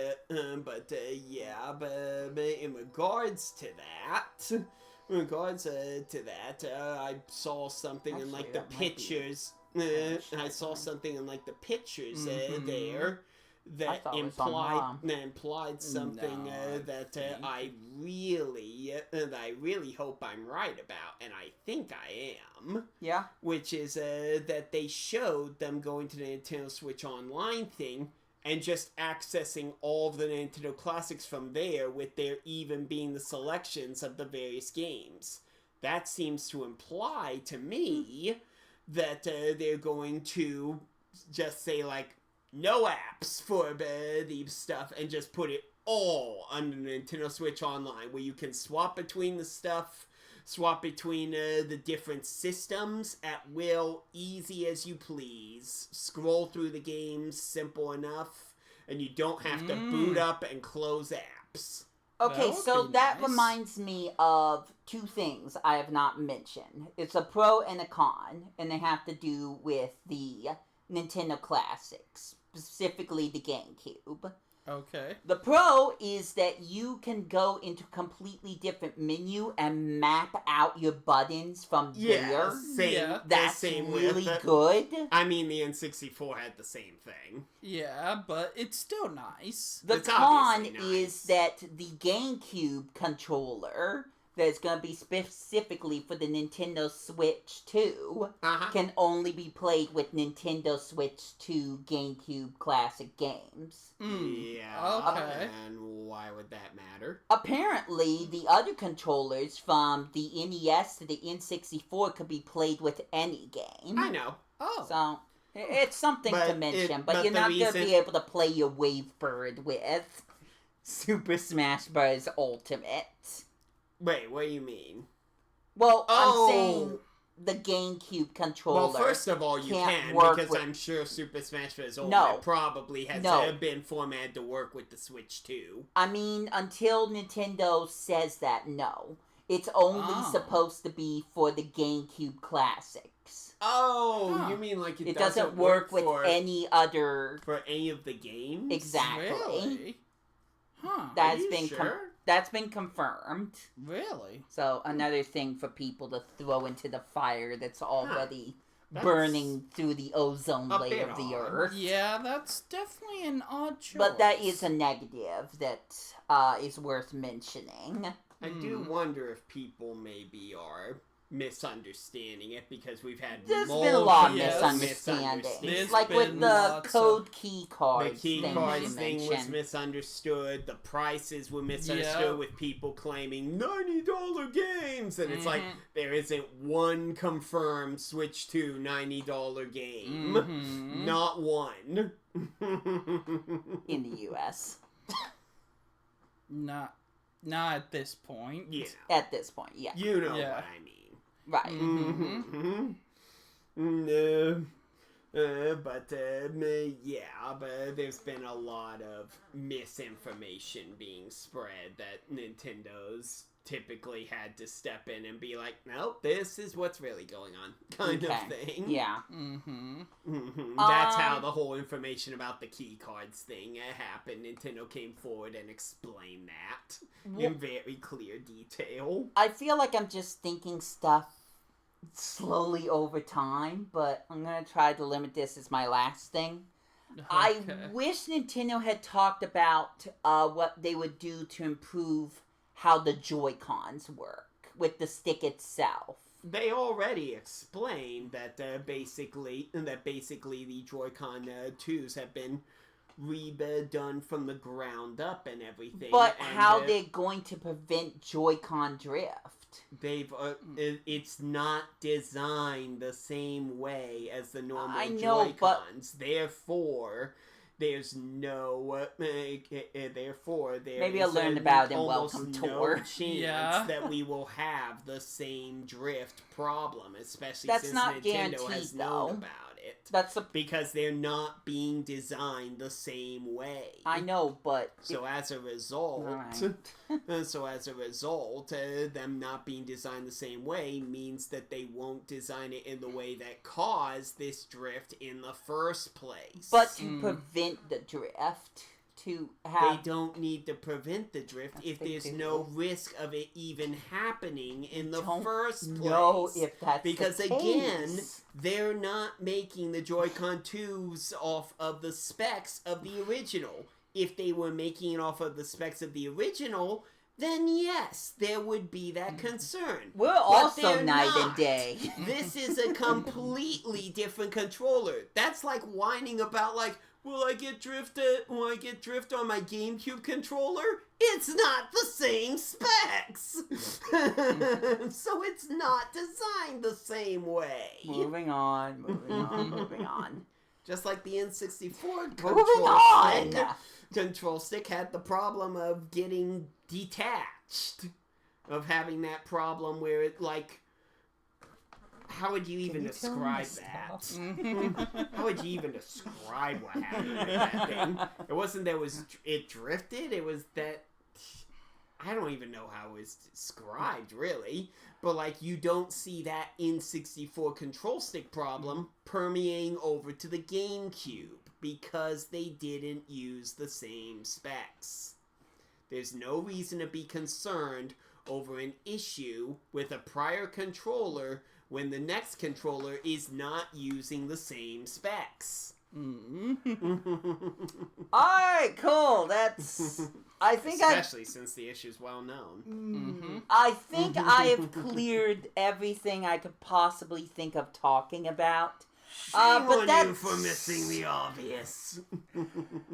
in regards to that, I saw something in like Actually, the that might be- pictures. Actually, I saw something in like the pictures Mhm. there I that thought it was on implied something No, that think- I really hope I'm right about, and I think I am. Yeah. Which is that they showed them going to the Nintendo Switch Online thing and just accessing all of the Nintendo Classics from there, with there even being the selections of the various games. That seems to imply to me that they're going to just say, like, no apps for the stuff, and just put it all on the Nintendo Switch Online, where you can swap between the stuff, swap between the different systems at will, easy as you please. Scroll through the games, simple enough, and you don't have to boot up and close apps. Okay, That would so be that nice. reminds me of two things I have not mentioned. It's a pro and a con, and they have to do with the Nintendo Classics, specifically the GameCube. Okay. The pro is that you can go into a completely different menu and map out your buttons from there. Same. Yeah. That's same really with good. I mean, the N64 had the same thing. Yeah, but it's still nice. The It's con obviously nice. is that the GameCube controller that's going to be specifically for the Nintendo Switch 2 can only be played with Nintendo Switch 2 GameCube classic games. Yeah. Okay. And why would that matter? Apparently, the other controllers from the NES to the N64 could be played with any game. I know. Oh. So, it's something to But mention, but but you're the not going to reason- be able to play your Wavebird with Super Smash Bros. Ultimate. Wait, what do you mean? Well, Oh. I'm saying the GameCube controller. Well, first of all, you can't can, work because with- I'm sure Super Smash Bros. Ultimate No. probably has No. been formatted to work with the Switch too. I mean, until Nintendo says that, no. It's only Oh. supposed to be for the GameCube classics. Oh, Huh. you mean like It doesn't work with for any other... for any of the games? Exactly. Really? Huh. That's you been sure? that's been confirmed. Really? So another thing for people to throw into the fire that's already That's burning through the ozone a layer bit of the odd. Earth. Yeah, that's definitely an odd choice. But that is a negative that is worth mentioning. I do wonder if people maybe are misunderstanding it because we've had There's been a lot of Yes. misunderstandings. There's Like with been the lots code key The cards key thing cards you thing was mentioned. misunderstood. The prices were misunderstood Yeah. with people claiming $90 games, and it's like Mhm. there isn't one confirmed Switch 2 $90 game. Mhm. Not one. In the U.S. Not at this point. Yeah, At this point, yeah. you know Yeah. what I mean. Right. Mhm. No. But there's been a lot of misinformation being spread that Nintendo's typically had to step in and be like, nope, this is what's really going on, kind of Okay. thing. Yeah. That's how the whole information about the key cards thing happened. Nintendo came forward and explained that in very clear detail. I feel like I'm just thinking stuff slowly over time, but I'm going to try to limit this as my last thing. I Okay. wish Nintendo had talked about what they would do to improve how the Joy-Cons work with the stick itself. They already explained that basically the Joy-Con 2s have been redone from the ground up and everything. But and, how they're going to prevent Joy-Con drift? they've it's not designed the same way as the normal I know, Joy-Cons. Therefore, there's no therefore there Maybe I'll is learn about it in almost Welcome no Tour. chance Yeah. that we will have the same drift problem, especially That's since not Nintendo has guaranteed, known though. about it. That's a... Because they're not being designed the same way. I know, but... So as a result, Alright. them not being designed the same way means that they won't design it in the way that caused this drift in the first place. But to prevent the drift, to they have... don't need to prevent the drift if they there's do. no risk of it even happening in the Don't first place. know if that's Because the again, case. they're not making the Joy-Con 2s off of the specs of the original. If they were making it off of the specs of the original, then yes, there would be that concern. We're But also they're night and not. day. This is a completely different controller. That's like whining about like, will I get drift on my GameCube controller? It's not the same specs. So it's not designed the same way. Moving on. Just like the N64 Moving control stick had the problem of getting detached. Of having that problem where it, like... How would you even describe that? How would you even describe what happened with that thing? It wasn't that it drifted, it was that... I don't even know how it was described, really. But, like, you don't see that N64 control stick problem permeating over to the GameCube because they didn't use the same specs. There's no reason to be concerned over an issue with a prior controller when the next controller is not using the same specs. Alright, cool. That's... I think Especially since the issue is well known. I think I have cleared everything I could possibly think of talking about. Shame but on that's... you for missing the obvious.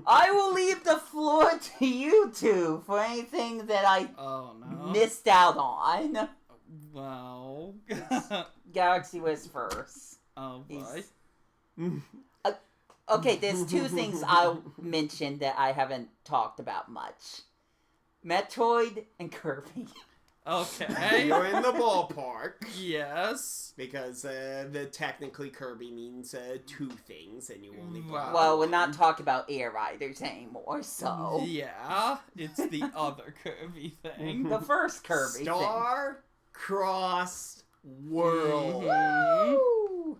I will leave the floor to you two for anything that I missed out on. Well... GalaxyWisp first. Oh, boy. Okay, there's two things I'll mention that I haven't talked about much. Metroid and Kirby. Okay. You're in the ballpark. Yes. Because the technically Kirby means two things, and you only got Well, we're not talking about Air Riders anymore, so... Yeah, it's the other Kirby thing. The first Kirby Star-crossed world. Woo!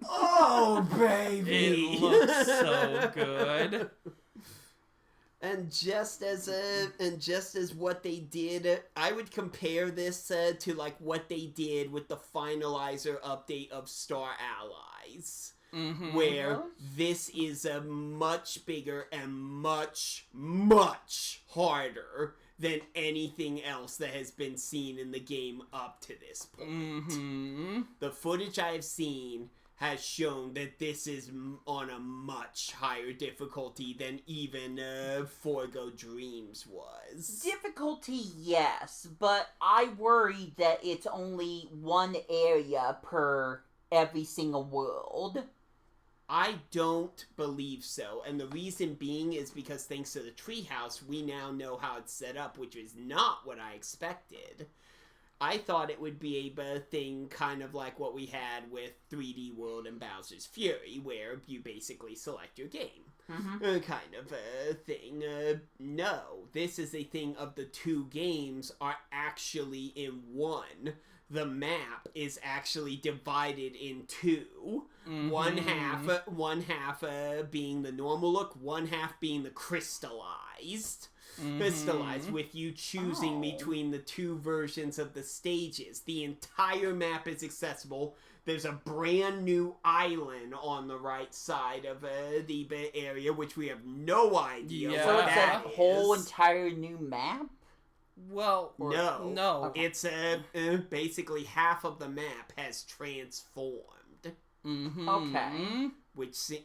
Oh, baby! It looks so good. And just as what they did, I would compare this to like what they did with the finalizer update of Star Allies, where this is a much bigger and much harder than anything else that has been seen in the game up to this point. The footage I have seen has shown that this is on a much higher difficulty than even Forgo Dreams was. Difficulty, yes, but I worry that it's only one area per every single world. I don't believe so, and the reason being is because thanks to the treehouse, we now know how it's set up, which is not what I expected. I thought it would be a thing kind of like what we had with 3D World and Bowser's Fury, where you basically select your game. Kind of a thing. No, this is a thing of the two games are actually in one. The map is actually divided in two. One half being the normal look, one half being the crystallized. With you choosing between the two versions of the stages. The entire map is accessible. There's a brand new island on the right side of the area, which we have no idea what So it's that a whole entire new map? Well, no. It's basically half of the map has transformed. Okay. Which the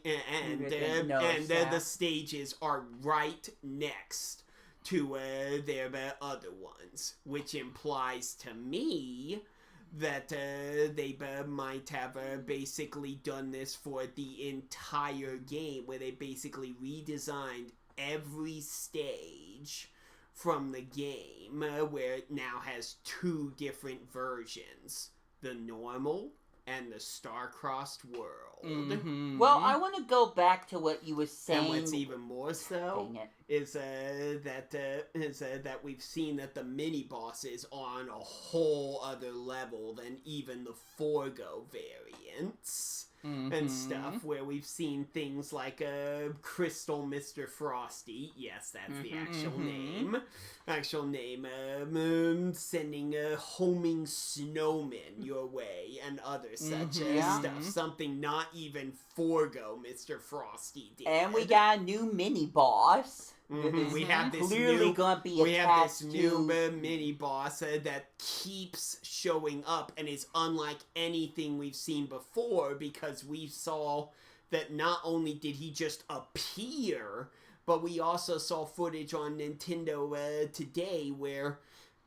stages are right next to their other ones, which implies to me that they might have basically done this for the entire game, where they basically redesigned every stage from the game, where it now has two different versions, the normal and the star-crossed world. Well, I want to go back to what you were saying. And what's even more so is that we've seen that the mini-bosses are on a whole other level than even the Forgo variants. And stuff, where we've seen things like Crystal Mr. Frosty, yes, that's the actual name, sending homing snowmen your way, and other such stuff, something not even Forgo Mr. Frosty did. And we got a new mini-boss. We have this clearly gonna be new mini boss that keeps showing up and is unlike anything we've seen before, because we saw that not only did he just appear, but we also saw footage on Nintendo today where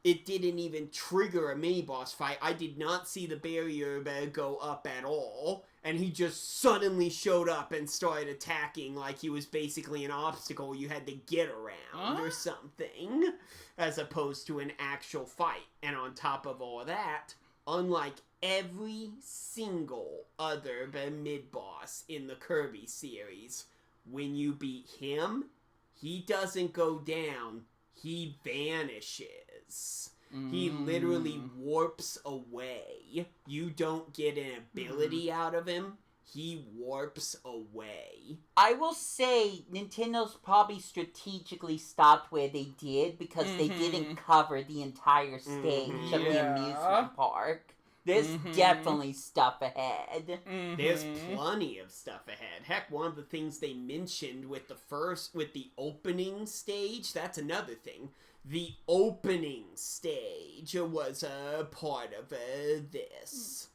it didn't even trigger a mini boss fight. I did not see the barrier go up at all. and he just suddenly showed up and started attacking like he was basically an obstacle you had to get around or something, as opposed to an actual fight. And on top of all that, unlike every single other mid-boss in the Kirby series, when you beat him, he doesn't go down, he vanishes. He literally warps away. You don't get an ability out of him. He warps away. I will say Nintendo's probably strategically stopped where they did because they didn't cover the entire stage of the amusement park. There's definitely stuff ahead. There's plenty of stuff ahead. Heck, one of the things they mentioned with the opening stage, that's another thing. The opening stage was a part of this.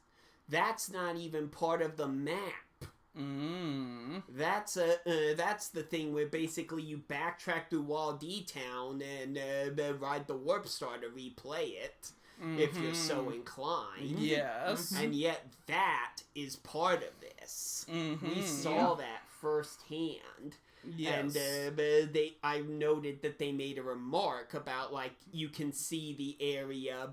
That's not even part of the map. That's the thing where basically you backtrack through Wall D Town and ride the Warp Star to replay it. If you're so inclined. Yes. And yet that is part of this. We saw that firsthand. Yes. And I noted that they made a remark about, like, you can see the area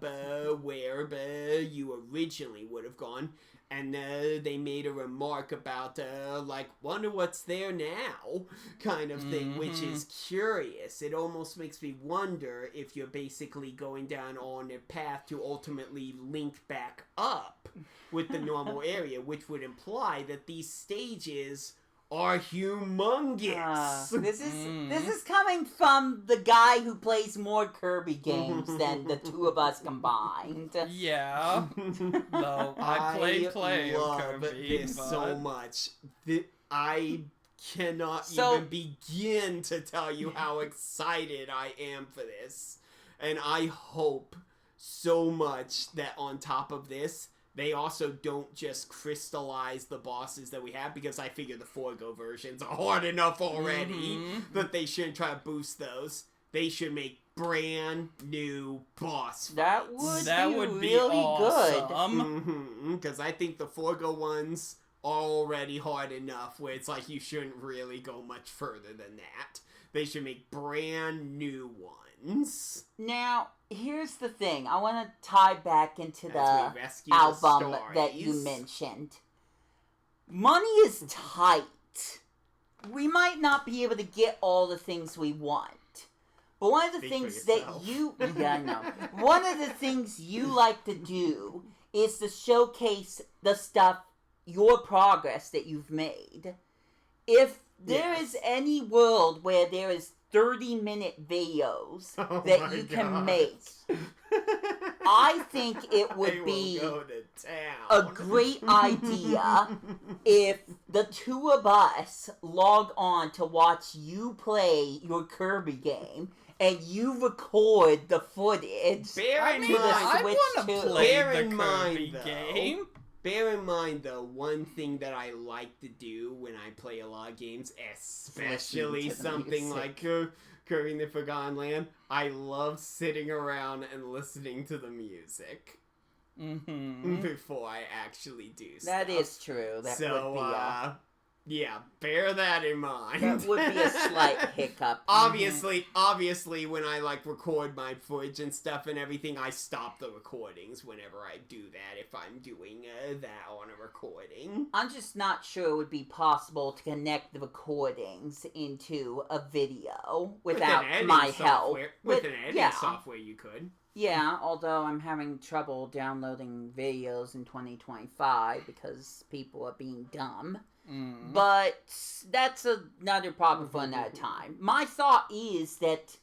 where you originally would have gone. And they made a remark about, like, wonder what's there now, kind of thing, which is curious. It almost makes me wonder if you're basically going down on a path to ultimately link back up with the normal area, which would imply that these stages are humongous. This is coming from the guy who plays more Kirby games than the two of us combined. Yeah. Though I love Kirby, this but... so much. I cannot even begin to tell you how excited I am for this. And I hope so much that on top of this, they also don't just crystallize the bosses that we have, because I figure the Forgo versions are hard enough already that they shouldn't try to boost those. They should make brand new boss fights. That would be really awesome. Because I think the Forgo ones are already hard enough where it's like you shouldn't really go much further than that. They should make brand new ones. Now, here's the thing. I want to tie back into the album that you mentioned. Money is tight. We might not be able to get all the things we want. But one of the things that you... Yeah, I know. One of the things you like to do is to showcase the stuff, your progress that you've made. If there is any world where there is 30-minute videos that you can make, I think it would be a great idea if the two of us log on to watch you play your Kirby game and you record the footage. Bear in mind, I want to play the Kirby game. Bear in mind, though, one thing that I like to do when I play a lot of games, especially something like Kirby in the Forgotten Land, I love sitting around and listening to the music before I actually do stuff. That is true. That would be yeah, bear that in mind. That would be a slight hiccup. Obviously, when I record my footage and stuff and everything, I stop the recordings whenever I do that. If I'm doing that on a recording, I'm just not sure it would be possible to connect the recordings into a video without my help. With an editing software, you could. Yeah, although I'm having trouble downloading videos in 2025 because people are being dumb. But that's another problem for another time. My thought is that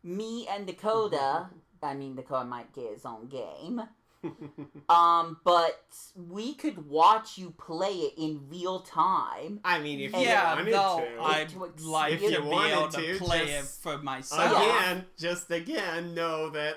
me and Dakota, Dakota might get his own game, but we could watch you play it in real time. I mean, if you wanted to. I'd like to be able to play it for myself. Just again, know that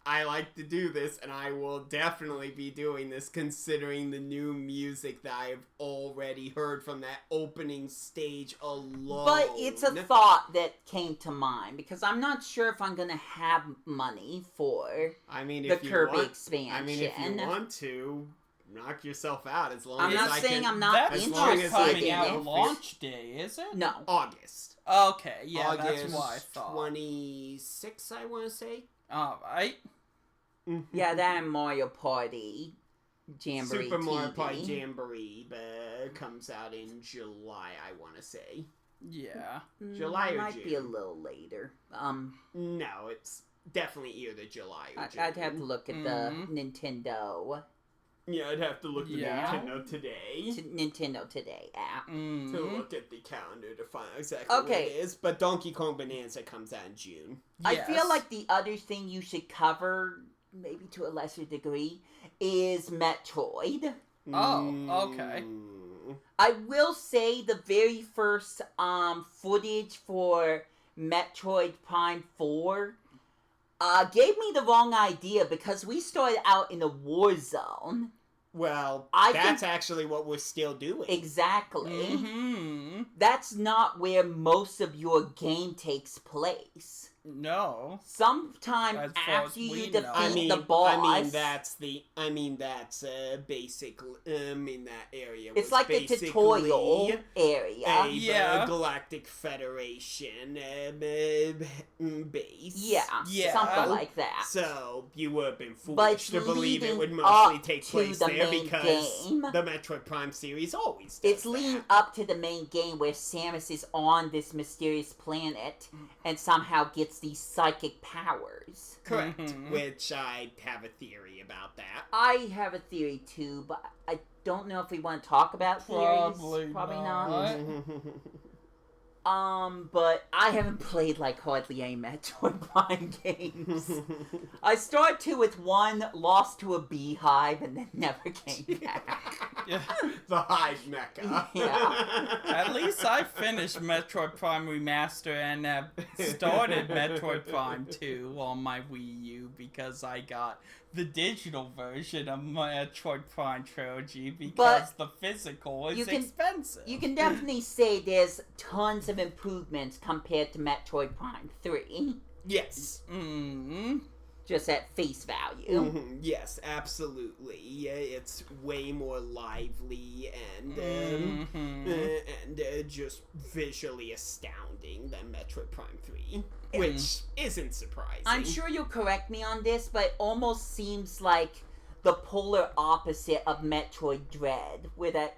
I like to do this, and I will definitely be doing this considering the new music that I've already heard from that opening stage alone. But it's a thought that came to mind, because I'm not sure if I'm going to have money for the Kirby expansion. I mean, if you want to, knock yourself out as long I'm as not I saying can. I'm not That's as not long interested as I coming in out it. launch day, is it? No. August. Okay, yeah, August that's what I thought. 26th, I want to say. Alright. Yeah, that and Mario Party Jamboree Super Mario TV. Party Jamboree comes out in July, I want to say. Yeah. July or might be a June? little later. No, it's definitely either July or June. I'd have to look at the Nintendo Yeah, I'd have to look at Yeah. Nintendo today. Nintendo Today app. Mm-hmm. To look at the calendar to find out exactly what Okay. it is. But Donkey Kong Bonanza comes out in June. I feel like the other thing you should cover, maybe to a lesser degree, is Metroid. Oh, okay. I will say the very first footage for Metroid Prime 4 gave me the wrong idea because we started out in a war zone. Well, I that's think- actually what we're still doing. Exactly. Mm-hmm. That's not where most of your game takes place. No. Sometime As far after as you we defeat know. the boss. that's basically in that area. It's was like the basically tutorial area. a Yeah. Galactic Federation base. Yeah, something like that. So you would have been But foolish to believe it would leading mostly up take to place the there main because game. the Metroid Prime series always does It's leading that. up to the main game where Samus is on this mysterious planet and somehow gets these psychic powers. Correct. Mhm. Which I have a theory about that. I have a theory too, but I don't know if we want to talk about theories. Probably not. not. But I haven't played like hardly any Metroid Prime games. I started to with one, lost to a beehive, and then never came back. Yeah. The Hive Mecca. Yeah. At least I finished Metroid Prime Remaster and have started Metroid Prime 2 on my Wii U because I got the digital version of Metroid Prime Trilogy because the physical is expensive. You can definitely say there's tons of improvements compared to Metroid Prime 3, Yes. Mm-hmm. just at face value. Yes, absolutely. Yeah, it's way more lively and just visually astounding than Metroid Prime 3, which isn't surprising. I'm sure you'll correct me on this, but it almost seems like the polar opposite of Metroid Dread, where that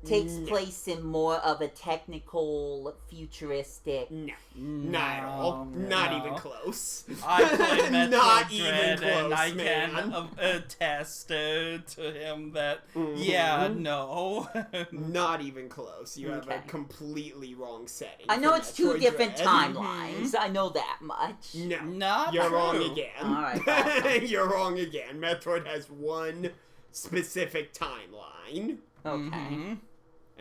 takes place in more of a technical, futuristic... No, not at all. Not even close. I played Metroid Not even Dread close, and I man. can attest to him that, yeah, no. Not even close. You have a Okay. completely wrong setting. I know for it's two Metroid different Dread. timelines. I know that much. No. Not You're true. wrong again. Alright, awesome. You're wrong again. Metroid has one specific timeline. Okay. Mhm.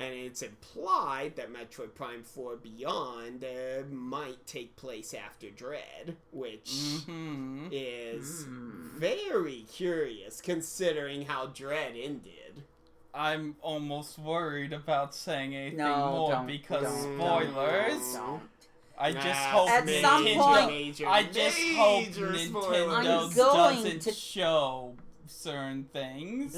And it's implied that Metroid Prime 4 Beyond might take place after Dread, which Mhm. is very curious considering how Dread ended. I'm almost worried about saying anything No, more don't, because don't, spoilers. Don't. I just Nah, hope At major, some point- major, I just hope major Nintendo spoilers. I'm going doesn't to- show certain things.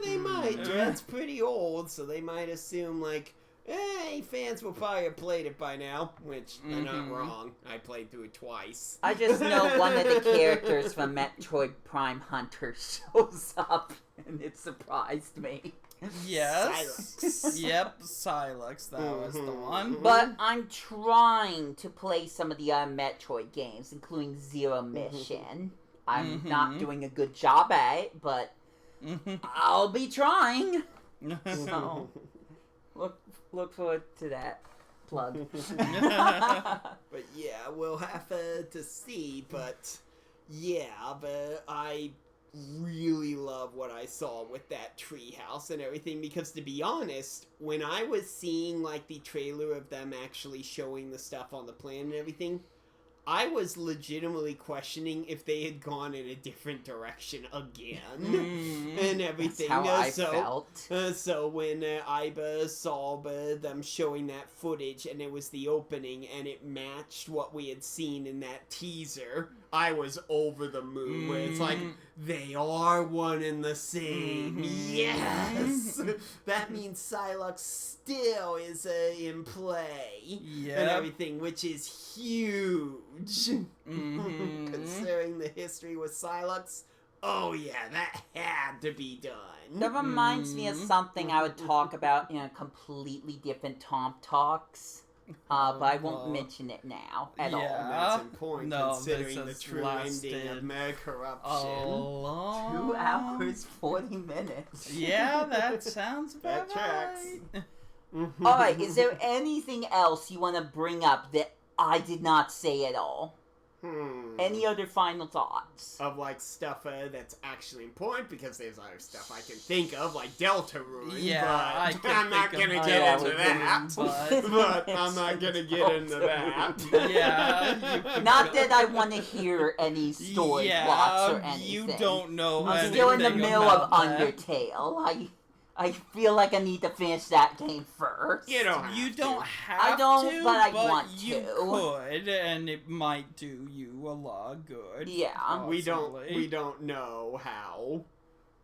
They might. Dread's pretty old, so they might assume, like, hey, fans will probably have played it by now, which they're not Mhm. wrong. I played through it twice. I just know one of the characters from Metroid Prime Hunter shows up, and it surprised me. Yes. Silence. Yep, Silux, that was the one. But I'm trying to play some of the other Metroid games, including Zero Mission. I'm not doing a good job at it, but I'll be trying. So, look forward to that plug. But yeah, we'll have to see. But yeah, but I really love what I saw with that treehouse and everything, because to be honest, when I was seeing like the trailer of them actually showing the stuff on the planet and everything, I was legitimately questioning if they had gone in a different direction again and everything. That's how I felt. So when Iba saw them showing that footage and it was the opening and it matched what we had seen in that teaser, I was over the moon. Where it's like, they are one and the same. Yes! That means Psylocke still is in play. And everything, which is huge. Considering the history with Psylocke. Oh yeah, that had to be done. That reminds me of something I would talk about in a completely different Tomp Talks. But I won't mention it now at all. That's important considering the true ending of Mega Corruption. 2 hours, 40 minutes. Yeah, that sounds about That tracks. right. Alright, is there anything else you want to bring up that I did not say at all? Any other final thoughts? Of like stuff that's actually important, because there's other stuff I can think of, like Deltarune. Yeah, but I'm not gonna get into that. But I'm not gonna get into that. Yeah. Not that I want to hear any story plots or anything. You don't know. I'm still in the middle of that. Undertale. I feel like I need to finish that game first. You don't have You to. don't have I don't, to, but I but want you to. could, and it might do you a lot of good. Yeah. We possibly. don't know how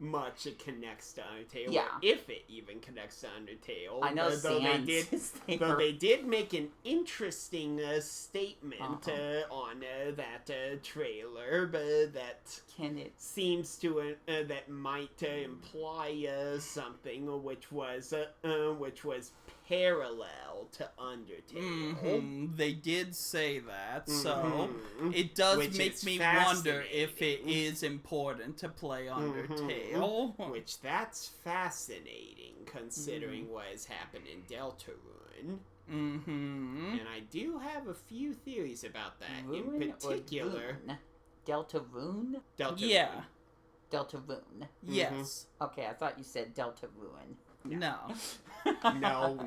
much it connects to Undertale, Yeah. or if it even connects to Undertale. I know though Sans they did make an interesting statement on that trailer, but that Can it? seems to that might imply something which was parallel to Undertale. They did say that, so it does Which make is me wonder if it is important to play Undertale. Which that's fascinating, considering what has happened in Deltarune. And I do have a few theories about that. Rune In particular, Deltarune? Deltarune. Yeah. Deltarune. Yes. Okay, I thought you said Deltarune. No. No.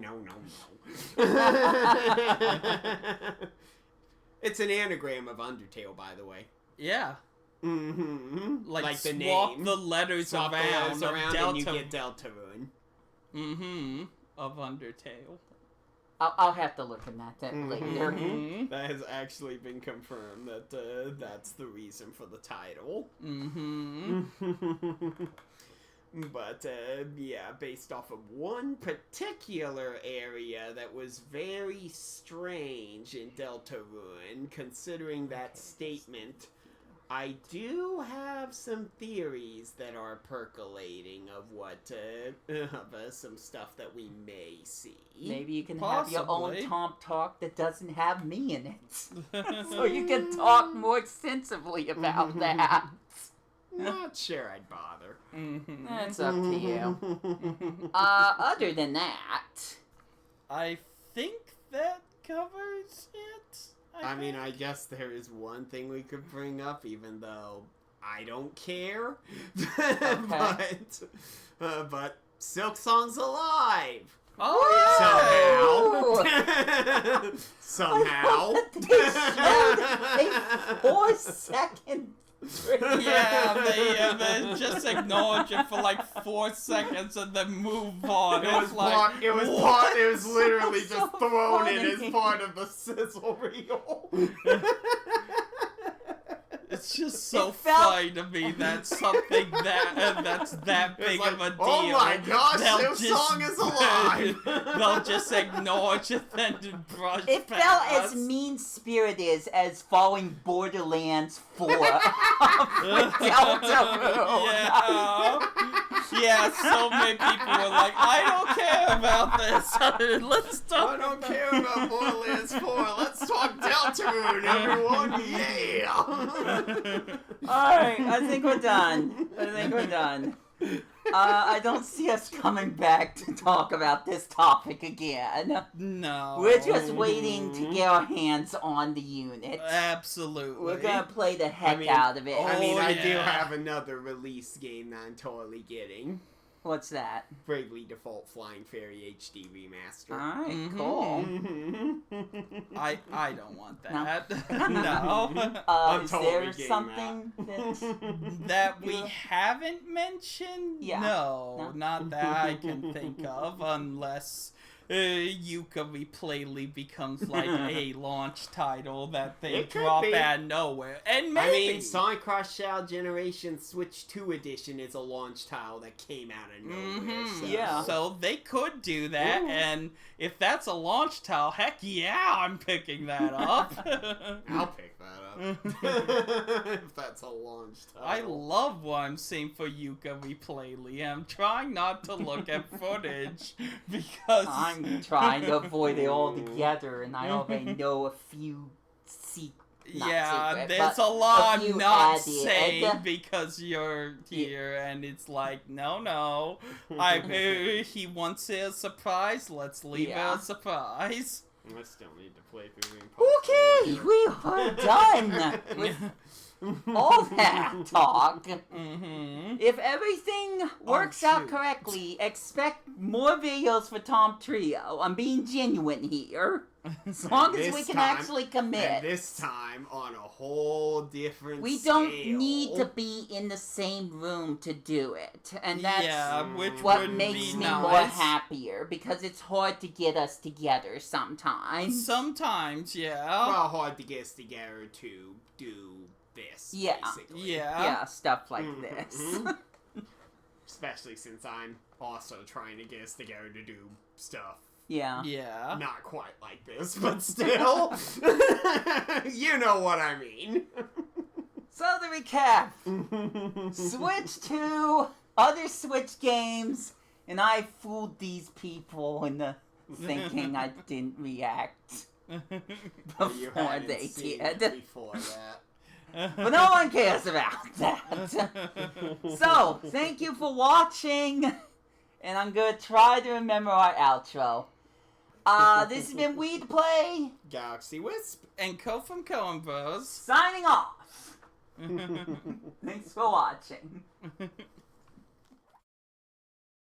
It's an anagram of Undertale, by the way. Yeah. Like the swap name. the letters Swap the around, letters of around Delta. and you get Deltarune. Of Undertale. I'll have to look at that later. That has actually been confirmed that that's the reason for the title. But, yeah, based off of one particular area that was very strange in Deltarune, considering that statement, I do have some theories that are percolating of what, some stuff that we may see. Maybe you can have your own Possibly. Tomp Talk that doesn't have me in it. So you can talk more extensively about that. Not sure I'd bother. That's up to you. Other than that... I think that covers it. I mean, I guess there is one thing we could bring up, even though I don't care. But Silk Song's alive! Oh, Somehow. They showed a 4-second yeah, they just acknowledge it for like 4 seconds and then move on. It was literally so just thrown in funny. as part of the sizzle reel. It's just so It felt- funny to me that something that's that big It's of a like, deal. oh my gosh, they'll Silk Song is alive! They'll just acknowledge it and then brush It past. felt as mean-spirited as following Borderlands 4 with Deltarune. Yeah, so many people were like, I don't care about this. Let's talk. I don't care about Borderlands 4. Let's talk Deltarune, everyone. Yeah. Alright, I think we're done. I don't see us coming back to talk about this topic again. No. We're just waiting to get our hands on the unit. Absolutely. We're gonna play the heck out of it. I mean, Oh, I do yeah. have another release game that I'm totally getting. What's that? Bravely Default Flying Fairy HD Remaster. Alright, cool. I don't want No. that. No. I'm Is totally there getting something that's... That we haven't mentioned? Yeah. No, No. not that I can think of, unless Wii2PLAY becomes like a launch title that they It could drop be. out of nowhere. And maybe... I mean, Sonic Cross-Child Generation Switch 2 Edition is a launch title that came out of nowhere. Mhm. So. Yeah. So they could do that, Ooh. and if that's a launch tile, heck yeah, I'm picking that up. I'll pick that up. If that's a launch title. I love what I'm seeing for Wii2PLAY. I'm trying not to look at footage because I'm trying to avoid it altogether, and I already know a few yeah, secret, there's but a lot few not added. saying because you're here, and it's like, no. He wants it a surprise. Let's leave it a surprise. I still need to play through Okay, we are done with all that talk. Mm-hmm. If everything works out shoot. correctly, expect more videos for Tom Trio. I'm being genuine here. As long as This we can time- actually commit. And this time on a whole different We scale. don't need to be in the same room to do it. And that's which what would makes be me nice. more happier, because it's hard to get us together sometimes. Sometimes, yeah. Well, hard to get us together to do this, Yeah. basically. Yeah, stuff like Mhm, this. mhm. Especially since I'm also trying to get us together to do stuff. Yeah. Yeah. Not quite like this, but still. You know what I mean. So to recap, Switch 2, other Switch games, and I fooled these people into thinking I didn't react You before hadn't they seen did. it before that. But no one cares about that. So, thank you for watching, and I'm gonna try to remember our outro. This has been Wii2PLAY, GalaxyWisp. And signing off. Thanks for watching.